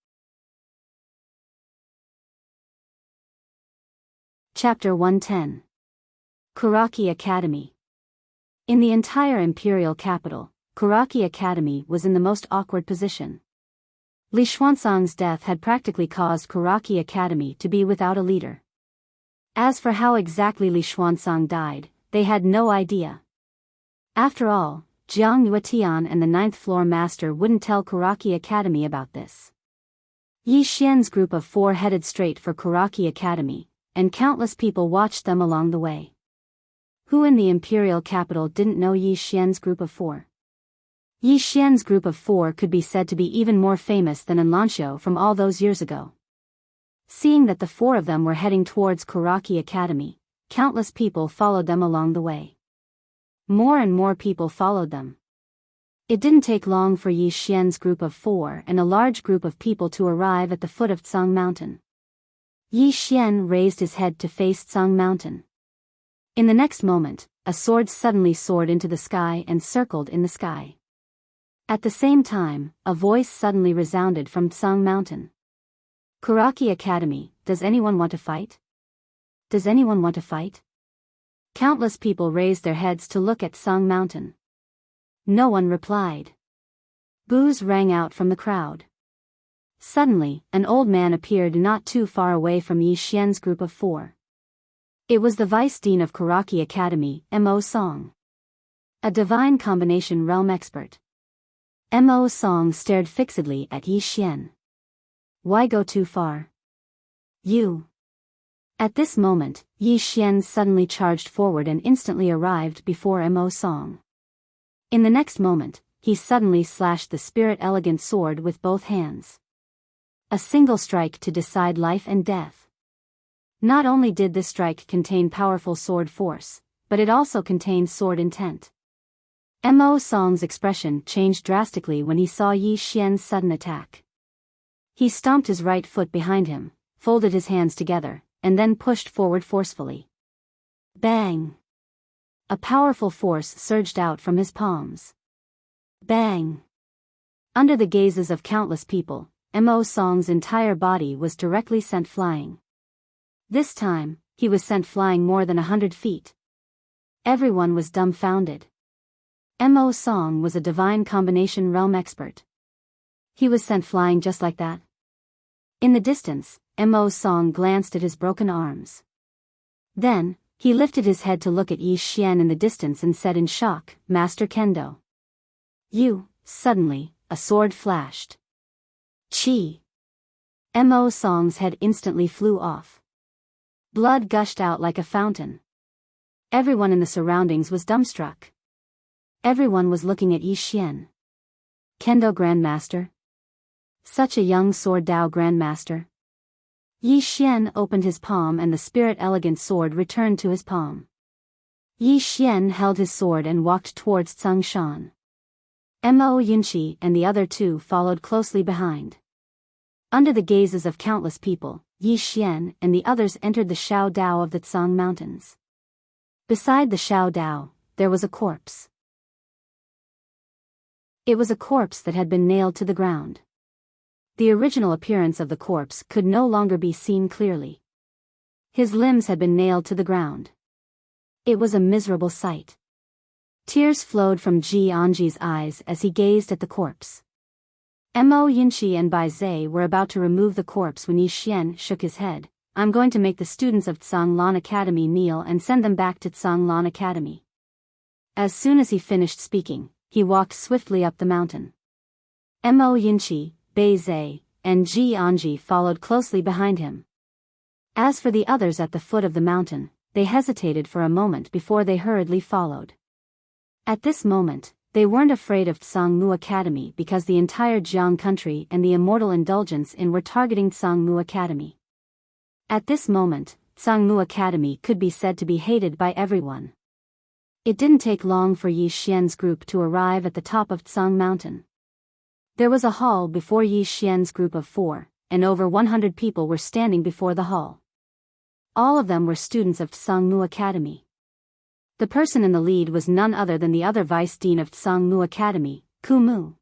A: Chapter 110. Kuraki Academy. In the entire imperial capital, Kuraki Academy was in the most awkward position. Li Xuanzang's death had practically caused Kuraki Academy to be without a leader. As for how exactly Li Xuanzang died, they had no idea. After all, Jiang Yuetian and the 9th floor master wouldn't tell Kuraki Academy about this. Yi Xian's group of 4 headed straight for Kuraki Academy, and countless people watched them along the way. Who in the imperial capital didn't know Yi Xian's group of 4? Yi Xian's group of 4 could be said to be even more famous than An Lanxiu from all those years ago. Seeing that the 4 of them were heading towards Kuraki Academy, countless people followed them along the way. More and more people followed them. It didn't take long for Yi Xian's group of 4 and a large group of people to arrive at the foot of Tsang Mountain. Yi Xian raised his head to face Tsang Mountain. In the next moment, a sword suddenly soared into the sky and circled in the sky. At the same time, a voice suddenly resounded from Tsang Mountain. "Kuraki Academy, does anyone want to fight?" Does anyone want to fight? Countless people raised their heads to look at Song Mountain. No one replied. Boos rang out from the crowd. Suddenly, an old man appeared not too far away from Yi Xian's group of 4. It was the Vice Dean of Karaki Academy, Mo Song. A divine combination realm expert. Mo Song stared fixedly at Yi Xian. Why go too far? You. At this moment, Yi Xian suddenly charged forward and instantly arrived before Mo Song. In the next moment, he suddenly slashed the spirit elegant sword with both hands. A single strike to decide life and death. Not only did this strike contain powerful sword force, but it also contained sword intent. Mo Song's expression changed drastically when he saw Yi Xian's sudden attack. He stomped his right foot behind him, folded his hands together, and then pushed forward forcefully. Bang! A powerful force surged out from his palms. Bang! Under the gazes of countless people, Mo Song's entire body was directly sent flying. This time, he was sent flying more than 100 feet. Everyone was dumbfounded. Mo Song was a divine combination realm expert. He was sent flying just like that. In the distance, Mo Song glanced at his broken arms. Then, he lifted his head to look at Yi Xian in the distance and said in shock, Master Kendo. You, suddenly, a sword flashed. Chi! Mo Song's head instantly flew off. Blood gushed out like a fountain. Everyone in the surroundings was dumbstruck. Everyone was looking at Yi Xian. Kendo Grandmaster? Such a young Sword Dao Grandmaster? Yi Xian opened his palm and the spirit elegant sword returned to his palm. Yi Xian held his sword and walked towards Tsang Shan. Mo Yunqi and the other 2 followed closely behind. Under the gazes of countless people, Yi Xian and the others entered the Shao Dao of the Tsang Mountains. Beside the Shao Dao, there was a corpse. It was a corpse that had been nailed to the ground. The original appearance of the corpse could no longer be seen clearly. His limbs had been nailed to the ground. It was a miserable sight. Tears flowed from Ji Anji's eyes as he gazed at the corpse. Mo Yunqi and Bai Zhe were about to remove the corpse when Yi Xian shook his head. I'm going to make the students of Tsang Lan Academy kneel and send them back to Tsang Lan Academy. As soon as he finished speaking, he walked swiftly up the mountain. Mo Yunqi, Bai Zhe, and Ji Anji followed closely behind him. As for the others at the foot of the mountain, they hesitated for a moment before they hurriedly followed. At this moment, they weren't afraid of Tsangmu Academy because the entire Jiang country and the Immortal Indulgence Inn were targeting Tsangmu Academy. At this moment, Tsangmu Academy could be said to be hated by everyone. It didn't take long for Yi Xian's group to arrive at the top of Tsang Mountain. There was a hall before Yi Xian's group of 4, and over 100 people were standing before the hall. All of them were students of Tsangmu Academy. The person in the lead was none other than the other vice dean of Tsangmu Academy, Kumu.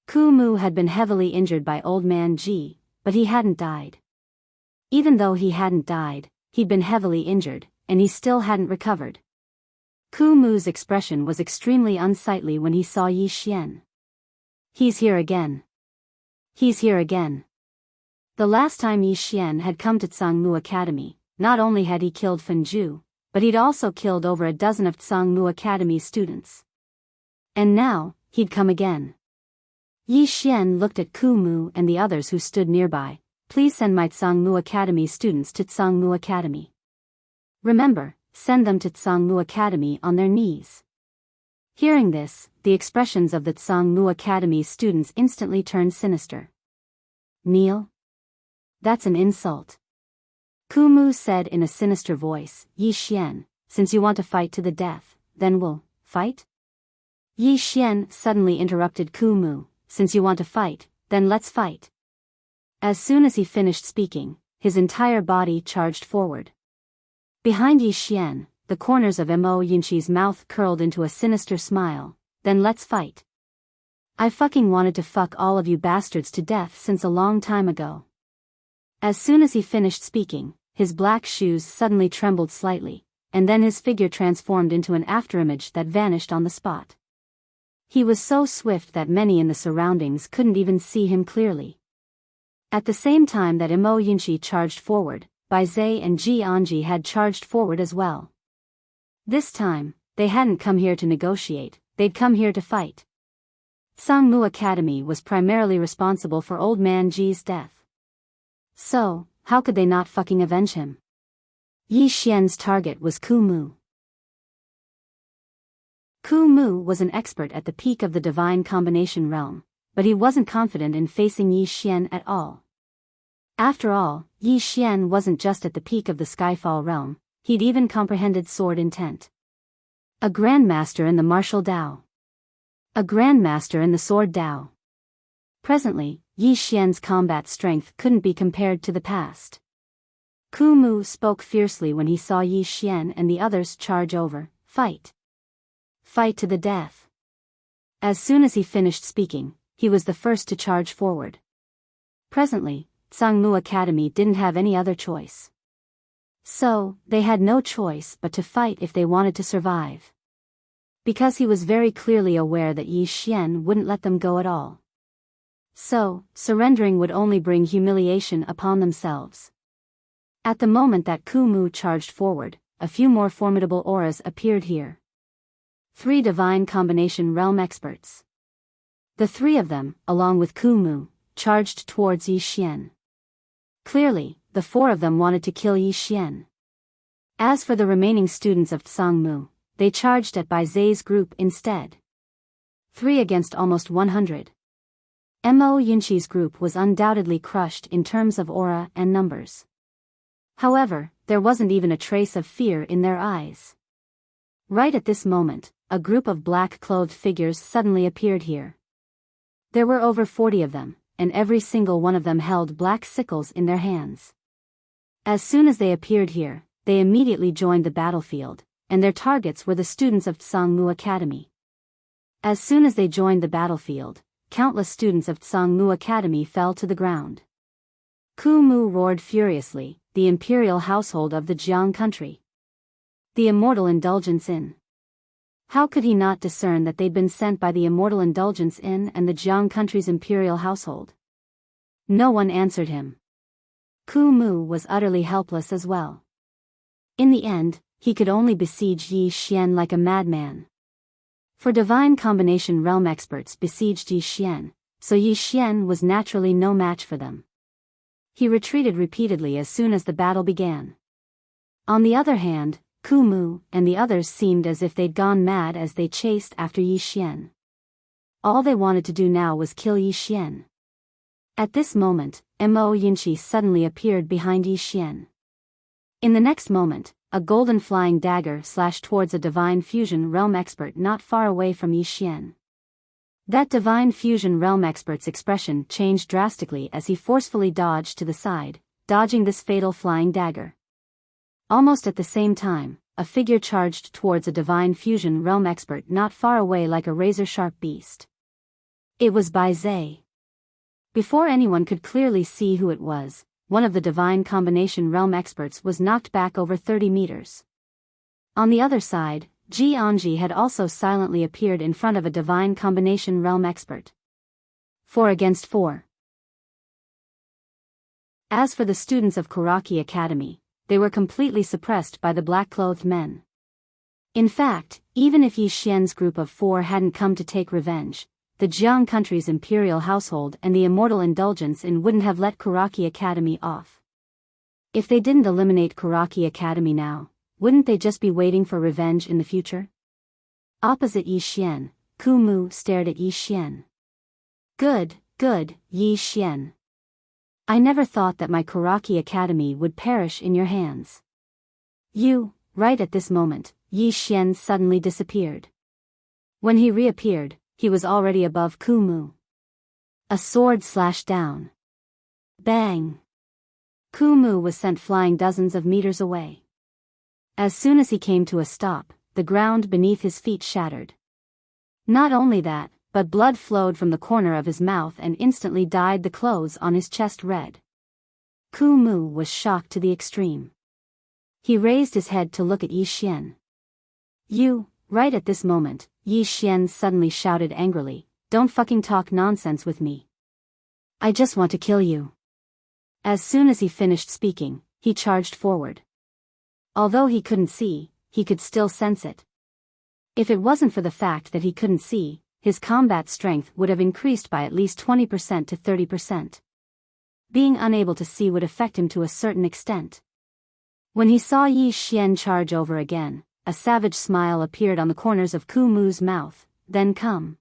A: Kumu had been heavily injured by Old Man Ji, but he hadn't died. Even though he hadn't died, he'd been heavily injured, and he still hadn't recovered. Kumu's expression was extremely unsightly when he saw Yi Xian. He's here again. He's here again. The last time Yi Xian had come to Tsangmu Academy, not only had he killed Fenju, but he'd also killed over a dozen of Tsangmu Academy's students. And now, he'd come again. Yi Xian looked at Kumu and the others who stood nearby. Please send my Tsangmu Academy students to Tsangmu Academy. Remember, send them to Tsangmu Academy on their knees. Hearing this, the expressions of the Tsangmu Academy students instantly turned sinister. Kneel? That's an insult. Kumu said in a sinister voice, Yi Xian, since you want to fight to the death, then we'll fight? Yi Xian suddenly interrupted Kumu, since you want to fight, then let's fight. As soon as he finished speaking, his entire body charged forward. Behind Yi Xian, the corners of Mo Yunqi's mouth curled into a sinister smile. Then let's fight. I fucking wanted to fuck all of you bastards to death since a long time ago. As soon as he finished speaking, his black shoes suddenly trembled slightly, and then his figure transformed into an afterimage that vanished on the spot. He was so swift that many in the surroundings couldn't even see him clearly. At the same time that Imo Yunshi charged forward, Bai Zai and Ji Anji had charged forward as well. This time, they hadn't come here to negotiate, they'd come here to fight. Sangmu Academy was primarily responsible for Old Man Ji's death. So, how could they not fucking avenge him? Yi Xian's target was Ku Mu. Ku Mu was an expert at the peak of the divine combination realm, but he wasn't confident in facing Yi Xian at all. After all, Yi Xian wasn't just at the peak of the Skyfall realm, he'd even comprehended sword intent. A grandmaster in the martial Dao. A grandmaster in the sword Dao. Presently, Yi Xian's combat strength couldn't be compared to the past. Ku Mu spoke fiercely when he saw Yi Xian and the others charge over. Fight. Fight to the death. As soon as he finished speaking, he was the first to charge forward. Presently, Sangmu Academy didn't have any other choice. So, they had no choice but to fight if they wanted to survive. Because he was very clearly aware that Yi Xian wouldn't let them go at all. So, surrendering would only bring humiliation upon themselves. At the moment that Ku Mu charged forward, a few more formidable auras appeared here. 3 divine combination realm experts. The 3 of them, along with Ku Mu, charged towards Yi Xian. Clearly, the 4 of them wanted to kill Yi Xian. As for the remaining students of Tsangmu, they charged at Bai Zai's group instead. 3 against almost 100. Mo Yunshi's group was undoubtedly crushed in terms of aura and numbers. However, there wasn't even a trace of fear in their eyes. Right at this moment, a group of black-clothed figures suddenly appeared here. There were over 40 of them, and every single one of them held black sickles in their hands. As soon as they appeared here, they immediately joined the battlefield, and their targets were the students of Tsangmu Academy. As soon as they joined the battlefield, countless students of Tsangmu Academy fell to the ground. Ku Mu roared furiously, the imperial household of the Jiang country. The Immortal Indulgence Inn. How could he not discern that they'd been sent by the Immortal Indulgence Inn and the Jiang country's imperial household? No one answered him. Ku Mu was utterly helpless as well. In the end, he could only besiege Yi Xian like a madman. For divine combination realm experts besieged Yi Xian, so Yi Xian was naturally no match for them. He retreated repeatedly as soon as the battle began. On the other hand, Ku Mu and the others seemed as if they'd gone mad as they chased after Yi Xian. All they wanted to do now was kill Yi Xian. At this moment, Mo Yunshi suddenly appeared behind Yi Xian. In the next moment, a golden flying dagger slashed towards a divine fusion realm expert not far away from Yi Xian. That divine fusion realm expert's expression changed drastically as he forcefully dodged to the side, dodging this fatal flying dagger. Almost at the same time, a figure charged towards a divine fusion realm expert not far away like a razor-sharp beast. It was Bai Zai. Before anyone could clearly see who it was, one of the divine combination realm experts was knocked back over 30 meters. On the other side, Ji Anji had also silently appeared in front of a divine combination realm expert. 4 against 4. As for the students of Kuraki Academy, they were completely suppressed by the black-clothed men. In fact, even if Yi Xian's group of 4 hadn't come to take revenge, the Jiang country's imperial household and the Immortal Indulgence Inn wouldn't have let Kuraki Academy off. If they didn't eliminate Kuraki Academy now, wouldn't they just be waiting for revenge in the future? Opposite Yi Xian, Ku Mu stared at Yi Xian. Good, Yi Xian. I never thought that my Kuraki Academy would perish in your hands. Right at this moment, Yi Xian suddenly disappeared. When he reappeared, he was already above Ku Mu. A sword slashed down. Bang! Ku Mu was sent flying dozens of meters away. As soon as he came to a stop, the ground beneath his feet shattered. Not only that, but blood flowed from the corner of his mouth and instantly dyed the clothes on his chest red. Ku Mu was shocked to the extreme. He raised his head to look at Yi Xian. "You," right at this moment, Yi Xian suddenly shouted angrily, "Don't fucking talk nonsense with me. I just want to kill you." As soon as he finished speaking, he charged forward. Although he couldn't see, he could still sense it. If it wasn't for the fact that he couldn't see, his combat strength would have increased by at least 20% to 30%. Being unable to see would affect him to a certain extent. When he saw Yi Xian charge over again, a savage smile appeared on the corners of Ku Mu's mouth, "Then come."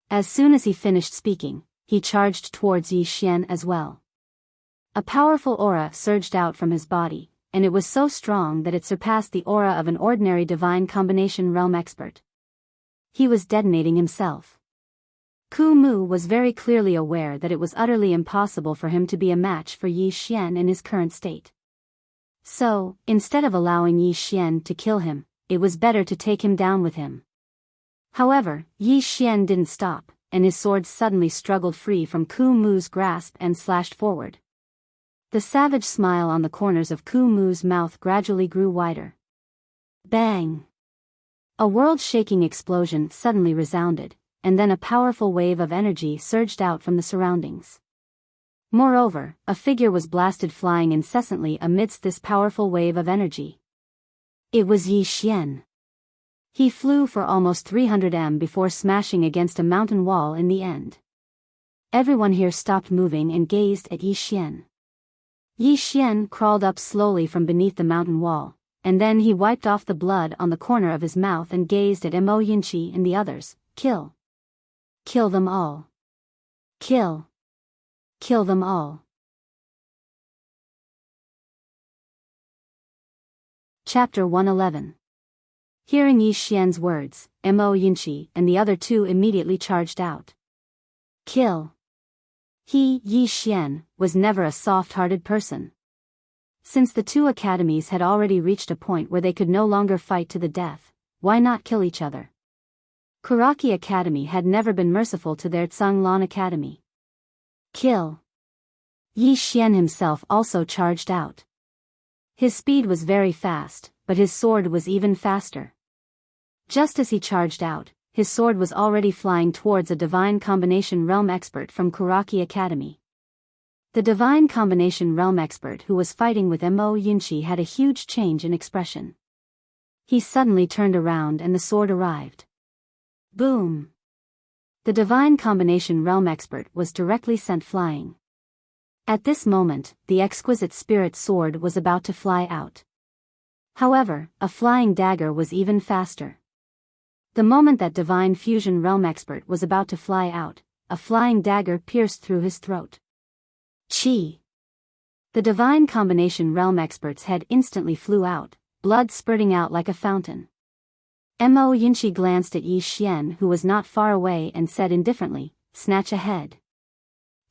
A: As soon as he finished speaking, he charged towards Yi Xian as well. A powerful aura surged out from his body, and it was so strong that it surpassed the aura of an ordinary divine combination realm expert. He was detonating himself. Ku Mu was very clearly aware that it was utterly impossible for him to be a match for Yi Xian in his current state. So, instead of allowing Yi Xian to kill him, it was better to take him down with him. However, Yi Xian didn't stop, and his sword suddenly struggled free from Ku Mu's grasp and slashed forward. The savage smile on the corners of Ku Mu's mouth gradually grew wider. Bang! A world-shaking explosion suddenly resounded, and then a powerful wave of energy surged out from the surroundings. Moreover, a figure was blasted flying incessantly amidst this powerful wave of energy. It was Yi Xian. He flew for almost 300 m before smashing against a mountain wall in the end. Everyone here stopped moving and gazed at Yi Xian. Yi Xian crawled up slowly from beneath the mountain wall, and then he wiped off the blood on the corner of his mouth and gazed at Mo Yinchi and the others. "Kill. Kill them all. Kill. Kill them all." Chapter 111. Hearing Yi Xian's words, Mo Yinchi and the other two immediately charged out. Kill. He, Yi Xian, was never a soft-hearted person. Since the two academies had already reached a point where they could no longer fight to the death, why not kill each other? Kuraki Academy had never been merciful to their Tsanglan Academy. Kill. Yi Xian himself also charged out. His speed was very fast, but his sword was even faster. Just as he charged out, his sword was already flying towards a divine combination realm expert from Kuraki Academy. The divine combination realm expert who was fighting with Mo Yinchi had a huge change in expression. He suddenly turned around and the sword arrived. Boom! The divine combination realm expert was directly sent flying. At this moment, the exquisite spirit sword was about to fly out. However, a flying dagger was even faster. The moment that divine fusion realm expert was about to fly out, a flying dagger pierced through his throat. Chi! The divine combination realm expert's head instantly flew out, blood spurting out like a fountain. Mo Yinchi glanced at Yi Xian, who was not far away, and said indifferently, "Snatch ahead."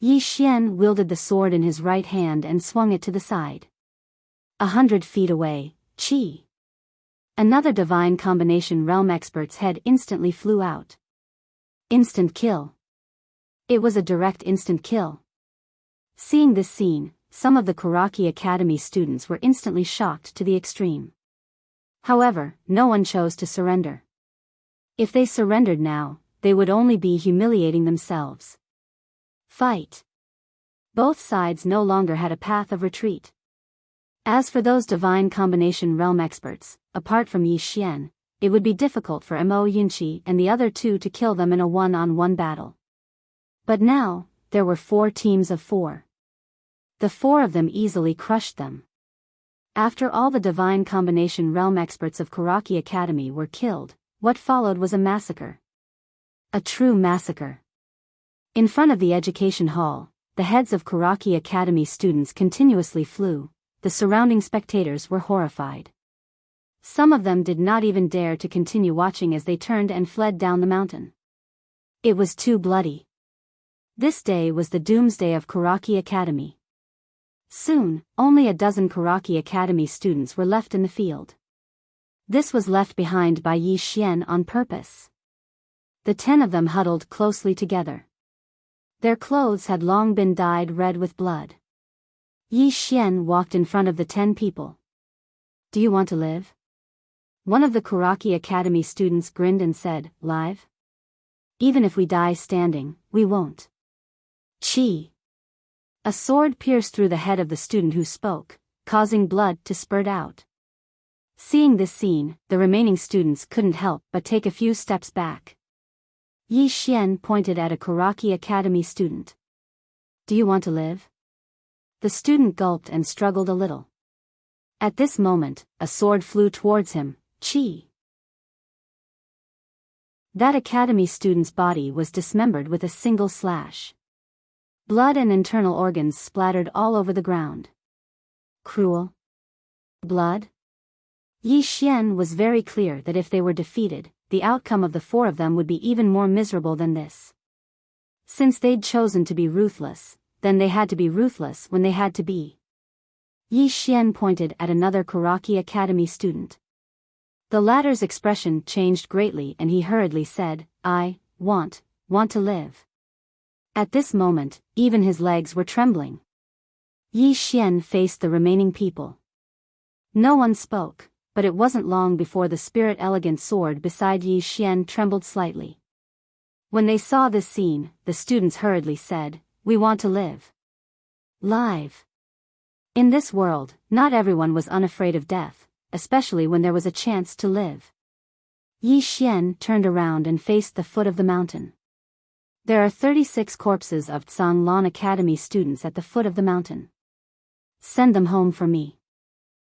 A: Yi Xian wielded the sword in his right hand and swung it to the side. 100 feet away, Chi! Another divine combination realm expert's head instantly flew out. Instant kill. It was a direct instant kill. Seeing this scene, some of the Kuraki Academy students were instantly shocked to the extreme. However, no one chose to surrender. If they surrendered now, they would only be humiliating themselves. Fight. Both sides no longer had a path of retreat. As for those divine combination realm experts, apart from Yi Xian, it would be difficult for Mo Yinchi and the other two to kill them in a one-on-one battle. But now, there were 4 teams of 4. The 4 of them easily crushed them. After all the divine combination realm experts of Kuraki Academy were killed, what followed was a massacre. A true massacre. In front of the education hall, the heads of Kuraki Academy students continuously flew. The surrounding spectators were horrified. Some of them did not even dare to continue watching as they turned and fled down the mountain. It was too bloody. This day was the doomsday of Kuraki Academy. Soon, only a dozen Kuraki Academy students were left in the field. This was left behind by Yi Xian on purpose. The 10 of them huddled closely together. Their clothes had long been dyed red with blood. Yi Xian walked in front of the 10 people. Do you want to live? One of the Kuraki Academy students grinned and said, live? Even if we die standing, we won't. Chi. A sword pierced through the head of the student who spoke, causing blood to spurt out. Seeing this scene, the remaining students couldn't help but take a few steps back. Yi Xian pointed at a Kuraki Academy student. Do you want to live? The student gulped and struggled a little. At this moment, a sword flew towards him. Chi. That academy student's body was dismembered with a single slash. Blood and internal organs splattered all over the ground. Cruel. Blood? Yi Xian was very clear that if they were defeated, the outcome of the 4 of them would be even more miserable than this. Since they'd chosen to be ruthless, then they had to be ruthless when they had to be. Yi Xian pointed at another Kuraki Academy student. The latter's expression changed greatly and he hurriedly said, I want to live. At this moment, even his legs were trembling. Yi Xian faced the remaining people. No one spoke, but it wasn't long before the spirit-elegant sword beside Yi Xian trembled slightly. When they saw this scene, the students hurriedly said, we want to live. Live. In this world, not everyone was unafraid of death, especially when there was a chance to live. Yi Xian turned around and faced the foot of the mountain. There are 36 corpses of Tsanglan Academy students at the foot of the mountain. Send them home for me.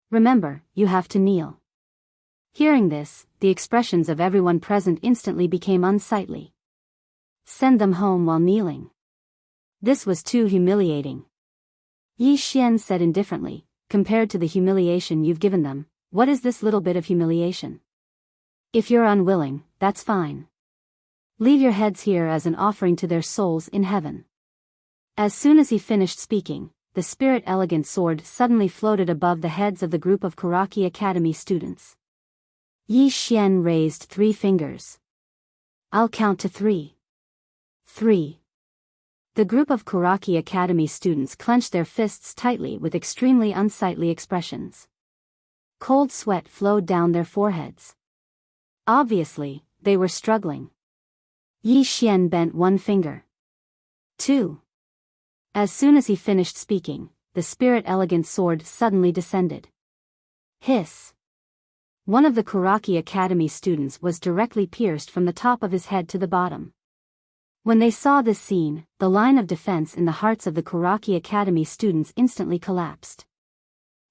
A: Remember, you have to kneel. Hearing this, the expressions of everyone present instantly became unsightly. Send them home while kneeling. This was too humiliating. Yi Xian said indifferently, compared to the humiliation you've given them, what is this little bit of humiliation? If you're unwilling, that's fine. Leave your heads here as an offering to their souls in heaven. As soon as he finished speaking, the spirit-elegant sword suddenly floated above the heads of the group of Kuraki Academy students. Yi Xian raised 3 fingers. I'll count to 3. 3. The group of Kuraki Academy students clenched their fists tightly with extremely unsightly expressions. Cold sweat flowed down their foreheads. Obviously, they were struggling. Yi Xian bent 1 finger. 2. As soon as he finished speaking, the spirit-elegant sword suddenly descended. Hiss. One of the Kuraki Academy students was directly pierced from the top of his head to the bottom. When they saw this scene, the line of defense in the hearts of the Kuraki Academy students instantly collapsed.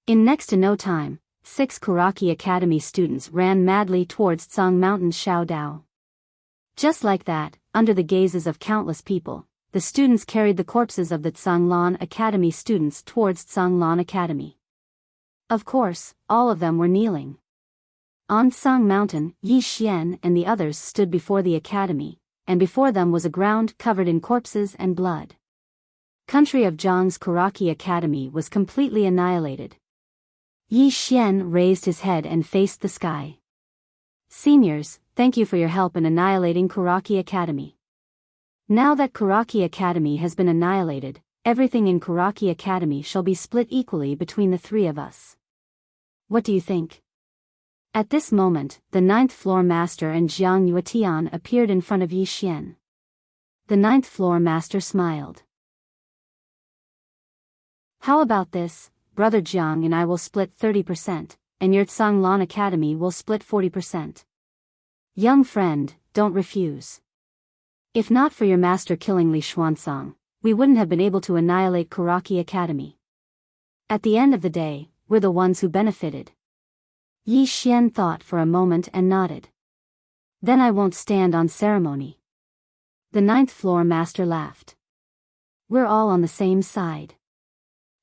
A: In next to no time, 6 Kuraki Academy students ran madly towards Tsang Mountain's Shao Dao. Just like that, under the gazes of countless people, the students carried the corpses of the Tsanglan Academy students towards Tsanglan Academy. Of course, all of them were kneeling. On Tsang Mountain, Yi Xian and the others stood before the academy, and before them was a ground covered in corpses and blood. Country of Zhang's Kuraki Academy was completely annihilated. Yi Xian raised his head and faced the sky. Seniors, thank you for your help in annihilating Kuraki Academy. Now that Kuraki Academy has been annihilated, everything in Kuraki Academy shall be split equally between the 3 of us. What do you think? At this moment, the 9th floor master and Jiang Yuetian appeared in front of Yi Xian. The 9th floor master smiled. How about this, brother Jiang and I will split 30%, and your Tsanglan Academy will split 40%. Young friend, don't refuse. If not for your master killing Li Xuanzang, we wouldn't have been able to annihilate Kuraki Academy. At the end of the day, we're the ones who benefited. Yi Xian thought for a moment and nodded. Then I won't stand on ceremony. The 9th floor master laughed. We're all on the same side.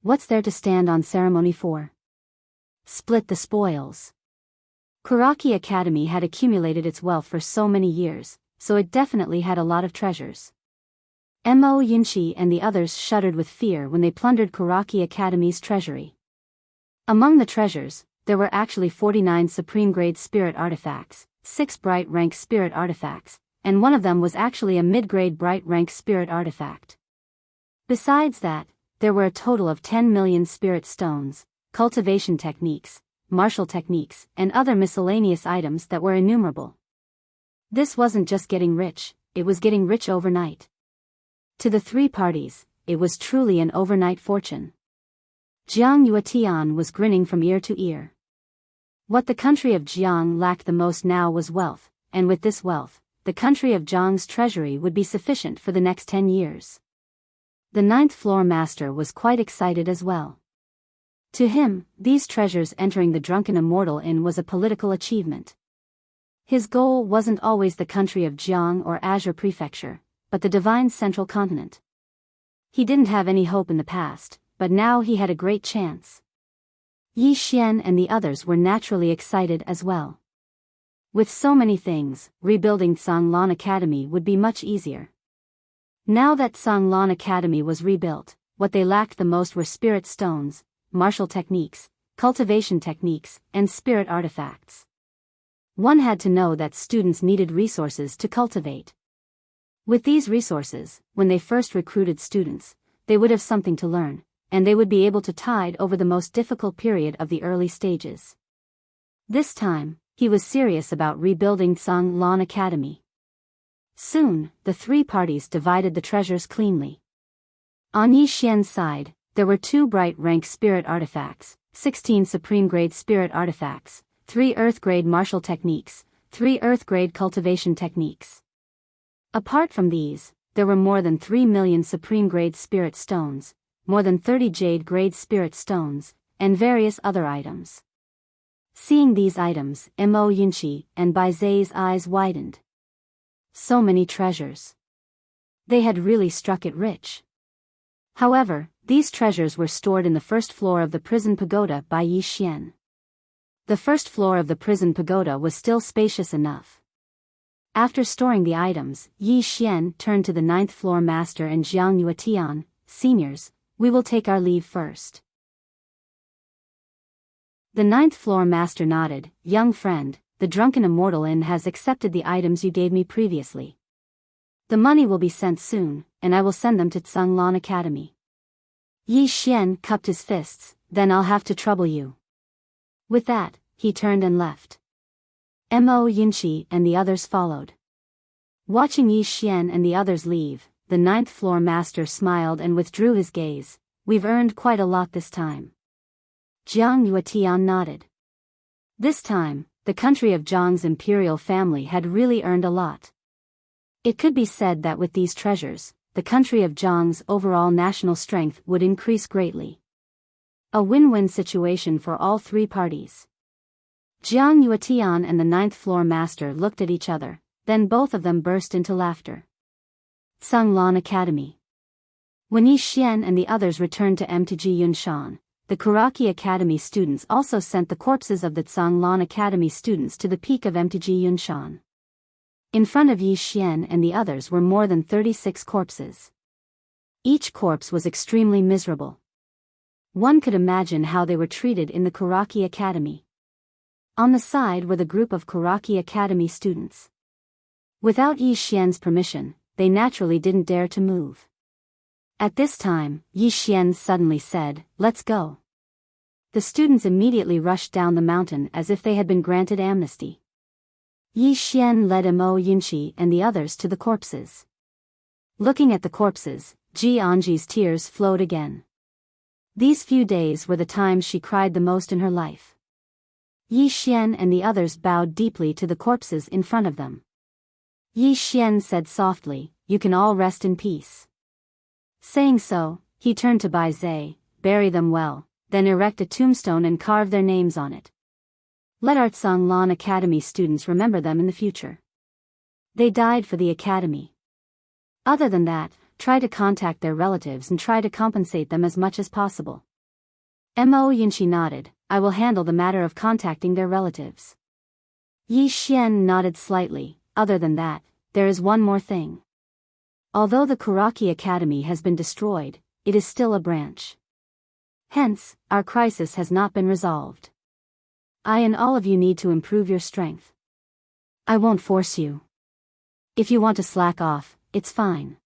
A: What's there to stand on ceremony for? Split the spoils. Kuraki Academy had accumulated its wealth for so many years, so it definitely had a lot of treasures. Mo Yunqi and the others shuddered with fear when they plundered Kuraki Academy's treasury. Among the treasures, there were actually 49 supreme-grade spirit artifacts, 6 bright-rank spirit artifacts, and one of them was actually a mid-grade bright-rank spirit artifact. Besides that, there were a total of 10 million spirit stones, cultivation techniques, martial techniques, and other miscellaneous items that were innumerable. This wasn't just getting rich, it was getting rich overnight. To the three parties, it was truly an overnight fortune. Jiang Yuetian was grinning from ear to ear. What the country of Jiang lacked the most now was wealth, and with this wealth, the country of Jiang's treasury would be sufficient for the next 10 years. The ninth floor master was quite excited as well. To him, these treasures entering the drunken Immortal Inn was a political achievement. His goal wasn't always the country of Jiang or Azure Prefecture, but the divine central continent. He didn't have any hope in the past, but now he had a great chance. Yi Xian and the others were naturally excited as well. With so many things, rebuilding Sanglan Academy would be much easier. Now that Sanglan Academy was rebuilt, what they lacked the most were spirit stones, martial techniques, cultivation techniques, and spirit artifacts. One had to know that students needed resources to cultivate. With these resources, when they first recruited students, they would have something to learn, and they would be able to tide over the most difficult period of the early stages. This time, he was serious about rebuilding Sanglan Academy. Soon, the three parties divided the treasures cleanly. On Yi Xian's side, there were 2 bright rank spirit artifacts, 16 supreme grade spirit artifacts, 3 earth grade martial techniques, 3 earth grade cultivation techniques. Apart from these, there were more than 3 million supreme grade spirit stones, more than 30 jade grade spirit stones, and various other items. Seeing these items, Mo Yunqi and Bai Zai's eyes widened. So many treasures. They had really struck it rich. However, these treasures were stored in the first floor of the prison pagoda by Yi Xian. The first floor of the prison pagoda was still spacious enough. After storing the items, Yi Xian turned to the 9th floor master and Jiang Yuetian, "Seniors, we will take our leave first." The 9th floor master nodded, "Young friend, the drunken Immortal Inn has accepted the items you gave me previously. The money will be sent soon, and I will send them to Sanglan Academy." Yi Xian cupped his fists, "Then I'll have to trouble you." With that, he turned and left. Mo Yunqi and the others followed. Watching Yi Xian and the others leave, the 9th floor master smiled and withdrew his gaze. "We've earned quite a lot this time." Jiang Yuetian nodded. This time, the country of Zhang's imperial family had really earned a lot. It could be said that with these treasures, the country of Zhang's overall national strength would increase greatly. A win-win situation for all three parties. Jiang Yuetian and the 9th floor master looked at each other, then both of them burst into laughter. Sanglan Academy. When Yi Xian and the others returned to MTG Yunshan, the Kuraki Academy students also sent the corpses of the Sanglan Academy students to the peak of MTG Yunshan. In front of Yi Xian and the others were more than 36 corpses. Each corpse was extremely miserable. One could imagine how they were treated in the Kuraki Academy. On the side were the group of Kuraki Academy students. Without Yi Xian's permission, they naturally didn't dare to move. At this time, Yi Xian suddenly said, "Let's go." The students immediately rushed down the mountain as if they had been granted amnesty. Yi Xian led Mo Yunqi and the others to the corpses. Looking at the corpses, Ji Anji's tears flowed again. These few days were the times she cried the most in her life. Yi Xian and the others bowed deeply to the corpses in front of them. Yi Xian said softly, "You can all rest in peace." Saying so, he turned to Bai Zai, "Bury them well, then erect a tombstone and carve their names on it. Let our Sanglan Academy students remember them in the future. They died for the academy. Other than that, try to contact their relatives and try to compensate them as much as possible." Mo Yunqi nodded, "I will handle the matter of contacting their relatives." Yi Xian nodded slightly. "Other than that, there is one more thing. Although the Kuraki Academy has been destroyed, it is still a branch. Hence, our crisis has not been resolved. I and all of you need to improve your strength. I won't force you. If you want to slack off, it's fine.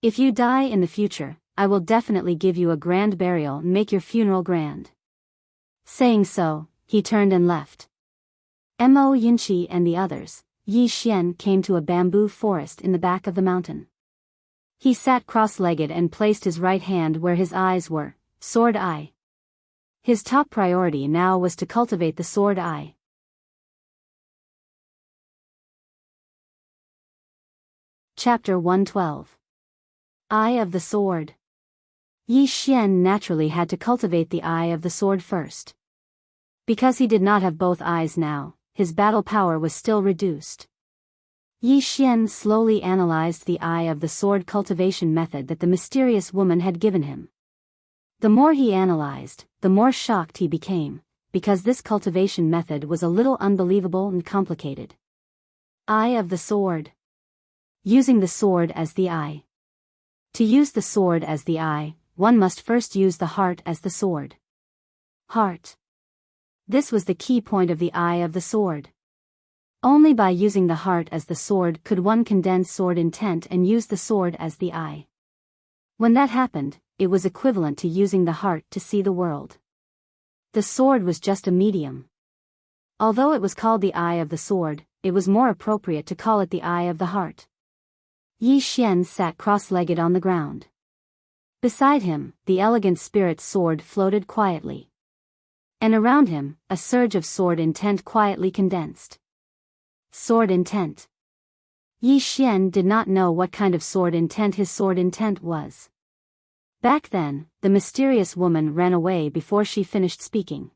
A: If you die in the future, I will definitely give you a grand burial and make your funeral grand. Saying so, he turned and left. Mo Yunqi and the others, Yi Xian, came to a bamboo forest in the back of the mountain. He sat cross-legged and placed his right hand where his eyes were, sword eye. His top priority now was to cultivate the sword eye. Chapter 112. Eye of the Sword. Yi Xian naturally had to cultivate the eye of the sword first. Because he did not have both eyes now, his battle power was still reduced. Yi Xian slowly analyzed the eye of the sword cultivation method that the mysterious woman had given him. The more he analyzed, the more shocked he became, because this cultivation method was a little unbelievable and complicated. Eye of the sword. Using the sword as the eye. To use the sword as the eye, one must first use the heart as the sword. Heart. This was the key point of the eye of the sword. Only by using the heart as the sword could one condense sword intent and use the sword as the eye. When that happened, it was equivalent to using the heart to see the world. The sword was just a medium. Although it was called the eye of the sword, it was more appropriate to call it the eye of the heart. Yi Xian sat cross-legged on the ground. Beside him, the elegant spirit's sword floated quietly. And around him, a surge of sword intent quietly condensed. Sword intent. Yi Xian did not know what kind of sword intent his sword intent was. Back then, the mysterious woman ran away before she finished speaking.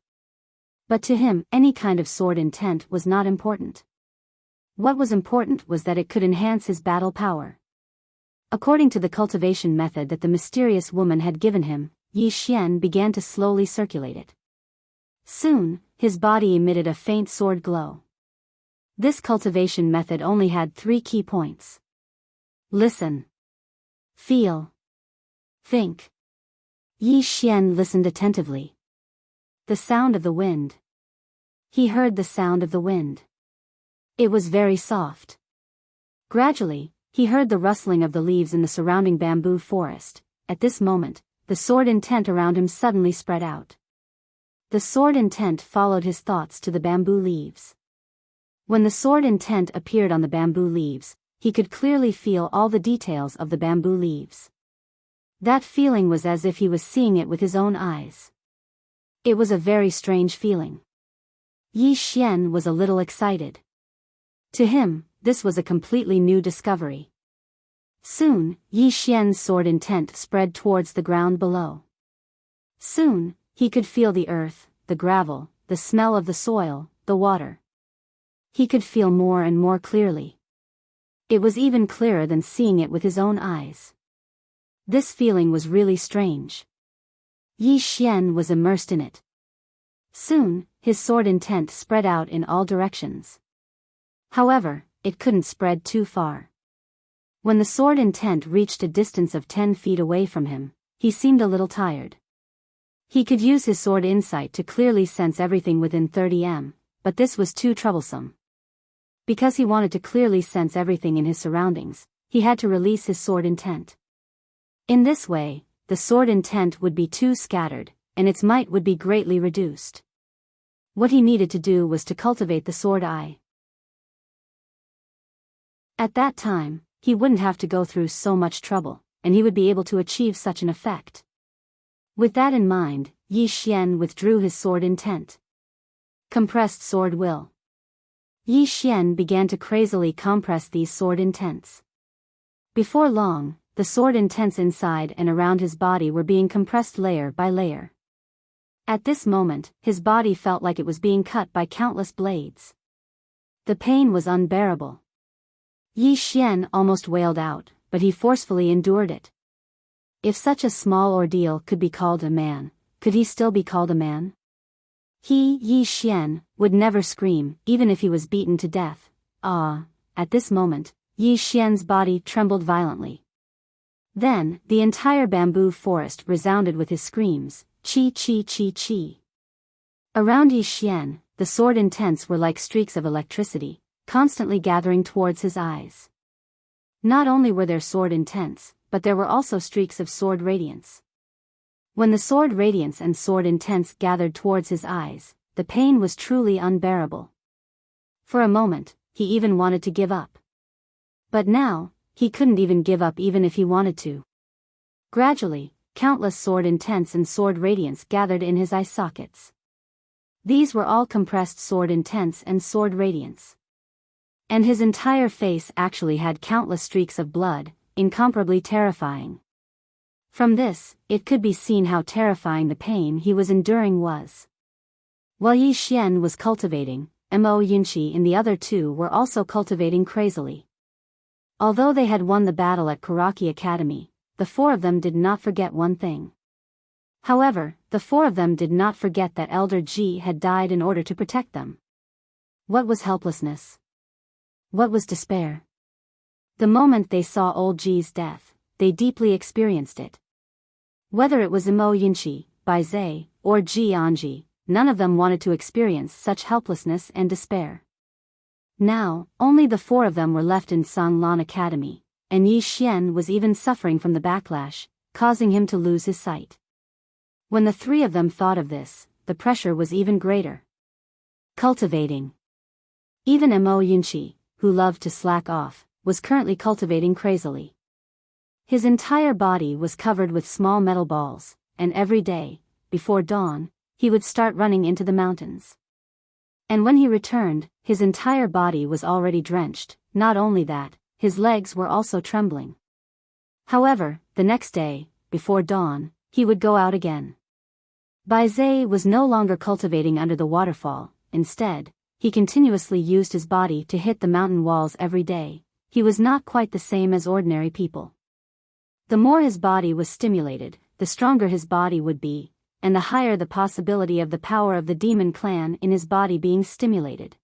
A: But to him, any kind of sword intent was not important. What was important was that it could enhance his battle power. According to the cultivation method that the mysterious woman had given him, Yi Xian began to slowly circulate it. Soon, his body emitted a faint sword glow. This cultivation method only had 3 key points. Listen. Feel. Think. Yi Xian listened attentively. The sound of the wind. He heard the sound of the wind. It was very soft. Gradually, he heard the rustling of the leaves in the surrounding bamboo forest. At this moment, the sword intent around him suddenly spread out. The sword intent followed his thoughts to the bamboo leaves. When the sword intent appeared on the bamboo leaves, he could clearly feel all the details of the bamboo leaves. That feeling was as if he was seeing it with his own eyes. It was a very strange feeling. Yi Xian was a little excited. To him, this was a completely new discovery. Soon, Yi Xian's sword intent spread towards the ground below. Soon, he could feel the earth, the gravel, the smell of the soil, the water. He could feel more and more clearly. It was even clearer than seeing it with his own eyes. This feeling was really strange. Yi Xian was immersed in it. Soon, his sword intent spread out in all directions. However, it couldn't spread too far. When the sword intent reached a distance of 10 feet away from him, he seemed a little tired. He could use his sword insight to clearly sense everything within 30 m, but this was too troublesome. Because he wanted to clearly sense everything in his surroundings, he had to release his sword intent. In this way, the sword intent would be too scattered, and its might would be greatly reduced. What he needed to do was to cultivate the sword eye. At that time, he wouldn't have to go through so much trouble, and he would be able to achieve such an effect. With that in mind, Yi Xian withdrew his sword intent. Compressed sword will. Yi Xian began to crazily compress these sword intents. Before long, the sword intents inside and around his body were being compressed layer by layer. At this moment, his body felt like it was being cut by countless blades. The pain was unbearable. Yi Xian almost wailed out, but he forcefully endured it. If such a small ordeal could be called a man, could he still be called a man? He, Yi Xian, would never scream, even if he was beaten to death. At this moment, Yi Xian's body trembled violently. Then, the entire bamboo forest resounded with his screams, chi chi chi chi. Around Yi Xian, the sword intents were like streaks of electricity, constantly gathering towards his eyes. Not only were there sword intents, but there were also streaks of sword radiance. When the sword radiance and sword intense gathered towards his eyes, the pain was truly unbearable. For a moment, he even wanted to give up. But now, he couldn't even give up even if he wanted to. Gradually, countless sword intense and sword radiance gathered in his eye sockets. These were all compressed sword intense and sword radiance. And his entire face actually had countless streaks of blood, incomparably terrifying. From this, it could be seen how terrifying the pain he was enduring was. While Yi Xian was cultivating, Mo Yunqi and the other two were also cultivating crazily. Although they had won the battle at Karaki Academy, the four of them did not forget one thing. However, the four of them did not forget that Elder Ji had died in order to protect them. What was helplessness? What was despair? The moment they saw old Ji's death, they deeply experienced it. Whether it was Mo Yunqi, Bai Zai, or Ji Anji, none of them wanted to experience such helplessness and despair. Now, only the four of them were left in Sanglan Academy, and Yi Xian was even suffering from the backlash, causing him to lose his sight. When the three of them thought of this, the pressure was even greater. Cultivating. Even Mo Yunqi, who loved to slack off, was currently cultivating crazily. His entire body was covered with small metal balls, and every day, before dawn, he would start running into the mountains. And when he returned, his entire body was already drenched. Not only that, his legs were also trembling. However, the next day, before dawn, he would go out again. Bai Zai was no longer cultivating under the waterfall. Instead, he continuously used his body to hit the mountain walls every day. He was not quite the same as ordinary people. The more his body was stimulated, the stronger his body would be, and the higher the possibility of the power of the demon clan in his body being stimulated.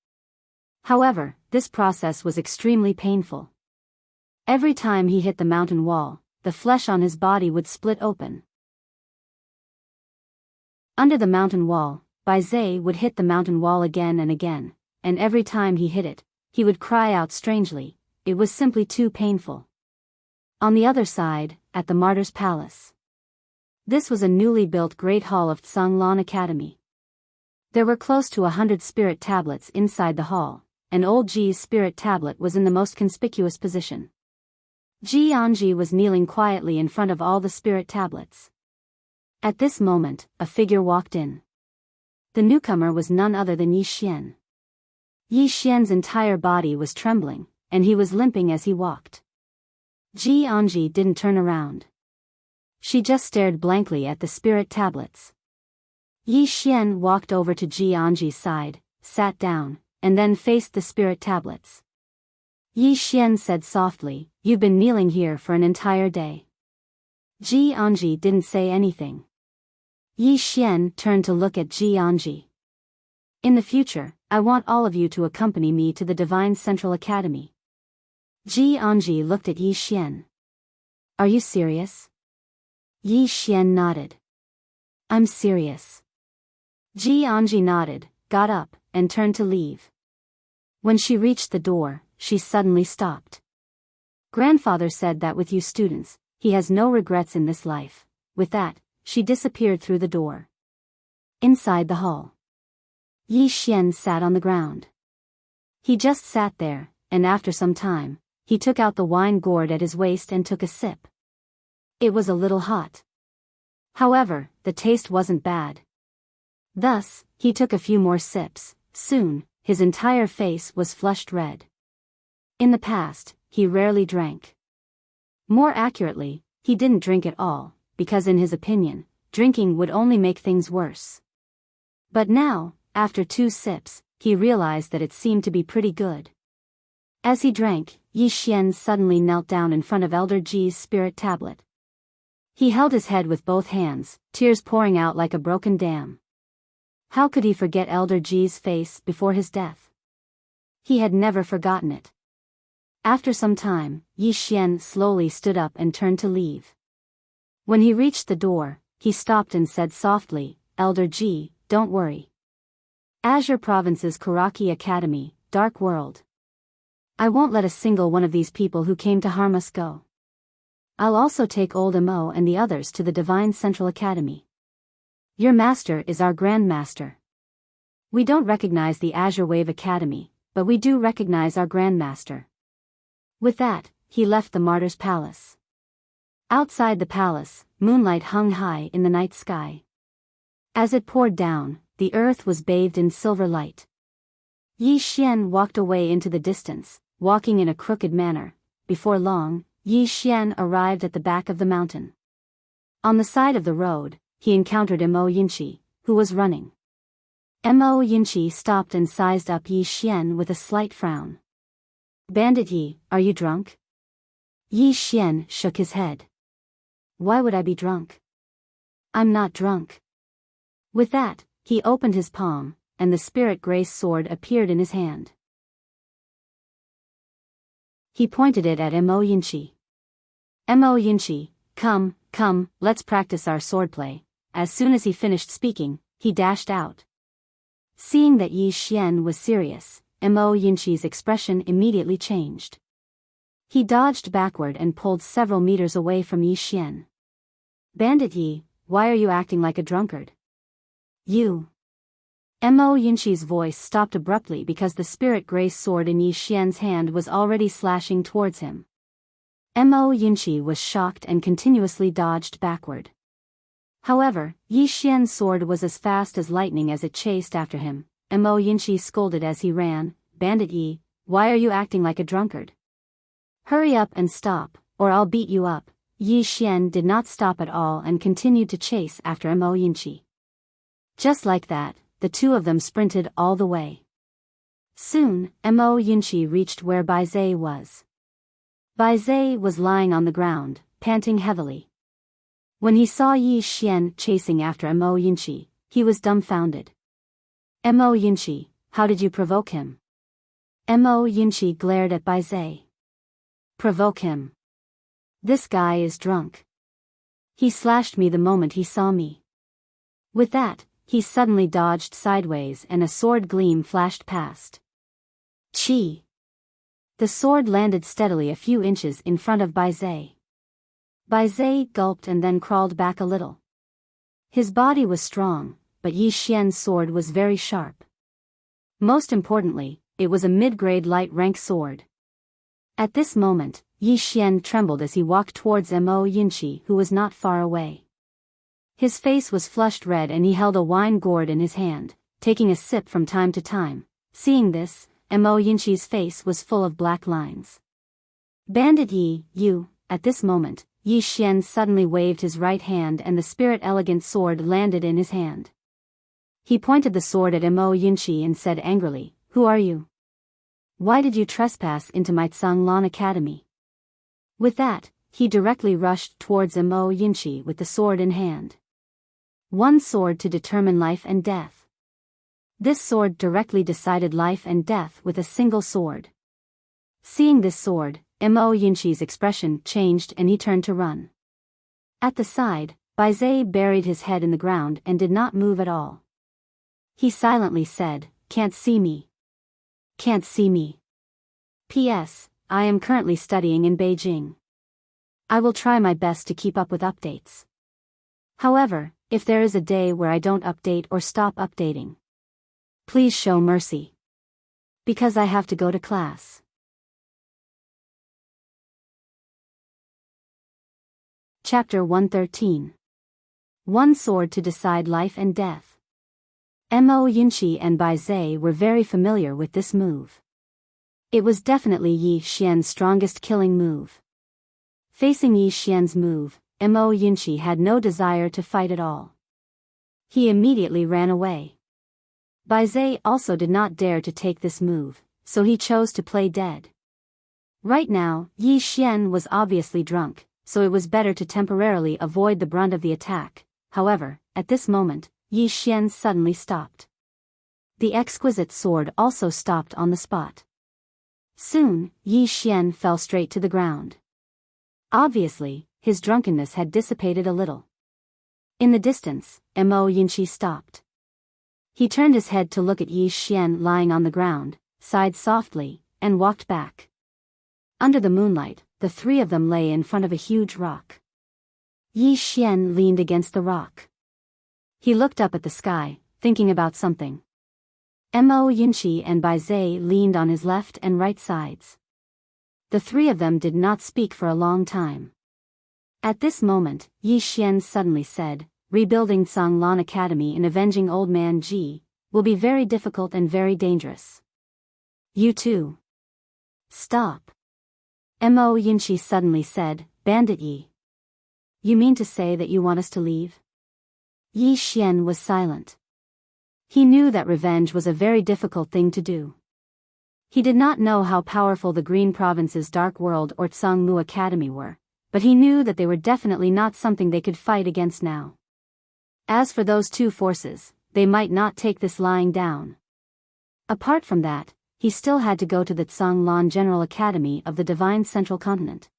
A: However, this process was extremely painful. Every time he hit the mountain wall, the flesh on his body would split open. Under the mountain wall, Bai Zai would hit the mountain wall again and again, and every time he hit it, he would cry out strangely. It was simply too painful. On the other side, at the Martyr's Palace. This was a newly built great hall of Sanglan Academy. There were close to 100 spirit tablets inside the hall, and old Ji's spirit tablet was in the most conspicuous position. Ji Anji was kneeling quietly in front of all the spirit tablets. At this moment, a figure walked in. The newcomer was none other than Yi Xian. Yi Xian's entire body was trembling, and he was limping as he walked. Ji Anji didn't turn around. She just stared blankly at the spirit tablets. Yi Xian walked over to Ji Anji's side, sat down, and then faced the spirit tablets. Yi Xian said softly, "You've been kneeling here for an entire day." Ji Anji didn't say anything. Yi Xian turned to look at Ji Anji. "In the future, I want all of you to accompany me to the Divine Central Academy." Ji Anji looked at Yi Xian. "Are you serious?" Yi Xian nodded. "I'm serious." Ji Anji nodded, got up, and turned to leave. When she reached the door, she suddenly stopped. "Grandfather said that with you students, he has no regrets in this life." With that, she disappeared through the door. Inside the hall, Yi Xian sat on the ground. He just sat there, and after some time, he took out the wine gourd at his waist and took a sip. It was a little hot. However, the taste wasn't bad. Thus, he took a few more sips. Soon, his entire face was flushed red. In the past, he rarely drank. More accurately, he didn't drink at all, because in his opinion, drinking would only make things worse. But now, after 2 sips, he realized that it seemed to be pretty good. As he drank, Yi Xian suddenly knelt down in front of Elder Ji's spirit tablet. He held his head with both hands, tears pouring out like a broken dam. How could he forget Elder Ji's face before his death? He had never forgotten it. After some time, Yi Xian slowly stood up and turned to leave. When he reached the door, he stopped and said softly, "Elder Ji, don't worry. Azure Province's Karaki Academy, Dark World. I won't let a single one of these people who came to harm us go. I'll also take old Mo and the others to the Divine Central Academy. Your master is our Grand Master. We don't recognize the Azure Wave Academy, but we do recognize our Grand Master. With that, he left the Martyr's Palace. Outside the palace, moonlight hung high in the night sky. As it poured down, the earth was bathed in silver light. Yi Xian walked away into the distance, walking in a crooked manner. Before long, Yi Xian arrived at the back of the mountain. On the side of the road, he encountered Mo Yinchi, who was running. Mo Yinchi stopped and sized up Yi Xian with a slight frown. Bandit Yi, are you drunk? Yi Xian shook his head. Why would I be drunk? I'm not drunk. With that, he opened his palm, and the spirit grace sword appeared in his hand. He pointed it at Mo Yinchi. Mo Yinchi, come, let's practice our swordplay. As soon as he finished speaking, he dashed out. Seeing that Yi Xian was serious, Mo Yinchi's expression immediately changed. He dodged backward and pulled several meters away from Yi Xian. Bandit Yi, why are you acting like a drunkard? You. Mo Yinchi's voice stopped abruptly because the spirit grace sword in Yi Xian's hand was already slashing towards him. Mo Yinchi was shocked and continuously dodged backward. However, Yi Xian's sword was as fast as lightning as it chased after him. Mo Yinchi scolded as he ran, Bandit Yi, why are you acting like a drunkard? Hurry up and stop, or I'll beat you up. Yi Xian did not stop at all and continued to chase after Mo Yinchi. Just like that, the two of them sprinted all the way. Soon, Mo Yinchi reached where Biyao was. Biyao was lying on the ground, panting heavily. When he saw Yi Xian chasing after Mo Yinchi, he was dumbfounded. Mo Yinchi, how did you provoke him? Mo Yinchi glared at Biyao. Provoke him? This guy is drunk. He slashed me the moment he saw me. With that, he suddenly dodged sideways and a sword gleam flashed past. Chi! The sword landed steadily a few inches in front of Biyao. Biyao gulped and then crawled back a little. His body was strong, but Yi Xian's sword was very sharp. Most importantly, it was a mid-grade light-rank sword. At this moment, Yi Xian trembled as he walked towards Mo Yinchi, who was not far away. His face was flushed red and he held a wine gourd in his hand, taking a sip from time to time. Seeing this, Mo Yinchi's face was full of black lines. Bandit Yi, you. At this moment, Yi Xian suddenly waved his right hand and the spirit elegant sword landed in his hand. He pointed the sword at Mo Yinchi and said angrily, Who are you? Why did you trespass into my Tsanglan Academy? With that, he directly rushed towards Mo Yinchi with the sword in hand. One sword to determine life and death. This sword directly decided life and death with a single sword. Seeing this sword, Mo Yinchi's expression changed and he turned to run. At the side, Biyao buried his head in the ground and did not move at all. He silently said, Can't see me. Can't see me. P.S. I am currently studying in Beijing. I will try my best to keep up with updates. However, if there is a day where I don't update or stop updating, please show mercy. Because I have to go to class. Chapter 113. One sword to decide life and death. Mo Yinchi and Biyao were very familiar with this move. It was definitely Yi Xian's strongest killing move. Facing Yi Xian's move, Mo Yinchi had no desire to fight at all. He immediately ran away. Biyao also did not dare to take this move, so he chose to play dead. Right now, Yi Xian was obviously drunk, so it was better to temporarily avoid the brunt of the attack. However, at this moment, Yi Xian suddenly stopped. The exquisite sword also stopped on the spot. Soon, Yi Xian fell straight to the ground. Obviously, his drunkenness had dissipated a little. In the distance, Mo Yinchi stopped. He turned his head to look at Yi Xian lying on the ground, sighed softly, and walked back. Under the moonlight, the three of them lay in front of a huge rock. Yi Xian leaned against the rock. He looked up at the sky, thinking about something. Mo Yunqi and Bai Zai leaned on his left and right sides. The three of them did not speak for a long time. At this moment, Yi Xian suddenly said, "Rebuilding Sanglan Academy and avenging Old Man Ji will be very difficult and very dangerous. You too." "Stop." Mo Yunqi suddenly said, "Bandit Yi. You mean to say that you want us to leave?" Yi Xian was silent. He knew that revenge was a very difficult thing to do. He did not know how powerful the Green Province's Dark World or Tsangmu Academy were, but he knew that they were definitely not something they could fight against now. As for those two forces, they might not take this lying down. Apart from that, he still had to go to the Tsanglan General Academy of the Divine Central Continent.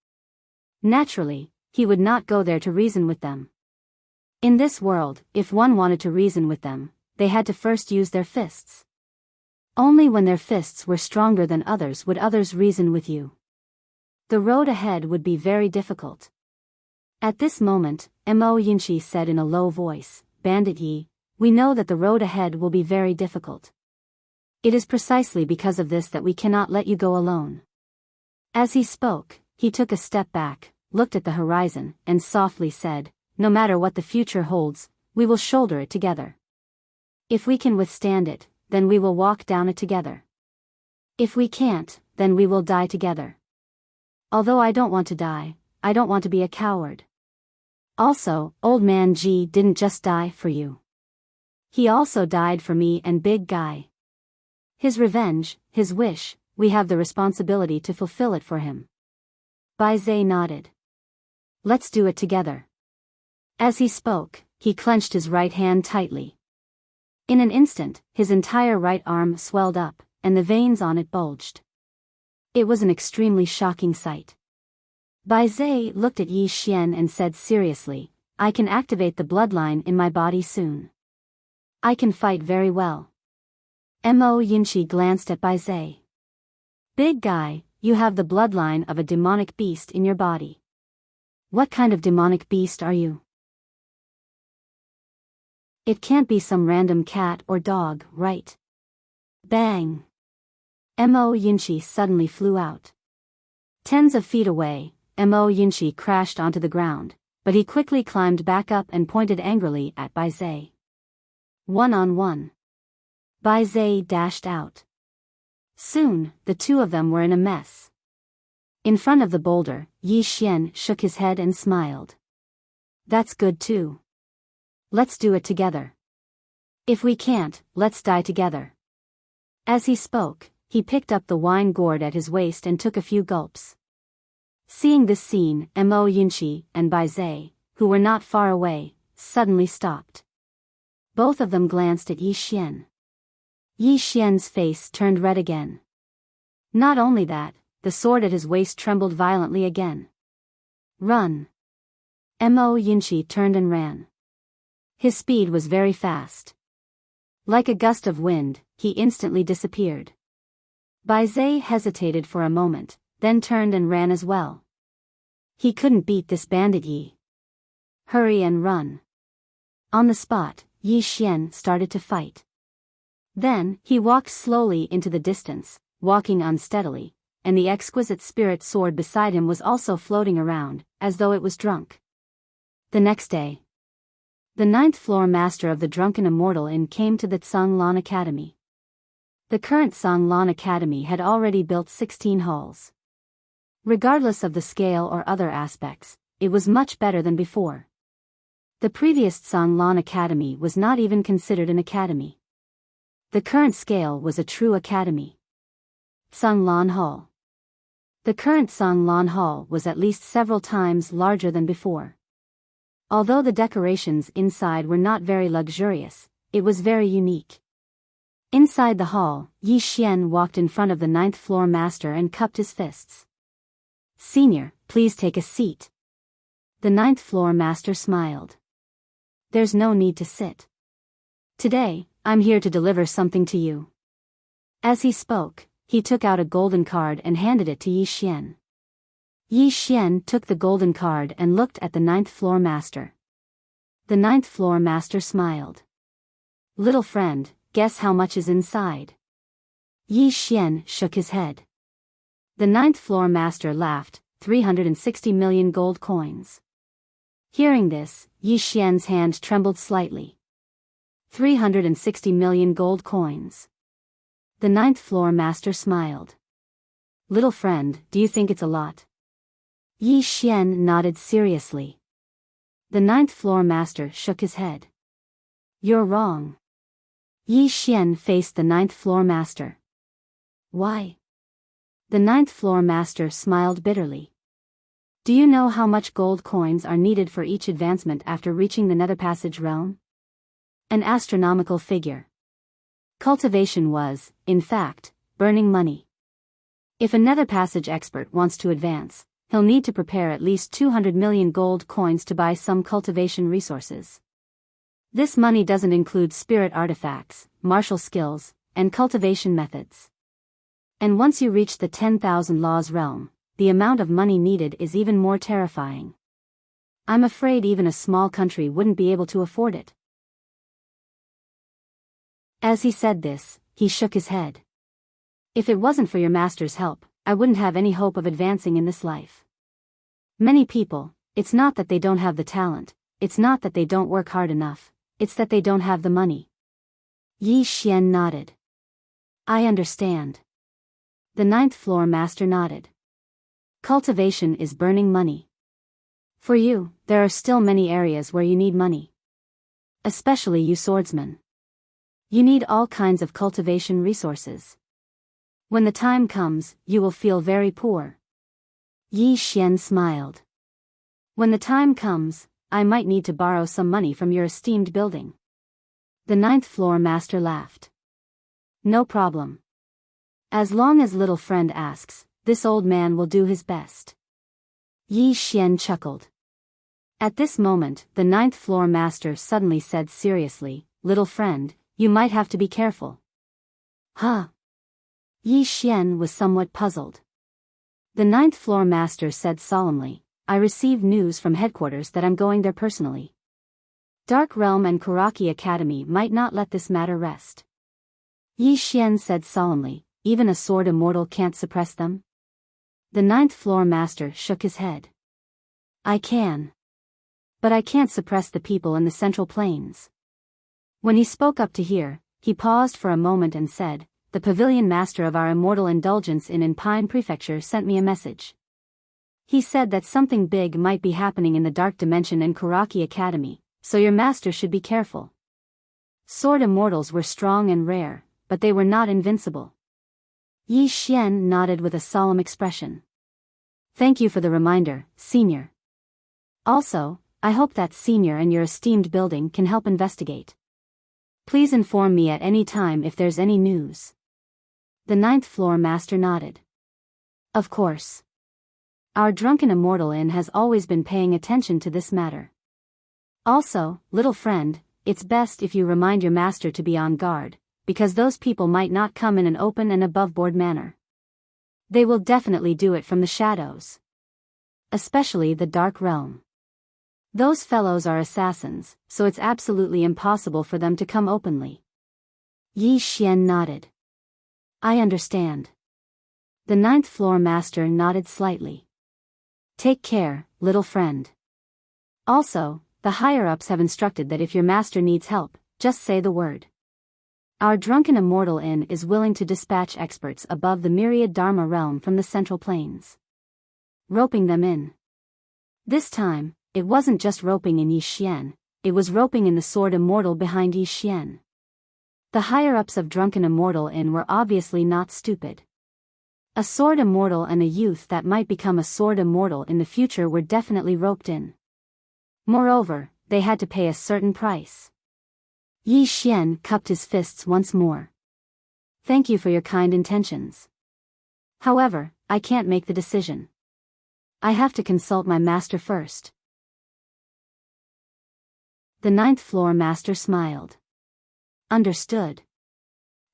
A: Naturally, he would not go there to reason with them. In this world, if one wanted to reason with them, they had to first use their fists. Only when their fists were stronger than others would others reason with you. The road ahead would be very difficult. At this moment, Mo Yunqi said in a low voice, "Bandit Yi, we know that the road ahead will be very difficult. It is precisely because of this that we cannot let you go alone." As he spoke, he took a step back, looked at the horizon, and softly said, "No matter what the future holds, we will shoulder it together. If we can withstand it, then we will walk down it together. If we can't, then we will die together. Although I don't want to die, I don't want to be a coward. Also, Old Man Ji didn't just die for you. He also died for me and Big Guy. His revenge, his wish, we have the responsibility to fulfill it for him." Bai Zai nodded. "Let's do it together." As he spoke, he clenched his right hand tightly. In an instant, his entire right arm swelled up, and the veins on it bulged. It was an extremely shocking sight. Bai Zai looked at Yi Xian and said seriously, "I can activate the bloodline in my body soon. I can fight very well." Mo Yunqi glanced at Bai Zai. "Big Guy, you have the bloodline of a demonic beast in your body. What kind of demonic beast are you? It can't be some random cat or dog, right?" Bang! Mo Yunqi suddenly flew out. Tens of feet away, Mo Yunqi crashed onto the ground, but he quickly climbed back up and pointed angrily at Bai Zai. One-on-one. Bai Zai dashed out. Soon, the two of them were in a mess. In front of the boulder, Yi Xian shook his head and smiled. "That's good too. Let's do it together. If we can't, let's die together." As he spoke, he picked up the wine gourd at his waist and took a few gulps. Seeing this scene, Mo Yunqi and Bai Zai, who were not far away, suddenly stopped. Both of them glanced at Yi Xian. Yi Xian's face turned red again. Not only that, the sword at his waist trembled violently again. "Run!" Mo Yunqi turned and ran. His speed was very fast. Like a gust of wind, he instantly disappeared. Bai Zai hesitated for a moment, then turned and ran as well. He couldn't beat this bandit Yi. Hurry and run. On the spot, Yi Xian started to fight. Then, he walked slowly into the distance, walking unsteadily, and the exquisite spirit sword beside him was also floating around, as though it was drunk. The next day, the 9th floor master of the Drunken Immortal Inn came to the Tsanglan Academy. The current Tsanglan Academy had already built 16 halls. Regardless of the scale or other aspects, it was much better than before. The previous Tsanglan Academy was not even considered an academy. The current scale was a true academy. Tsanglan Hall. The current Tsanglan Hall was at least several times larger than before. Although the decorations inside were not very luxurious, it was very unique. Inside the hall, Yi Xian walked in front of the 9th floor master and cupped his fists. "Senior, please take a seat." The 9th floor master smiled. "There's no need to sit. Today, I'm here to deliver something to you." As he spoke, he took out a golden card and handed it to Yi Xian. Yi Xian took the golden card and looked at the ninth floor master. The ninth floor master smiled. Little friend, guess how much is inside? Yi Xian shook his head. The ninth floor master laughed, 360 million gold coins. Hearing this, Yi Xian's hand trembled slightly. 360 million gold coins. The ninth floor master smiled. Little friend, do you think it's a lot? Yi Xian nodded seriously. The ninth floor master shook his head. You're wrong. Yi Xian faced the ninth floor master. Why? The ninth floor master smiled bitterly. Do you know how much gold coins are needed for each advancement after reaching the Nether Passage realm? An astronomical figure. Cultivation was, in fact, burning money. If a Nether Passage expert wants to advance, he'll need to prepare at least 200 million gold coins to buy some cultivation resources. This money doesn't include spirit artifacts, martial skills, and cultivation methods. And once you reach the 10,000 laws realm, the amount of money needed is even more terrifying. I'm afraid even a small country wouldn't be able to afford it. As he said this, he shook his head. If it wasn't for your master's help, I wouldn't have any hope of advancing in this life. Many people, it's not that they don't have the talent, it's not that they don't work hard enough, it's that they don't have the money. Yi Xian nodded. I understand. The ninth floor master nodded. Cultivation is burning money. For you, there are still many areas where you need money. Especially you swordsmen. You need all kinds of cultivation resources. When the time comes, you will feel very poor. Yi Xian smiled. When the time comes, I might need to borrow some money from your esteemed building. The ninth floor master laughed. No problem. As long as little friend asks, this old man will do his best. Yi Xian chuckled. At this moment, the ninth floor master suddenly said seriously, Little friend, you might have to be careful. Huh? Yi Xian was somewhat puzzled. The ninth floor master said solemnly, I received news from headquarters that I'm going there personally. Dark Realm and Kuraki Academy might not let this matter rest. Yi Xian said solemnly, even a sword immortal can't suppress them? The ninth floor master shook his head. I can. But I can't suppress the people in the Central Plains. When he spoke up to hear, he paused for a moment and said, The pavilion master of our Immortal Indulgence Inn in Pine Prefecture sent me a message. He said that something big might be happening in the Dark Dimension and Kuraki Academy, so your master should be careful. Sword immortals were strong and rare, but they were not invincible. Yi Xian nodded with a solemn expression. Thank you for the reminder, senior. Also, I hope that senior and your esteemed building can help investigate. Please inform me at any time if there's any news. The ninth floor master nodded. Of course. Our drunken immortal inn has always been paying attention to this matter. Also, little friend, it's best if you remind your master to be on guard, because those people might not come in an open and above-board manner. They will definitely do it from the shadows. Especially the Dark Realm. Those fellows are assassins, so it's absolutely impossible for them to come openly. Yi Xian nodded. I understand. The ninth floor master nodded slightly. Take care, little friend. Also, the higher-ups have instructed that if your master needs help, just say the word. Our drunken immortal inn is willing to dispatch experts above the myriad Dharma realm from the Central Plains. Roping them in. This time, it wasn't just roping in Yi Xian, it was roping in the sword immortal behind Yi Xian. The higher-ups of drunken immortal inn were obviously not stupid. A sword immortal and a youth that might become a sword immortal in the future were definitely roped in. Moreover, they had to pay a certain price. Yi Xian cupped his fists once more. Thank you for your kind intentions. However, I can't make the decision. I have to consult my master first. The ninth floor master smiled. Understood.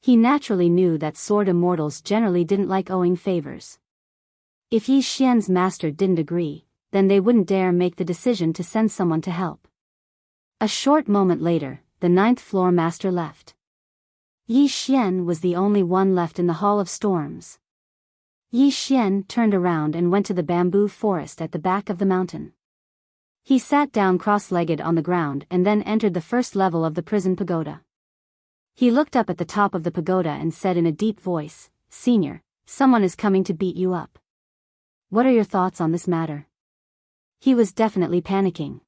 A: He naturally knew that sword immortals generally didn't like owing favors. If Yi Xian's master didn't agree, then they wouldn't dare make the decision to send someone to help. A short moment later, the 9th floor master left. Yi Xian was the only one left in the Hall of Storms. Yi Xian turned around and went to the bamboo forest at the back of the mountain. He sat down cross-legged on the ground and then entered the first level of the prison pagoda. He looked up at the top of the pagoda and said in a deep voice, "Senior, someone is coming to beat you up. What are your thoughts on this matter?" He was definitely panicking.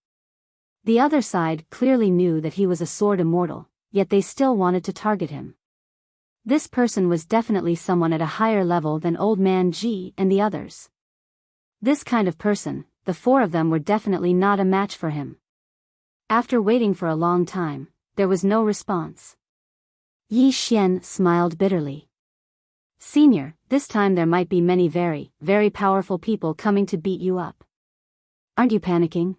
A: The other side clearly knew that he was a sword immortal, yet they still wanted to target him. This person was definitely someone at a higher level than Old Man Ji and the others. This kind of person, the four of them were definitely not a match for him. After waiting for a long time, there was no response. Yi Xian smiled bitterly. "Senior, this time there might be many very, very powerful people coming to beat you up. Aren't you panicking?"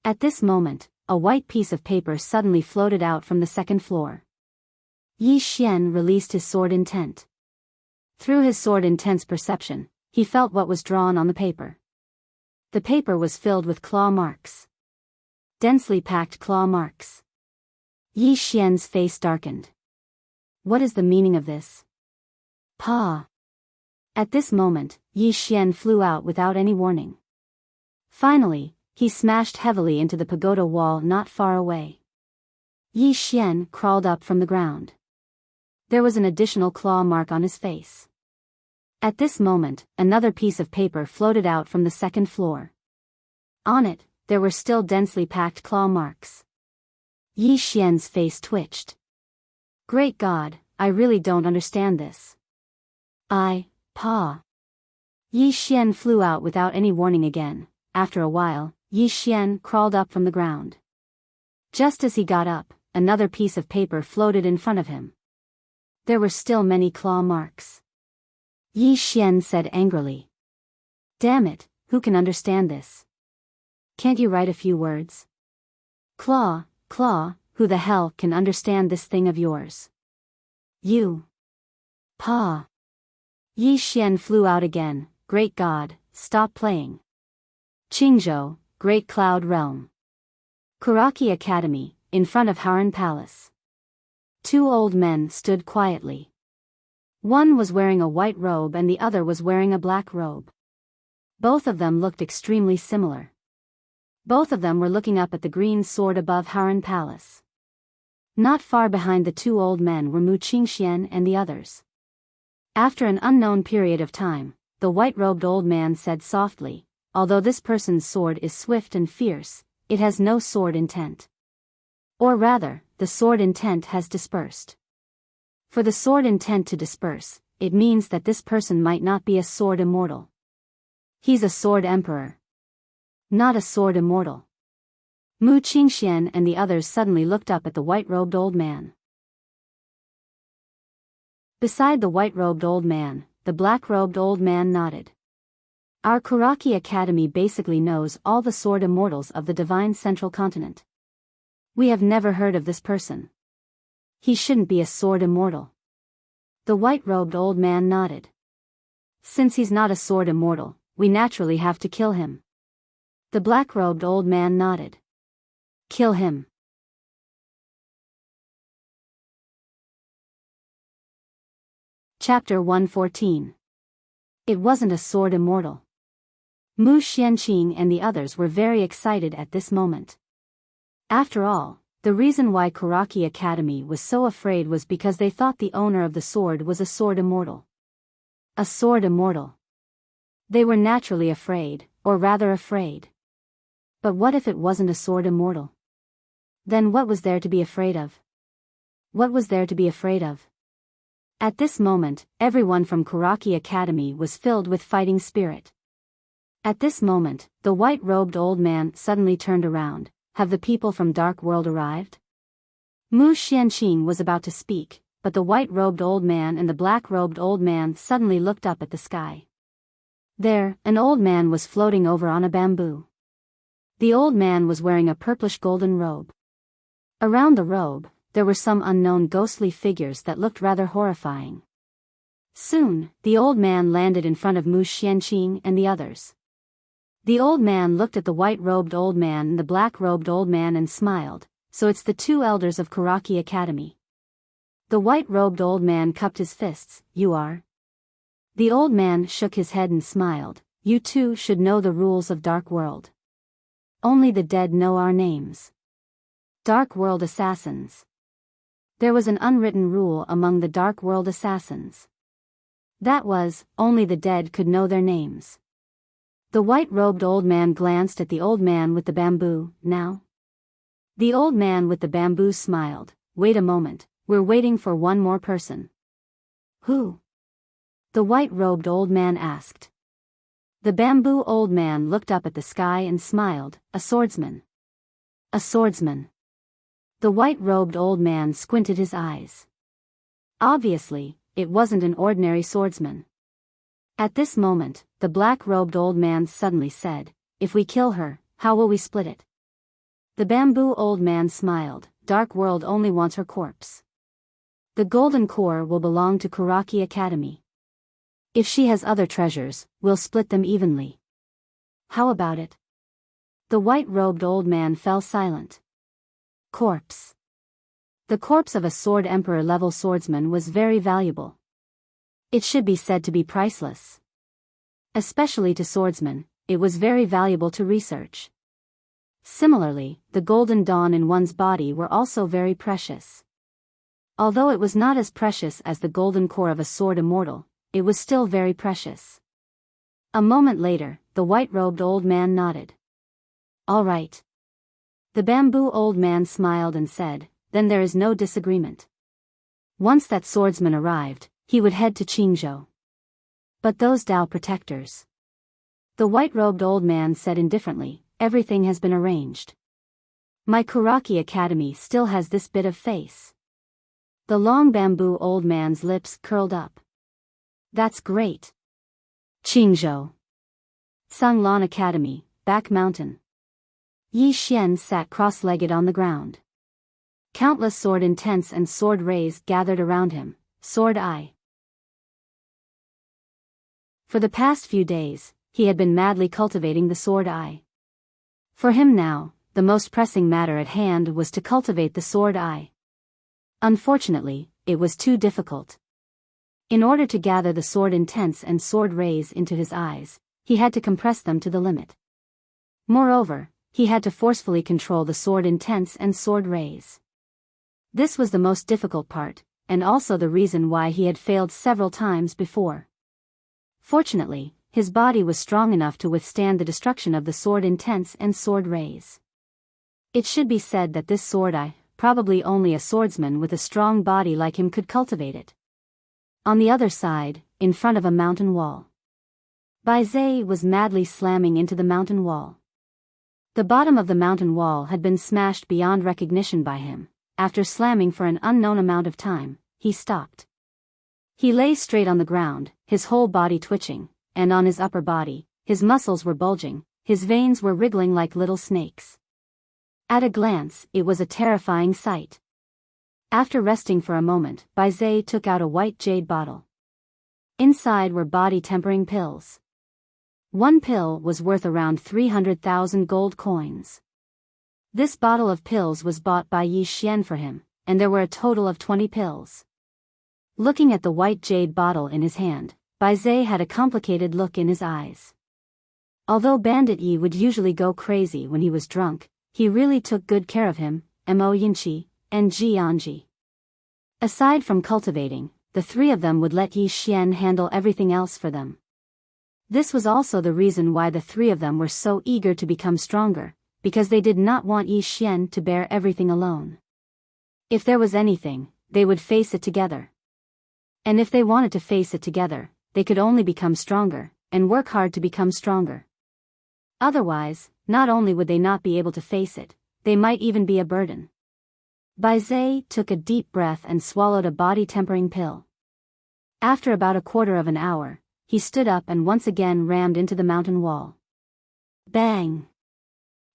A: At this moment, a white piece of paper suddenly floated out from the second floor. Yi Xian released his sword intent. Through his sword intent's perception, he felt what was drawn on the paper. The paper was filled with claw marks. Densely packed claw marks. Yi Xian's face darkened. What is the meaning of this? Pa! At this moment, Yi Xian flew out without any warning. Finally, he smashed heavily into the pagoda wall not far away. Yi Xian crawled up from the ground. There was an additional claw mark on his face. At this moment, another piece of paper floated out from the second floor. On it, there were still densely packed claw marks. Yi Xian's face twitched. Great God, I really don't understand this. Pa. Yi Xian flew out without any warning again. After a while, Yi Xian crawled up from the ground. Just as he got up, another piece of paper floated in front of him. There were still many claw marks. Yi Xian said angrily. Damn it, who can understand this? Can't you write a few words? Claw, who the hell can understand this thing of yours? You. Pa. Yi Xian flew out again. Great God, stop playing. Qingzhou, Great Cloud Realm. Kuraki Academy, in front of Haran Palace. Two old men stood quietly. One was wearing a white robe and the other was wearing a black robe. Both of them looked extremely similar. Both of them were looking up at the green sword above Haran Palace. Not far behind the two old men were Mu Qingxian and the others. After an unknown period of time, the white-robed old man said softly, although this person's sword is swift and fierce, it has no sword intent. Or rather, the sword intent has dispersed. For the sword intent to disperse, it means that this person might not be a sword immortal. He's a sword emperor. Not a sword immortal. Mu Qingxian and the others suddenly looked up at the white-robed old man. Beside the white-robed old man, the black-robed old man nodded. Our Kuraki Academy basically knows all the sword immortals of the Divine Central Continent. We have never heard of this person. He shouldn't be a sword immortal. The white-robed old man nodded. Since he's not a sword immortal, we naturally have to kill him. The black-robed old man nodded. Kill him. Chapter 114. It wasn't a sword immortal. Mu Xianqing and the others were very excited at this moment. After all, the reason why Kuraki Academy was so afraid was because they thought the owner of the sword was a sword immortal. A sword immortal. They were naturally afraid, or rather afraid. But what if it wasn't a sword immortal? Then what was there to be afraid of? What was there to be afraid of? At this moment, everyone from Kuraki Academy was filled with fighting spirit. At this moment, the white-robed old man suddenly turned around. Have the people from Dark World arrived? Mu Xianqing was about to speak, but the white-robed old man and the black-robed old man suddenly looked up at the sky. There, an old man was floating over on a bamboo. The old man was wearing a purplish-golden robe. Around the robe, there were some unknown ghostly figures that looked rather horrifying. Soon, the old man landed in front of Mu Xianqing and the others. The old man looked at the white-robed old man and the black-robed old man and smiled. So it's the two elders of Karaki Academy. The white-robed old man cupped his fists. You are? The old man shook his head and smiled. You too should know the rules of Dark World. Only the dead know our names. Dark World Assassins. There was an unwritten rule among the Dark World Assassins. That was, only the dead could know their names. The white-robed old man glanced at the old man with the bamboo. Now? The old man with the bamboo smiled. Wait a moment, we're waiting for one more person. Who? The white-robed old man asked. The bamboo old man looked up at the sky and smiled. A swordsman. A swordsman. The white-robed old man squinted his eyes. Obviously, it wasn't an ordinary swordsman. At this moment, the black-robed old man suddenly said, If we kill her, how will we split it? The bamboo old man smiled. Dark World only wants her corpse. The golden core will belong to Karaki Academy. If she has other treasures, we'll split them evenly. How about it? The white-robed old man fell silent. Corpse. The corpse of a sword emperor-level swordsman was very valuable. It should be said to be priceless. Especially to swordsmen, it was very valuable to research. Similarly, the golden dawn in one's body were also very precious. Although it was not as precious as the golden core of a sword immortal, it was still very precious. A moment later, the white-robed old man nodded. All right. The bamboo old man smiled and said, Then there is no disagreement. Once that swordsman arrived, he would head to Qingzhou. But those Dao protectors. The white-robed old man said indifferently, Everything has been arranged. My Karaki Academy still has this bit of face. The long bamboo old man's lips curled up. That's great. Qingzhou. Sanglan Academy, Back Mountain. Yi Xian sat cross-legged on the ground. Countless sword intents and sword rays gathered around him. Sword Eye. For the past few days, he had been madly cultivating the sword eye. For him now, the most pressing matter at hand was to cultivate the sword eye. Unfortunately, it was too difficult. In order to gather the sword intents and sword rays into his eyes, he had to compress them to the limit. Moreover, he had to forcefully control the sword intents and sword rays. This was the most difficult part, and also the reason why he had failed several times before. Fortunately, his body was strong enough to withstand the destruction of the sword intents and sword rays. It should be said that this sword eye, probably only a swordsman with a strong body like him could cultivate it. On the other side, in front of a mountain wall, Biyao was madly slamming into the mountain wall. The bottom of the mountain wall had been smashed beyond recognition by him. After slamming for an unknown amount of time, he stopped. He lay straight on the ground, his whole body twitching, and on his upper body, his muscles were bulging, his veins were wriggling like little snakes. At a glance, it was a terrifying sight. After resting for a moment, Biyao took out a white jade bottle. Inside were body-tempering pills. One pill was worth around 300,000 gold coins. This bottle of pills was bought by Yi Xian for him, and there were a total of 20 pills. Looking at the white jade bottle in his hand, Biyao had a complicated look in his eyes. Although Bandit Yi would usually go crazy when he was drunk, he really took good care of him, Mo Yinqi, and Ji Anji. Aside from cultivating, the three of them would let Yi Xian handle everything else for them. This was also the reason why the three of them were so eager to become stronger, because they did not want Yi Xian to bear everything alone. If there was anything, they would face it together. And if they wanted to face it together, they could only become stronger, and work hard to become stronger. Otherwise, not only would they not be able to face it, they might even be a burden. Biyao took a deep breath and swallowed a body-tempering pill. After about a quarter of an hour, he stood up and once again rammed into the mountain wall. Bang!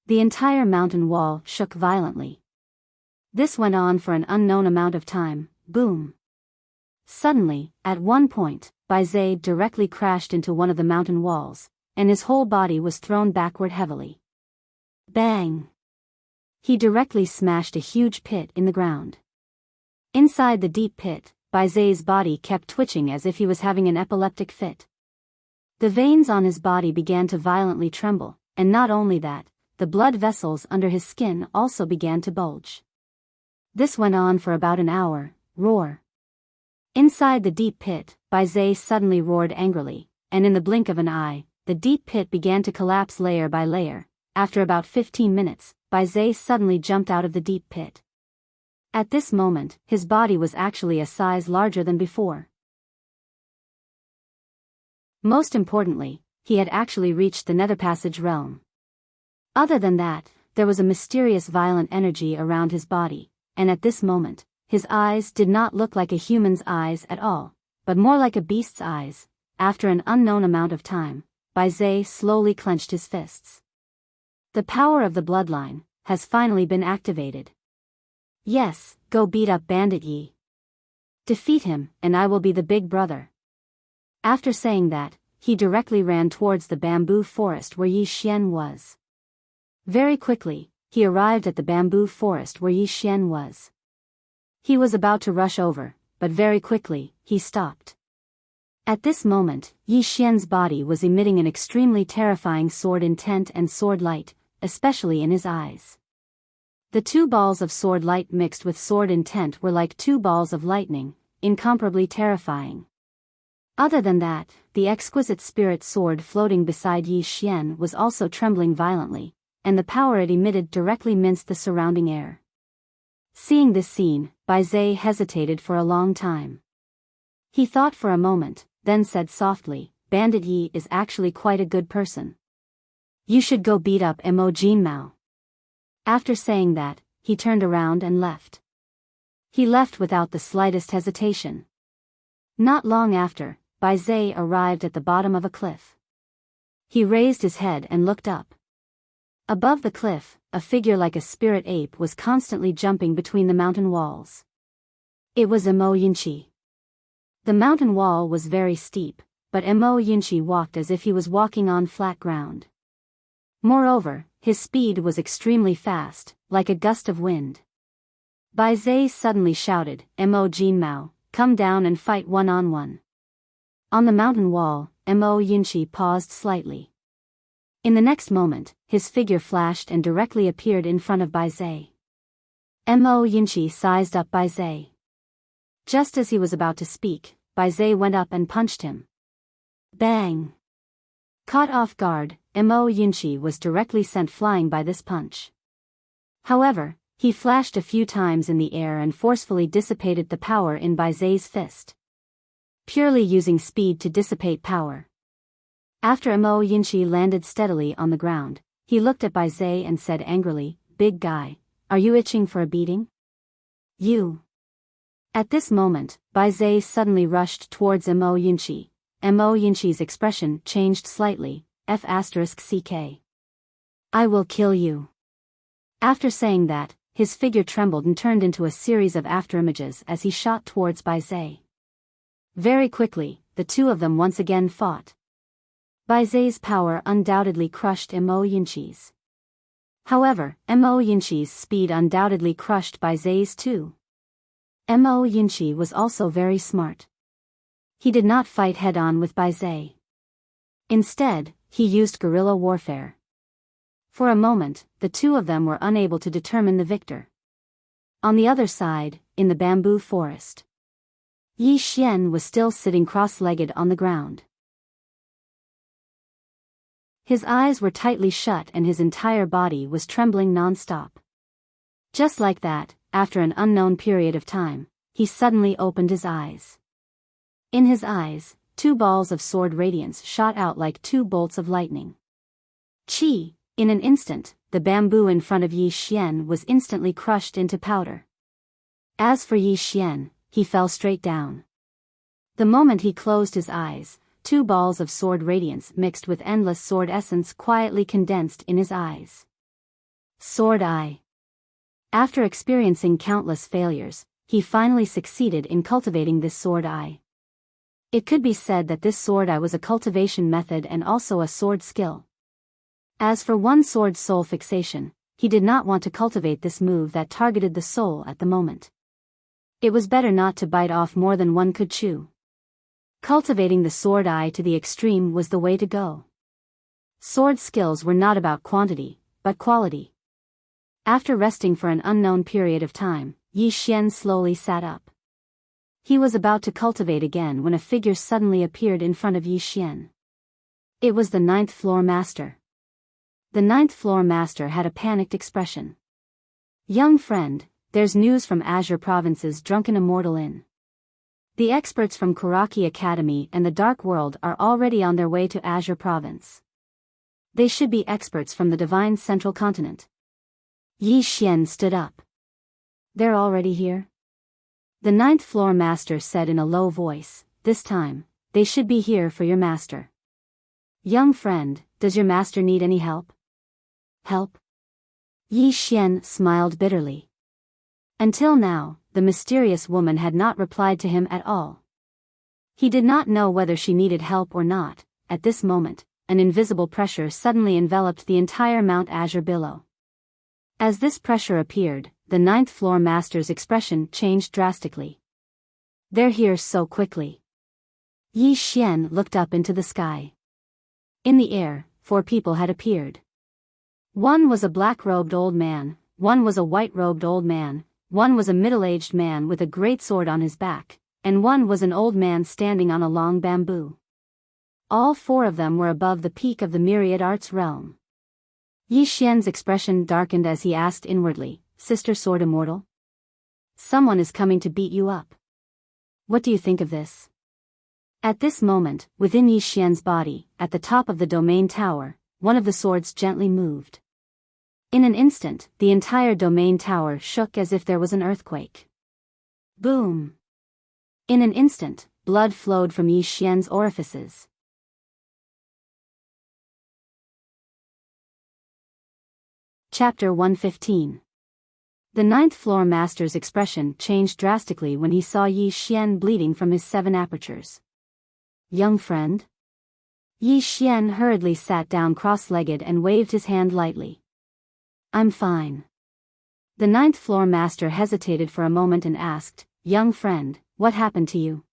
A: The entire mountain wall shook violently. This went on for an unknown amount of time. Boom! Suddenly, at one point, Biyao directly crashed into one of the mountain walls, and his whole body was thrown backward heavily. Bang! He directly smashed a huge pit in the ground. Inside the deep pit, Biyao's body kept twitching as if he was having an epileptic fit. The veins on his body began to violently tremble, and not only that, the blood vessels under his skin also began to bulge. This went on for about an hour. Roar! Inside the deep pit, Biyao suddenly roared angrily, and in the blink of an eye, the deep pit began to collapse layer by layer. After about 15 minutes, Biyao suddenly jumped out of the deep pit. At this moment, his body was actually a size larger than before. Most importantly, he had actually reached the nether passage realm. Other than that, there was a mysterious violent energy around his body, and at this moment, his eyes did not look like a human's eyes at all, but more like a beast's eyes. After an unknown amount of time, Biyao slowly clenched his fists. The power of the bloodline has finally been activated. Yes, go beat up Bandit Yi. Defeat him, and I will be the big brother. After saying that, he directly ran towards the bamboo forest where Yi Xian was. Very quickly, he arrived at the bamboo forest where Yi Xian was. He was about to rush over, but very quickly, he stopped. At this moment, Yi Xian's body was emitting an extremely terrifying sword intent and sword light, especially in his eyes. The two balls of sword light mixed with sword intent were like two balls of lightning, incomparably terrifying. Other than that, the exquisite spirit sword floating beside Yi Xian was also trembling violently, and the power it emitted directly minced the surrounding air. Seeing this scene, Biyao hesitated for a long time. He thought for a moment, then said softly, Bandit Yi is actually quite a good person. You should go beat up Mo Jinmao. After saying that, he turned around and left. He left without the slightest hesitation. Not long after, Biyao arrived at the bottom of a cliff. He raised his head and looked up. Above the cliff, a figure like a spirit ape was constantly jumping between the mountain walls. It was Mo Yinchi. The mountain wall was very steep, but Mo Yinchi walked as if he was walking on flat ground. Moreover, his speed was extremely fast, like a gust of wind. Biyao suddenly shouted, Mo Jinmao, come down and fight one-on-one. On the mountain wall, Mo Yinchi paused slightly. In the next moment, his figure flashed and directly appeared in front of Biyao. Mo Yinchi sized up Biyao. Just as he was about to speak, Biyao went up and punched him. Bang! Caught off guard, Mo Yinchi was directly sent flying by this punch. However, he flashed a few times in the air and forcefully dissipated the power in Biyao's fist. Purely using speed to dissipate power. After Mo Yinchi landed steadily on the ground, he looked at Biyao and said angrily, Big guy, are you itching for a beating? You. At this moment, Biyao suddenly rushed towards Mo Yinchi. Mo Yinchi's expression changed slightly, F***ck. I will kill you. After saying that, his figure trembled and turned into a series of afterimages as he shot towards Biyao. Very quickly, the two of them once again fought. Biyao's power undoubtedly crushed Mo Yinchi's. However, Mo Yinchi's speed undoubtedly crushed Biyao's too. Mo Yinchi was also very smart. He did not fight head-on with Biyao. Instead, he used guerrilla warfare. For a moment, the two of them were unable to determine the victor. On the other side, in the bamboo forest, Yi Xian was still sitting cross-legged on the ground. His eyes were tightly shut and his entire body was trembling non-stop. Just like that, after an unknown period of time, he suddenly opened his eyes. In his eyes, two balls of sword radiance shot out like two bolts of lightning. Chi! In an instant, the bamboo in front of Yi Xian was instantly crushed into powder. As for Yi Xian, he fell straight down. The moment he closed his eyes, two balls of sword radiance mixed with endless sword essence quietly condensed in his eyes. Sword Eye. After experiencing countless failures, he finally succeeded in cultivating this sword eye. It could be said that this sword eye was a cultivation method and also a sword skill. As for one sword soul fixation, he did not want to cultivate this move that targeted the soul at the moment. It was better not to bite off more than one could chew. Cultivating the sword eye to the extreme was the way to go. Sword skills were not about quantity, but quality. After resting for an unknown period of time, Yi Xian slowly sat up. He was about to cultivate again when a figure suddenly appeared in front of Yi Xian. It was the 9th floor master. The 9th floor master had a panicked expression. "Young friend, there's news from Azure Province's Drunken Immortal Inn. The experts from Kuraki Academy and the Dark World are already on their way to Azure Province. They should be experts from the Divine Central Continent." Yi Xian stood up. "They're already here?" The 9th floor master said in a low voice, "This time, they should be here for your master." "Young friend, does your master need any help?" "Help?" Yi Xian smiled bitterly. Until now, the mysterious woman had not replied to him at all. He did not know whether she needed help or not. At this moment, an invisible pressure suddenly enveloped the entire Mount Azure below. As this pressure appeared, the 9th floor master's expression changed drastically. "They're here so quickly." Yi Xian looked up into the sky. In the air, 4 people had appeared. One was a black-robed old man, one was a white-robed old man, one was a middle-aged man with a great sword on his back, and one was an old man standing on a long bamboo. All 4 of them were above the peak of the myriad arts realm. Yi Xian's expression darkened as he asked inwardly, "Sister Sword Immortal? Someone is coming to beat you up. What do you think of this?" At this moment, within Yi Xian's body, at the top of the domain tower, one of the swords gently moved. In an instant, the entire domain tower shook as if there was an earthquake. Boom! In an instant, blood flowed from Yi Xian's orifices. Chapter 115. The 9th floor master's expression changed drastically when he saw Yi Xian bleeding from his 7 apertures. "Young friend?" Yi Xian hurriedly sat down cross-legged and waved his hand lightly. "I'm fine." The 9th floor master hesitated for a moment and asked, "Young friend, what happened to you?"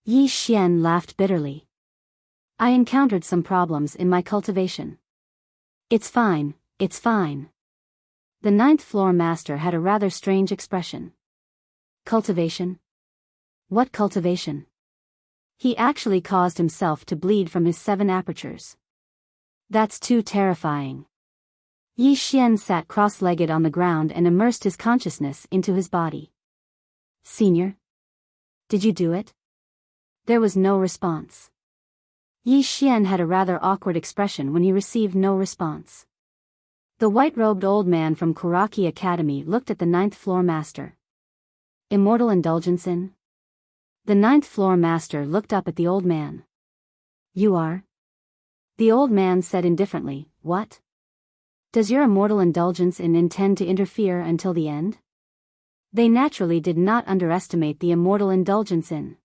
A: Yi Xian laughed bitterly. "I encountered some problems in my cultivation." It's fine. The 9th floor master had a rather strange expression. "Cultivation? What cultivation?" He actually caused himself to bleed from his 7 apertures. That's too terrifying. Yi Xian sat cross-legged on the ground and immersed his consciousness into his body. "Senior? Did you do it?" There was no response. Yi Xian had a rather awkward expression when he received no response. The white-robed old man from Kuraki Academy looked at the 9th floor master. "Immortal indulgence in?" The 9th floor master looked up at the old man. "You are?" The old man said indifferently, "What? Does your immortal indulgence in intend to interfere until the end?" They naturally did not underestimate the immortal indulgence in.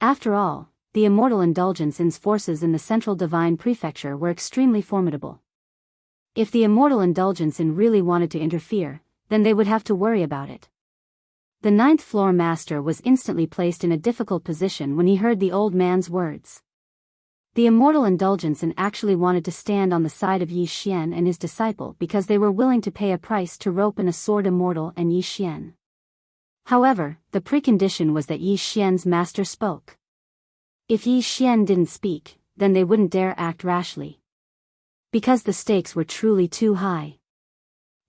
A: After all, the immortal indulgence in's forces in the Central Divine Prefecture were extremely formidable. If the immortal indulgence in really wanted to interfere, then they would have to worry about it. The 9th floor master was instantly placed in a difficult position when he heard the old man's words. The immortal indulgence in actually wanted to stand on the side of Yi Xian and his disciple because they were willing to pay a price to rope in a sword immortal and Yi Xian. However, the precondition was that Yi Xian's master spoke. If Yi Xian didn't speak, then they wouldn't dare act rashly. Because the stakes were truly too high.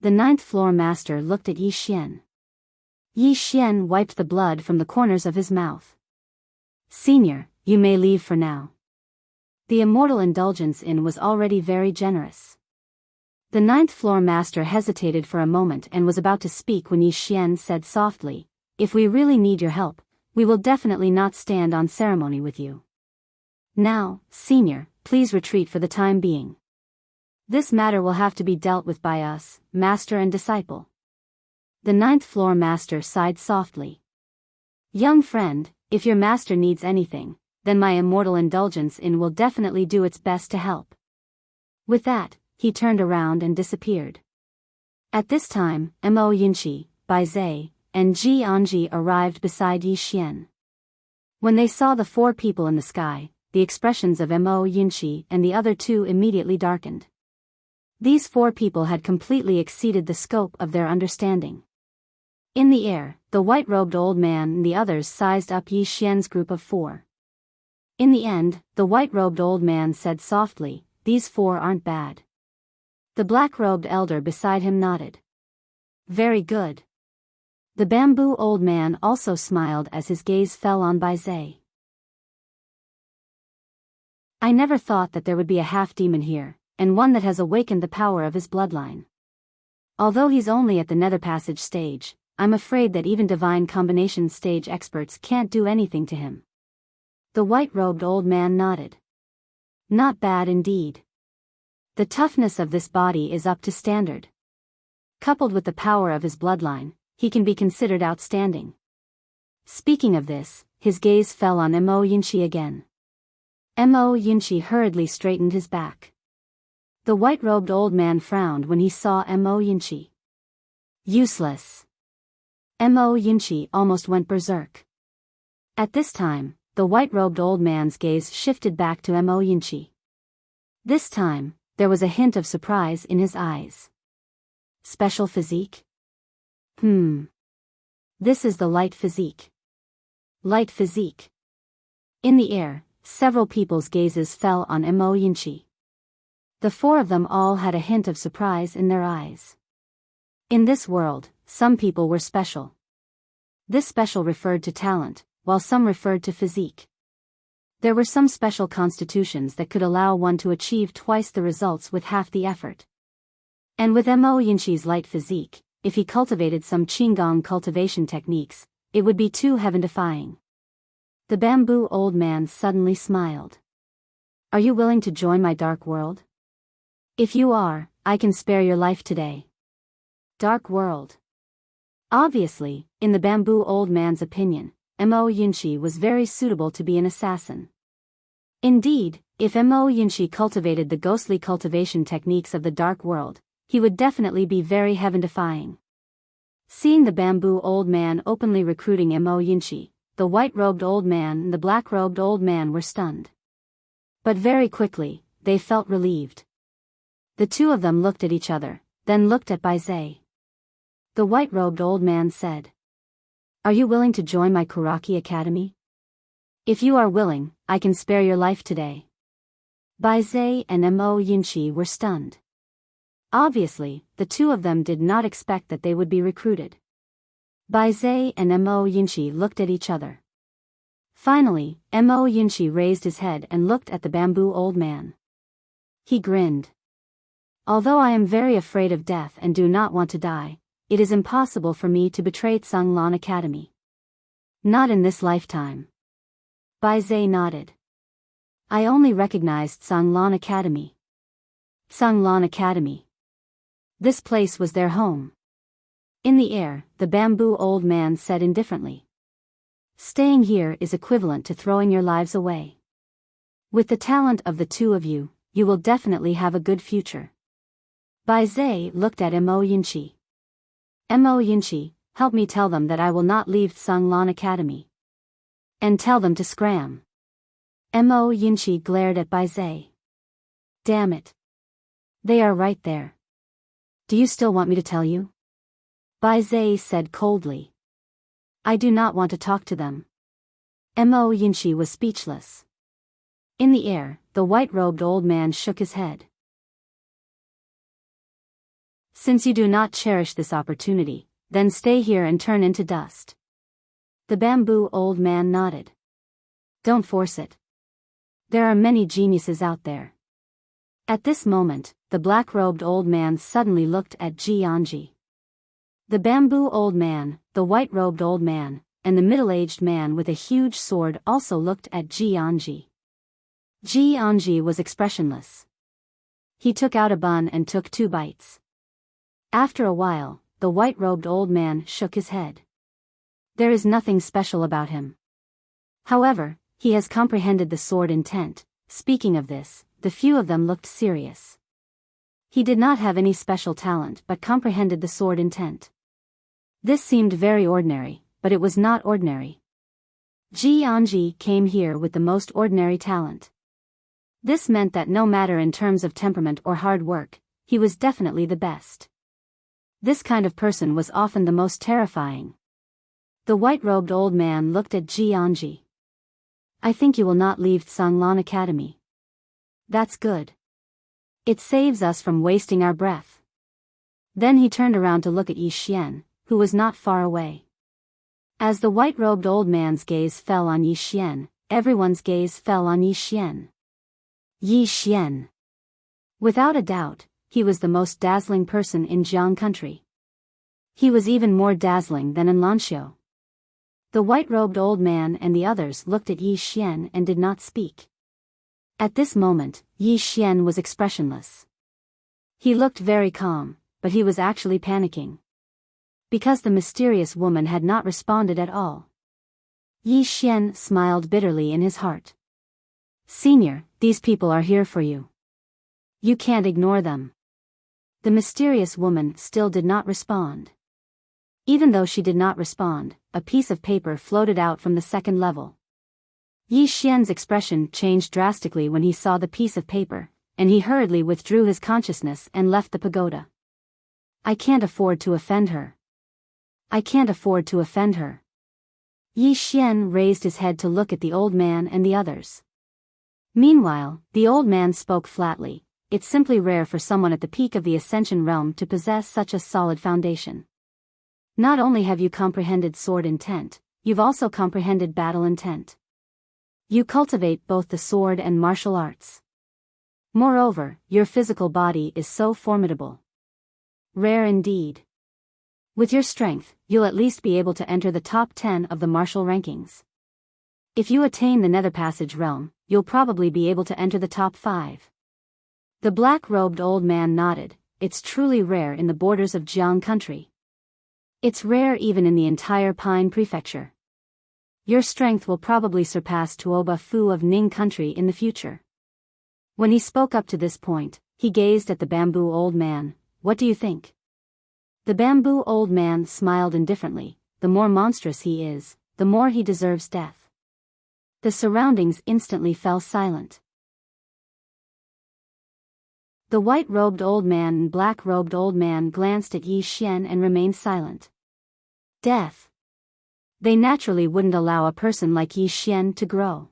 A: The 9th floor master looked at Yi Xian. Yi Xian wiped the blood from the corners of his mouth. "Senior, you may leave for now." The immortal indulgence in was already very generous. The 9th floor master hesitated for a moment and was about to speak when Yi Xian said softly, "If we really need your help, we will definitely not stand on ceremony with you. Now, senior, please retreat for the time being. This matter will have to be dealt with by us, master and disciple." The ninth floor master sighed softly. Young friend, if your master needs anything, then my immortal indulgence in will definitely do its best to help. With that, he turned around and disappeared. At this time, Mo Yinchi, Bai Zai, and Ji Anji arrived beside Yi Xian. When they saw the four people in the sky, the expressions of Mo Yinchi and the other two immediately darkened. These four people had completely exceeded the scope of their understanding. In the air, the white-robed old man and the others sized up Yi Xian's group of four. In the end, the white-robed old man said softly, "These four aren't bad." The black-robed elder beside him nodded. "Very good." The bamboo old man also smiled as his gaze fell on Bai Zai. "I never thought that there would be a half-demon here, and one that has awakened the power of his bloodline. Although he's only at the nether passage stage, I'm afraid that even divine combination stage experts can't do anything to him." The white-robed old man nodded. "Not bad indeed. The toughness of this body is up to standard. Coupled with the power of his bloodline, he can be considered outstanding." Speaking of this, his gaze fell on Mo Yinchi again. Mo Yinchi hurriedly straightened his back. The white-robed old man frowned when he saw Mo Yinchi. Useless. Mo Yinchi almost went berserk. At this time, the white-robed old man's gaze shifted back to Mo Yinchi. This time, there was a hint of surprise in his eyes. Special physique? This is the light physique. Light physique. In the air, several people's gazes fell on Mo Yinchi. The four of them all had a hint of surprise in their eyes. In this world, some people were special. This special referred to talent, while some referred to physique. There were some special constitutions that could allow one to achieve twice the results with half the effort. And with Mo Yinchi's light physique, if he cultivated some Qigong cultivation techniques, it would be too heaven-defying. The bamboo old man suddenly smiled. "Are you willing to join my dark world? If you are, I can spare your life today." Dark world. Obviously, in the bamboo old man's opinion, Mo Yinchi was very suitable to be an assassin. Indeed, if Mo Yinchi cultivated the ghostly cultivation techniques of the dark world, he would definitely be very heaven-defying. Seeing the bamboo old man openly recruiting Mo Yinchi, the white-robed old man and the black-robed old man were stunned. But very quickly, they felt relieved. The two of them looked at each other, then looked at Bai Zai. The white-robed old man said, "Are you willing to join my Kuraki Academy? If you are willing, I can spare your life today." Bai Zai and Mo Yinchi were stunned. Obviously, the two of them did not expect that they would be recruited. Bai Zai and Mo Yinchi looked at each other. Finally, Mo Yinchi raised his head and looked at the bamboo old man. He grinned. "Although I am very afraid of death and do not want to die, it is impossible for me to betray Tsanglan Academy. Not in this lifetime." Bai Zai nodded. "I only recognized Tsanglan Academy." Tsanglan Academy. This place was their home. In the air, the bamboo old man said indifferently, "Staying here is equivalent to throwing your lives away. With the talent of the two of you, you will definitely have a good future." Bai Zai looked at Mo Yinchi. "Mo Yinchi, help me tell them that I will not leave Tsanglan Academy. And tell them to scram." Mo Yinchi glared at Bai Zai. "Damn it. They are right there. Do you still want me to tell you?" Bai Zai said coldly. "I do not want to talk to them." Mo Yinchi was speechless. In the air, the white-robed old man shook his head. "Since you do not cherish this opportunity, then stay here and turn into dust." The bamboo old man nodded. "Don't force it. There are many geniuses out there." At this moment, the black-robed old man suddenly looked at Ji Anji. The bamboo old man, the white-robed old man, and the middle-aged man with a huge sword also looked at Ji Anji. Ji Anji was expressionless. He took out a bun and took 2 bites. After a while, the white-robed old man shook his head. There is nothing special about him. However, he has comprehended the sword intent. Speaking of this, the few of them looked serious. He did not have any special talent but comprehended the sword intent. This seemed very ordinary, but it was not ordinary. Jianji came here with the most ordinary talent. This meant that no matter in terms of temperament or hard work, he was definitely the best. This kind of person was often the most terrifying. The white-robed old man looked at Jianji. I think you will not leave Tsanglan Academy. That's good. It saves us from wasting our breath. Then he turned around to look at Yi Xian, who was not far away. As the white-robed old man's gaze fell on Yi Xian, everyone's gaze fell on Yi Xian. Yi Xian. Without a doubt, he was the most dazzling person in Jiang country. He was even more dazzling than in Lanxiu. The white-robed old man and the others looked at Yi Xian and did not speak. At this moment, Yi Xian was expressionless. He looked very calm, but he was actually panicking. Because the mysterious woman had not responded at all. Yi Xian smiled bitterly in his heart. Senior, these people are here for you. You can't ignore them. The mysterious woman still did not respond. Even though she did not respond, a piece of paper floated out from the second level. Yi Xian's expression changed drastically when he saw the piece of paper, and he hurriedly withdrew his consciousness and left the pagoda. I can't afford to offend her. I can't afford to offend her. Yi Xian raised his head to look at the old man and the others. Meanwhile, the old man spoke flatly. It's simply rare for someone at the peak of the Ascension realm to possess such a solid foundation. Not only have you comprehended sword intent, you've also comprehended battle intent. You cultivate both the sword and martial arts. Moreover, your physical body is so formidable. Rare indeed. With your strength, you'll at least be able to enter the top 10 of the martial rankings. If you attain the Nether Passage realm, you'll probably be able to enter the top 5. The black-robed old man nodded. It's truly rare in the borders of Jiang country. It's rare even in the entire Pine Prefecture. Your strength will probably surpass Tuoba Fu of Ning country in the future. When he spoke up to this point, he gazed at the bamboo old man. What do you think? The bamboo old man smiled indifferently. The more monstrous he is, the more he deserves death. The surroundings instantly fell silent. The white-robed old man and black-robed old man glanced at Yi Xian and remained silent. Death. They naturally wouldn't allow a person like Yi Xian to grow.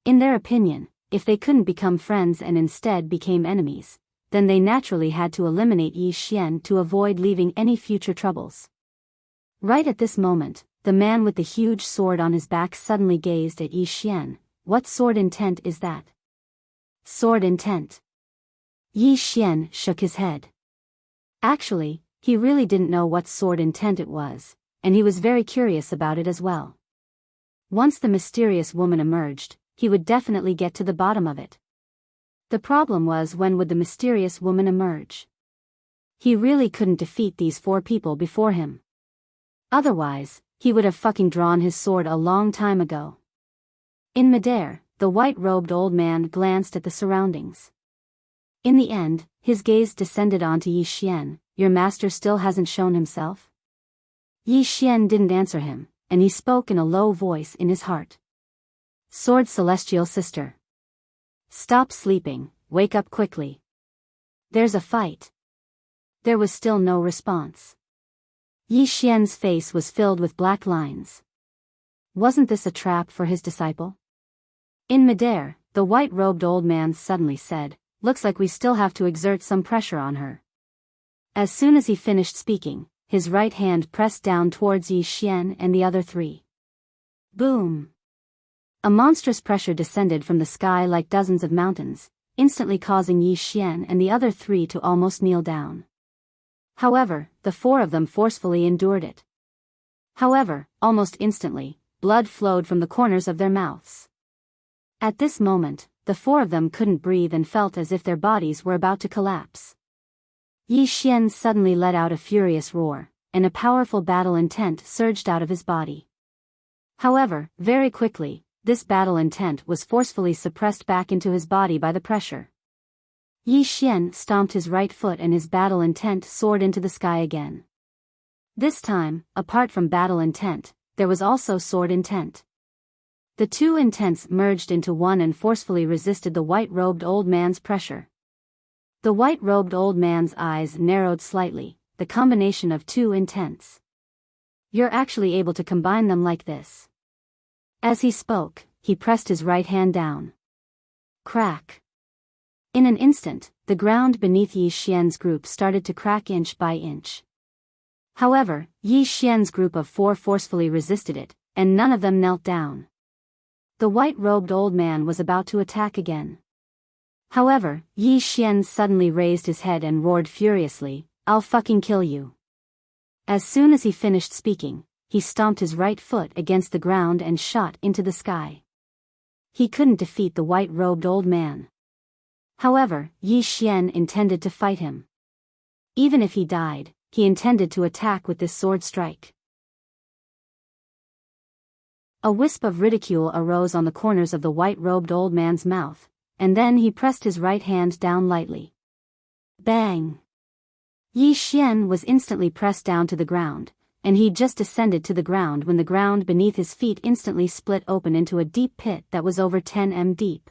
A: In their opinion, if they couldn't become friends and instead became enemies, then they naturally had to eliminate Yi Xian to avoid leaving any future troubles. Right at this moment, the man with the huge sword on his back suddenly gazed at Yi Xian. What sword intent is that? Sword intent. Yi Xian shook his head. Actually, he really didn't know what sword intent it was, and he was very curious about it as well. Once the mysterious woman emerged, he would definitely get to the bottom of it. The problem was, when would the mysterious woman emerge? He really couldn't defeat these 4 people before him. Otherwise, he would have fucking drawn his sword a long time ago. In midair, the white-robed old man glanced at the surroundings. In the end, his gaze descended onto Yi Xian. Your master still hasn't shown himself? Yi Xian didn't answer him, and he spoke in a low voice in his heart. Sword Celestial Sister. Stop sleeping, wake up quickly. There's a fight. There was still no response. Yi Xian's face was filled with black lines. Wasn't this a trap for his disciple? In midair, the white-robed old man suddenly said, looks like we still have to exert some pressure on her. As soon as he finished speaking, his right hand pressed down towards Yi Xian and the other 3. Boom! A monstrous pressure descended from the sky like dozens of mountains, instantly causing Yi Xian and the other 3 to almost kneel down. However, the 4 of them forcefully endured it. However, almost instantly, blood flowed from the corners of their mouths. At this moment, the 4 of them couldn't breathe and felt as if their bodies were about to collapse. Yi Xian suddenly let out a furious roar, and a powerful battle intent surged out of his body. However, very quickly, this battle intent was forcefully suppressed back into his body by the pressure. Yi Xian stomped his right foot and his battle intent soared into the sky again. This time, apart from battle intent, there was also sword intent. The two intents merged into one and forcefully resisted the white-robed old man's pressure. The white-robed old man's eyes narrowed slightly, the combination of two intents. You're actually able to combine them like this. As he spoke, he pressed his right hand down. Crack. In an instant, the ground beneath Yi Xian's group started to crack inch by inch. However, Yi Xian's group of four forcefully resisted it, and none of them knelt down. The white-robed old man was about to attack again. However, Yi Xian suddenly raised his head and roared furiously, "I'll fucking kill you." As soon as he finished speaking, he stomped his right foot against the ground and shot into the sky. He couldn't defeat the white-robed old man. However, Yi Xian intended to fight him. Even if he died, he intended to attack with this sword strike. A wisp of ridicule arose on the corners of the white-robed old man's mouth, and then he pressed his right hand down lightly. Bang! Yi Xian was instantly pressed down to the ground, and he just descended to the ground when the ground beneath his feet instantly split open into a deep pit that was over 10 m deep.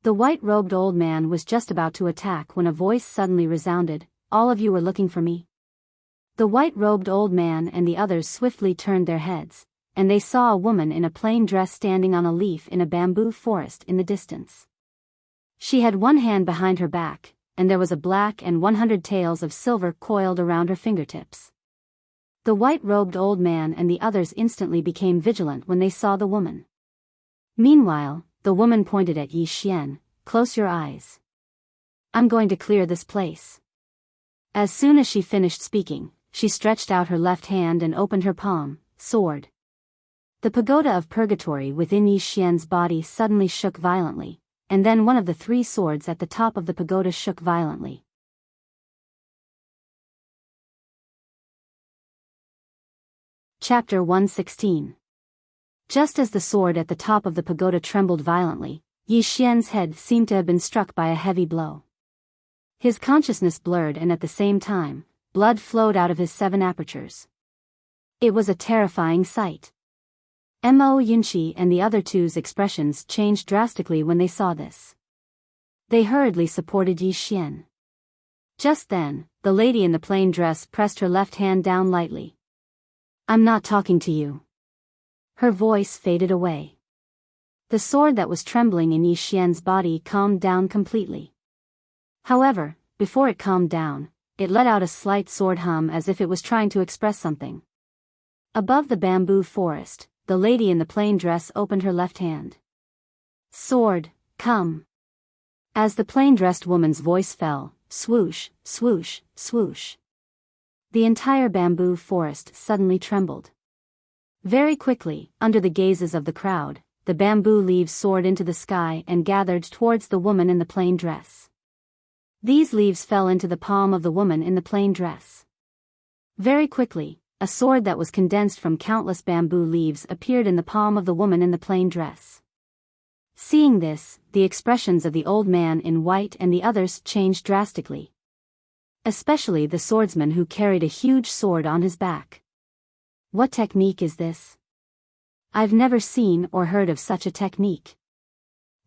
A: The white-robed old man was just about to attack when a voice suddenly resounded, "All of you were looking for me." The white-robed old man and the others swiftly turned their heads, and they saw a woman in a plain dress standing on a leaf in a bamboo forest in the distance. She had one hand behind her back, and there was a black and 100 tails of silver coiled around her fingertips. The white-robed old man and the others instantly became vigilant when they saw the woman. Meanwhile, the woman pointed at Yi Xian, "Close your eyes. I'm going to clear this place." As soon as she finished speaking, she stretched out her left hand and opened her palm, sword. The pagoda of purgatory within Yi Xian's body suddenly shook violently, and then one of the three swords at the top of the pagoda shook violently. Chapter 116. Just as the sword at the top of the pagoda trembled violently, Yi Xian's head seemed to have been struck by a heavy blow. His consciousness blurred and at the same time, blood flowed out of his 7 apertures. It was a terrifying sight. Mo Yunqi and the other two's expressions changed drastically when they saw this. They hurriedly supported Yi Xian. Just then, the lady in the plain dress pressed her left hand down lightly. "I'm not talking to you." Her voice faded away. The sword that was trembling in Yi Xian's body calmed down completely. However, before it calmed down, it let out a slight sword hum as if it was trying to express something. Above the bamboo forest, the lady in the plain dress opened her left hand. "Sword, come." As the plain-dressed woman's voice fell, swoosh, swoosh, swoosh. The entire bamboo forest suddenly trembled. Very quickly, under the gazes of the crowd, the bamboo leaves soared into the sky and gathered towards the woman in the plain dress. These leaves fell into the palm of the woman in the plain dress. Very quickly, a sword that was condensed from countless bamboo leaves appeared in the palm of the woman in the plain dress. Seeing this, the expressions of the old man in white and the others changed drastically. Especially the swordsman who carried a huge sword on his back. What technique is this? I've never seen or heard of such a technique.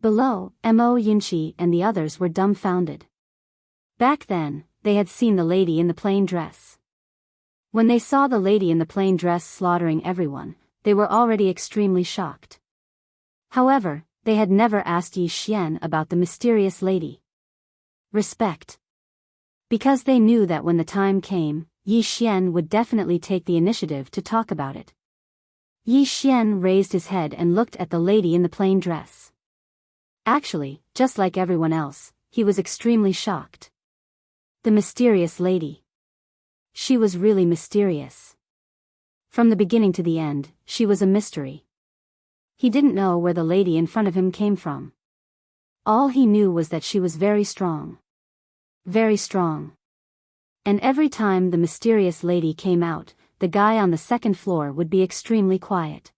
A: Below, Mo Yunqi and the others were dumbfounded. Back then, they had seen the lady in the plain dress. When they saw the lady in the plain dress slaughtering everyone, they were already extremely shocked. However, they had never asked Yi Xian about the mysterious lady. Respect. Because they knew that when the time came, Yi Xian would definitely take the initiative to talk about it. Yi Xian raised his head and looked at the lady in the plain dress. Actually, just like everyone else, he was extremely shocked. The mysterious lady. She was really mysterious. From the beginning to the end, she was a mystery. He didn't know where the lady in front of him came from. All he knew was that she was very strong. Very strong. And every time the mysterious lady came out, the guy on the second floor would be extremely quiet.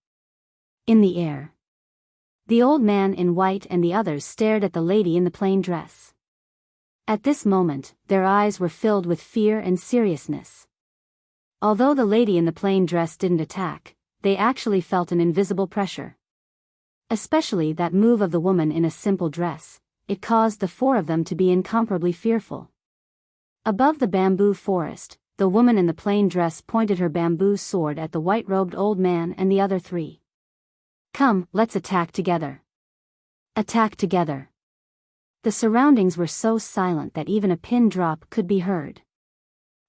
A: In the air. The old man in white and the others stared at the lady in the plain dress. At this moment, their eyes were filled with fear and seriousness. Although the lady in the plain dress didn't attack, they actually felt an invisible pressure. Especially that move of the woman in a simple dress, it caused the four of them to be incomparably fearful. Above the bamboo forest, the woman in the plain dress pointed her bamboo sword at the white-robed old man and the other three. "Come, let's attack together. Attack together." The surroundings were so silent that even a pin drop could be heard.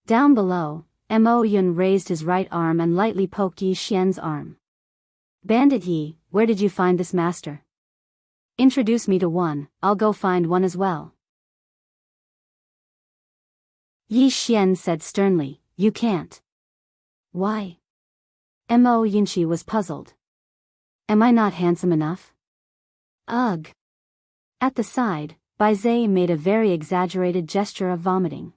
A: Down below, Mo Yun raised his right arm and lightly poked Yi Xian's arm. "Bandit Yi, where did you find this master? Introduce me to one, I'll go find one as well." Yi Xian said sternly, "You can't." "Why?" Mo Yunchi was puzzled. "Am I not handsome enough?" "Ugh." At the side, Bai Zhe made a very exaggerated gesture of vomiting.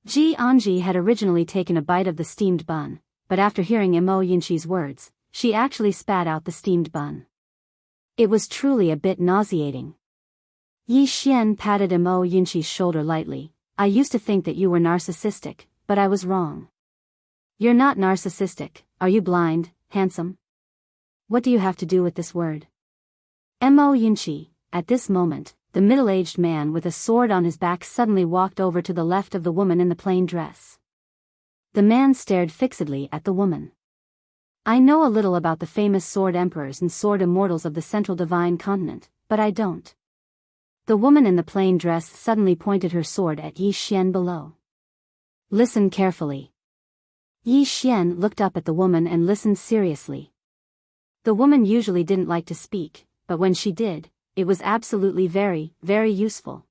A: Ji Anji had originally taken a bite of the steamed bun, but after hearing Mo Yunchi's words, she actually spat out the steamed bun. It was truly a bit nauseating. Yi Xian patted Mo Yunchi's shoulder lightly. "I used to think that you were narcissistic, but I was wrong." "You're not narcissistic, are you blind, handsome? What do you have to do with this word?" Mo Yunchi, at this moment, the middle-aged man with a sword on his back suddenly walked over to the left of the woman in the plain dress. The man stared fixedly at the woman. "I know a little about the famous sword emperors and sword immortals of the Central Divine Continent, but I don't." The woman in the plain dress suddenly pointed her sword at Yi Xian below. "Listen carefully." Yi Xian looked up at the woman and listened seriously. The woman usually didn't like to speak, but when she did, it was absolutely very, very useful.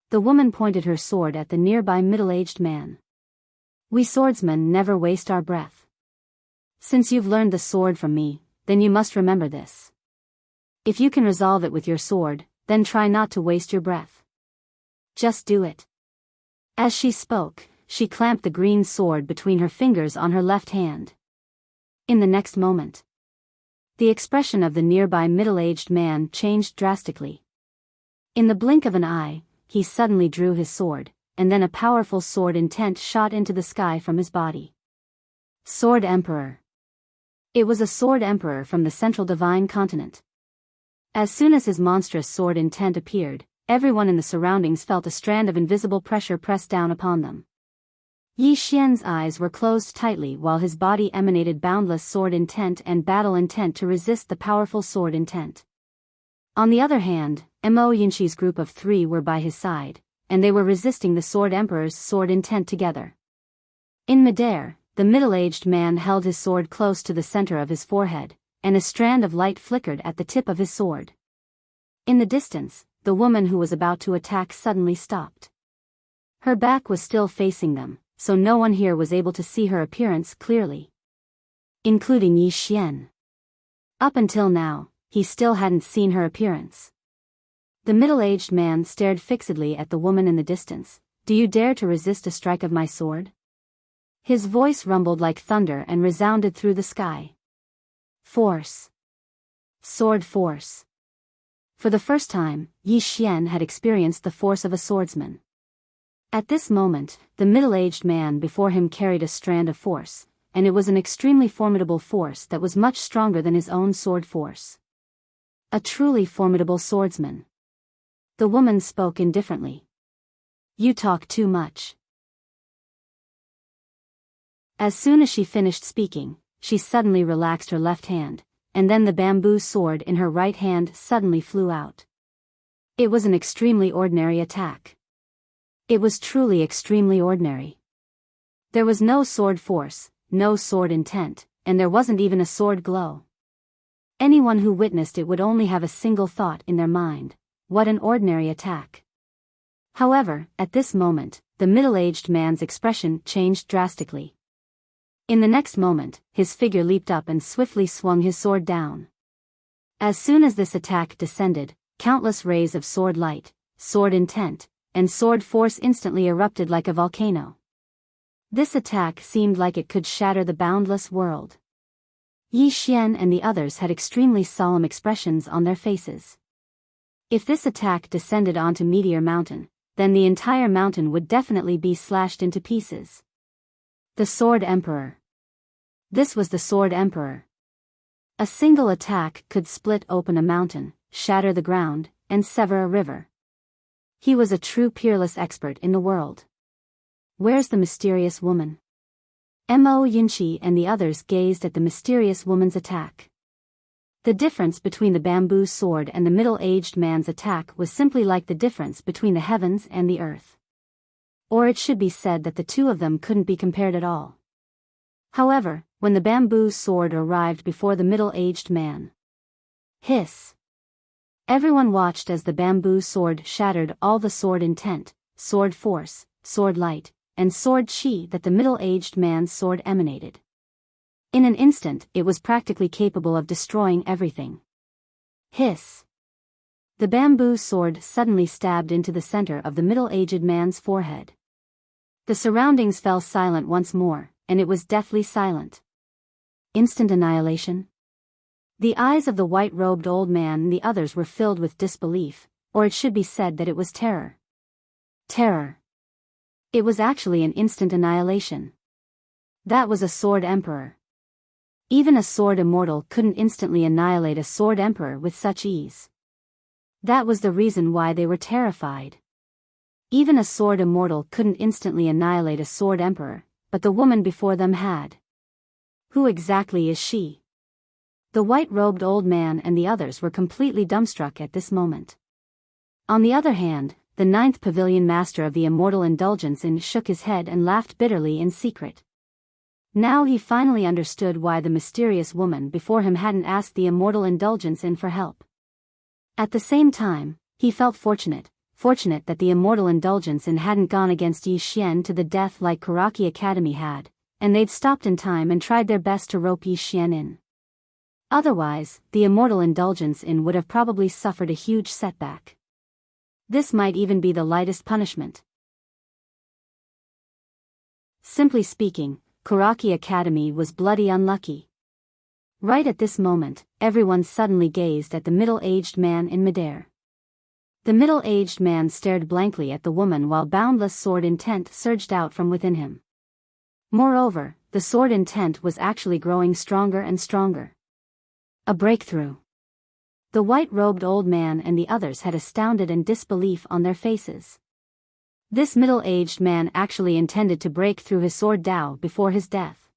A: The woman pointed her sword at the nearby middle-aged man. "We swordsmen never waste our breath. Since you've learned the sword from me, then you must remember this. If you can resolve it with your sword, then try not to waste your breath. Just do it." As she spoke, she clamped the green sword between her fingers on her left hand. In the next moment, the expression of the nearby middle-aged man changed drastically. In the blink of an eye, he suddenly drew his sword, and then a powerful sword intent shot into the sky from his body. Sword Emperor. It was a sword emperor from the Central Divine Continent. As soon as his monstrous sword intent appeared, everyone in the surroundings felt a strand of invisible pressure pressed down upon them. Yi Xian's eyes were closed tightly while his body emanated boundless sword intent and battle intent to resist the powerful sword intent. On the other hand, Mo Yunchi's group of three were by his side, and they were resisting the Sword Emperor's sword intent together. In midair, the middle-aged man held his sword close to the center of his forehead, and a strand of light flickered at the tip of his sword. In the distance, the woman who was about to attack suddenly stopped. Her back was still facing them, so no one here was able to see her appearance clearly, including Yi Xian. Up until now, he still hadn't seen her appearance. The middle-aged man stared fixedly at the woman in the distance. "Do you dare to resist a strike of my sword?" His voice rumbled like thunder and resounded through the sky. Force. Sword force. For the first time, Yi Xian had experienced the force of a swordsman. At this moment, the middle-aged man before him carried a strand of force, and it was an extremely formidable force that was much stronger than his own sword force. A truly formidable swordsman. The woman spoke indifferently. "You talk too much." As soon as she finished speaking, she suddenly relaxed her left hand, and then the bamboo sword in her right hand suddenly flew out. It was an extremely ordinary attack. It was truly extremely ordinary. There was no sword force, no sword intent, and there wasn't even a sword glow. Anyone who witnessed it would only have a single thought in their mind: what an ordinary attack. However, at this moment, the middle-aged man's expression changed drastically. In the next moment, his figure leaped up and swiftly swung his sword down. As soon as this attack descended, countless rays of sword light, sword intent, and sword force instantly erupted like a volcano. This attack seemed like it could shatter the boundless world. Yi Xian and the others had extremely solemn expressions on their faces. If this attack descended onto Meteor Mountain, then the entire mountain would definitely be slashed into pieces. The Sword Emperor. This was the Sword Emperor. A single attack could split open a mountain, shatter the ground, and sever a river. He was a true peerless expert in the world. Where's the mysterious woman? Mo Yinchi and the others gazed at the mysterious woman's attack. The difference between the bamboo sword and the middle-aged man's attack was simply like the difference between the heavens and the earth. Or it should be said that the two of them couldn't be compared at all. However, when the bamboo sword arrived before the middle-aged man, hiss! Everyone watched as the bamboo sword shattered all the sword intent, sword force, sword light, and sword chi that the middle-aged man's sword emanated. In an instant, it was practically capable of destroying everything. Hiss! The bamboo sword suddenly stabbed into the center of the middle-aged man's forehead. The surroundings fell silent once more, and it was deathly silent. Instant annihilation? The eyes of the white-robed old man and the others were filled with disbelief, or it should be said that it was terror. Terror. It was actually an instant annihilation. That was a Sword Emperor. Even a Sword Immortal couldn't instantly annihilate a Sword Emperor with such ease. That was the reason why they were terrified. Even a Sword Immortal couldn't instantly annihilate a Sword Emperor, but the woman before them had. Who exactly is she? The white-robed old man and the others were completely dumbstruck at this moment. On the other hand, the 9th Pavilion Master of the Immortal Indulgence Inn shook his head and laughed bitterly in secret. Now he finally understood why the mysterious woman before him hadn't asked the Immortal Indulgence Inn for help. At the same time, he felt fortunate that the Immortal Indulgence Inn hadn't gone against Yi Xian to the death like Karaki Academy had, and they'd stopped in time and tried their best to rope Yi Xian in. Otherwise, the Immortal Indulgence Inn would have probably suffered a huge setback. This might even be the lightest punishment. Simply speaking, Karaki Academy was bloody unlucky. Right at this moment, everyone suddenly gazed at the middle-aged man in midair. The middle-aged man stared blankly at the woman while boundless sword intent surged out from within him. Moreover, the sword intent was actually growing stronger and stronger. A breakthrough. The white-robed old man and the others had astounded and disbelief on their faces. This middle-aged man actually intended to break through his sword Dao before his death.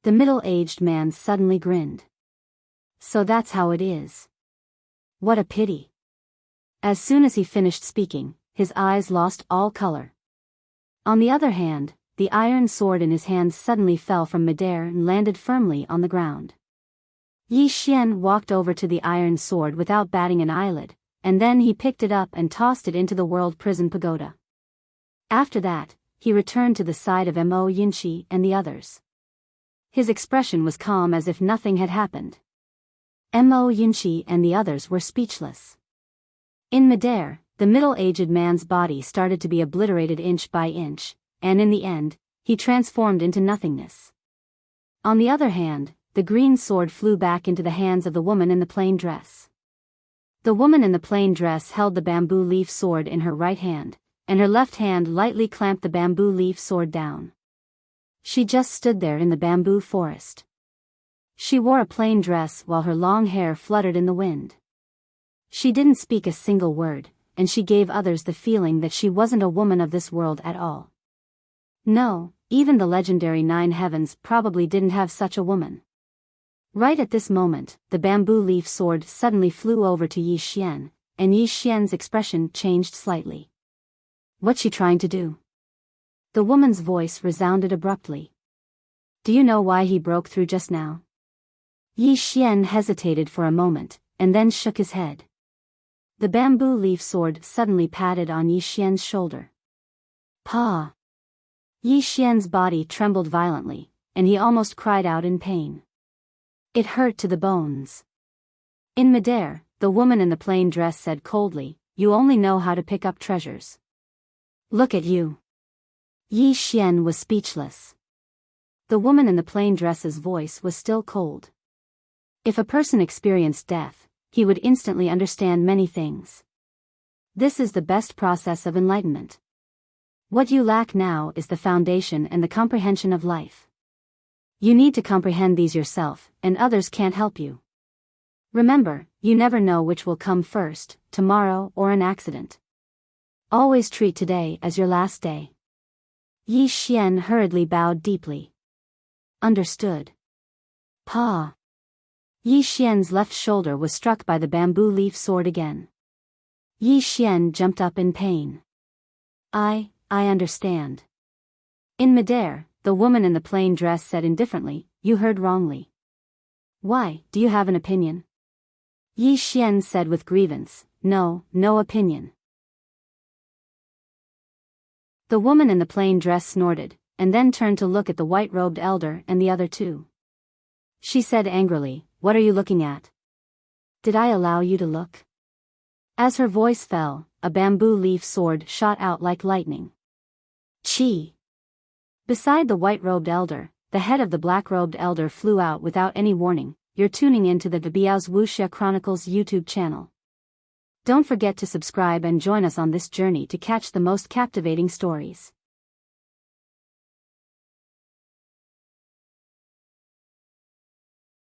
A: The middle-aged man suddenly grinned. So that's how it is. What a pity. As soon as he finished speaking, his eyes lost all color. On the other hand, the iron sword in his hand suddenly fell from midair and landed firmly on the ground. Yi Xian walked over to the iron sword without batting an eyelid, and then he picked it up and tossed it into the World Prison Pagoda. After that, he returned to the side of Mo Yinchi and the others. His expression was calm as if nothing had happened. Mo Yinchi and the others were speechless. In midair, the middle-aged man's body started to be obliterated inch by inch, and in the end, he transformed into nothingness. On the other hand, the green sword flew back into the hands of the woman in the plain dress. The woman in the plain dress held the bamboo leaf sword in her right hand, and her left hand lightly clamped the bamboo leaf sword down. She just stood there in the bamboo forest. She wore a plain dress while her long hair fluttered in the wind. She didn't speak a single word, and she gave others the feeling that she wasn't a woman of this world at all. No, even the legendary 9 heavens probably didn't have such a woman. Right at this moment, the bamboo leaf sword suddenly flew over to Yi Xian, and Yi Xian's expression changed slightly. What's she trying to do? The woman's voice resounded abruptly. Do you know why he broke through just now? Yi Xian hesitated for a moment, and then shook his head. The bamboo leaf sword suddenly patted on Yi Xian's shoulder. Pa! Yi Xian's body trembled violently, and he almost cried out in pain. It hurt to the bones. In midair, the woman in the plain dress said coldly, "You only know how to pick up treasures. Look at you. Yi Xian was speechless. The woman in the plain dress's voice was still cold. If a person experienced death, he would instantly understand many things. This is the best process of enlightenment. What you lack now is the foundation and the comprehension of life. You need to comprehend these yourself, and others can't help you. Remember, you never know which will come first, tomorrow or an accident. Always treat today as your last day. Yi Xian hurriedly bowed deeply. Understood. Pa. Yi Xian's left shoulder was struck by the bamboo leaf sword again. Yi Xian jumped up in pain. I understand. In midair, the woman in the plain dress said indifferently, you heard wrongly. Why, do you have an opinion? Yi Xian said with grievance, no opinion. The woman in the plain dress snorted, and then turned to look at the white-robed elder and the other two. She said angrily, what are you looking at? Did I allow you to look? As her voice fell, a bamboo leaf sword shot out like lightning. Chi! Beside the white-robed elder, the head of the black-robed elder flew out without any warning. You're tuning into the Biyao's Wuxia Chronicles YouTube channel. Don't forget to subscribe and join us on this journey to catch the most captivating stories.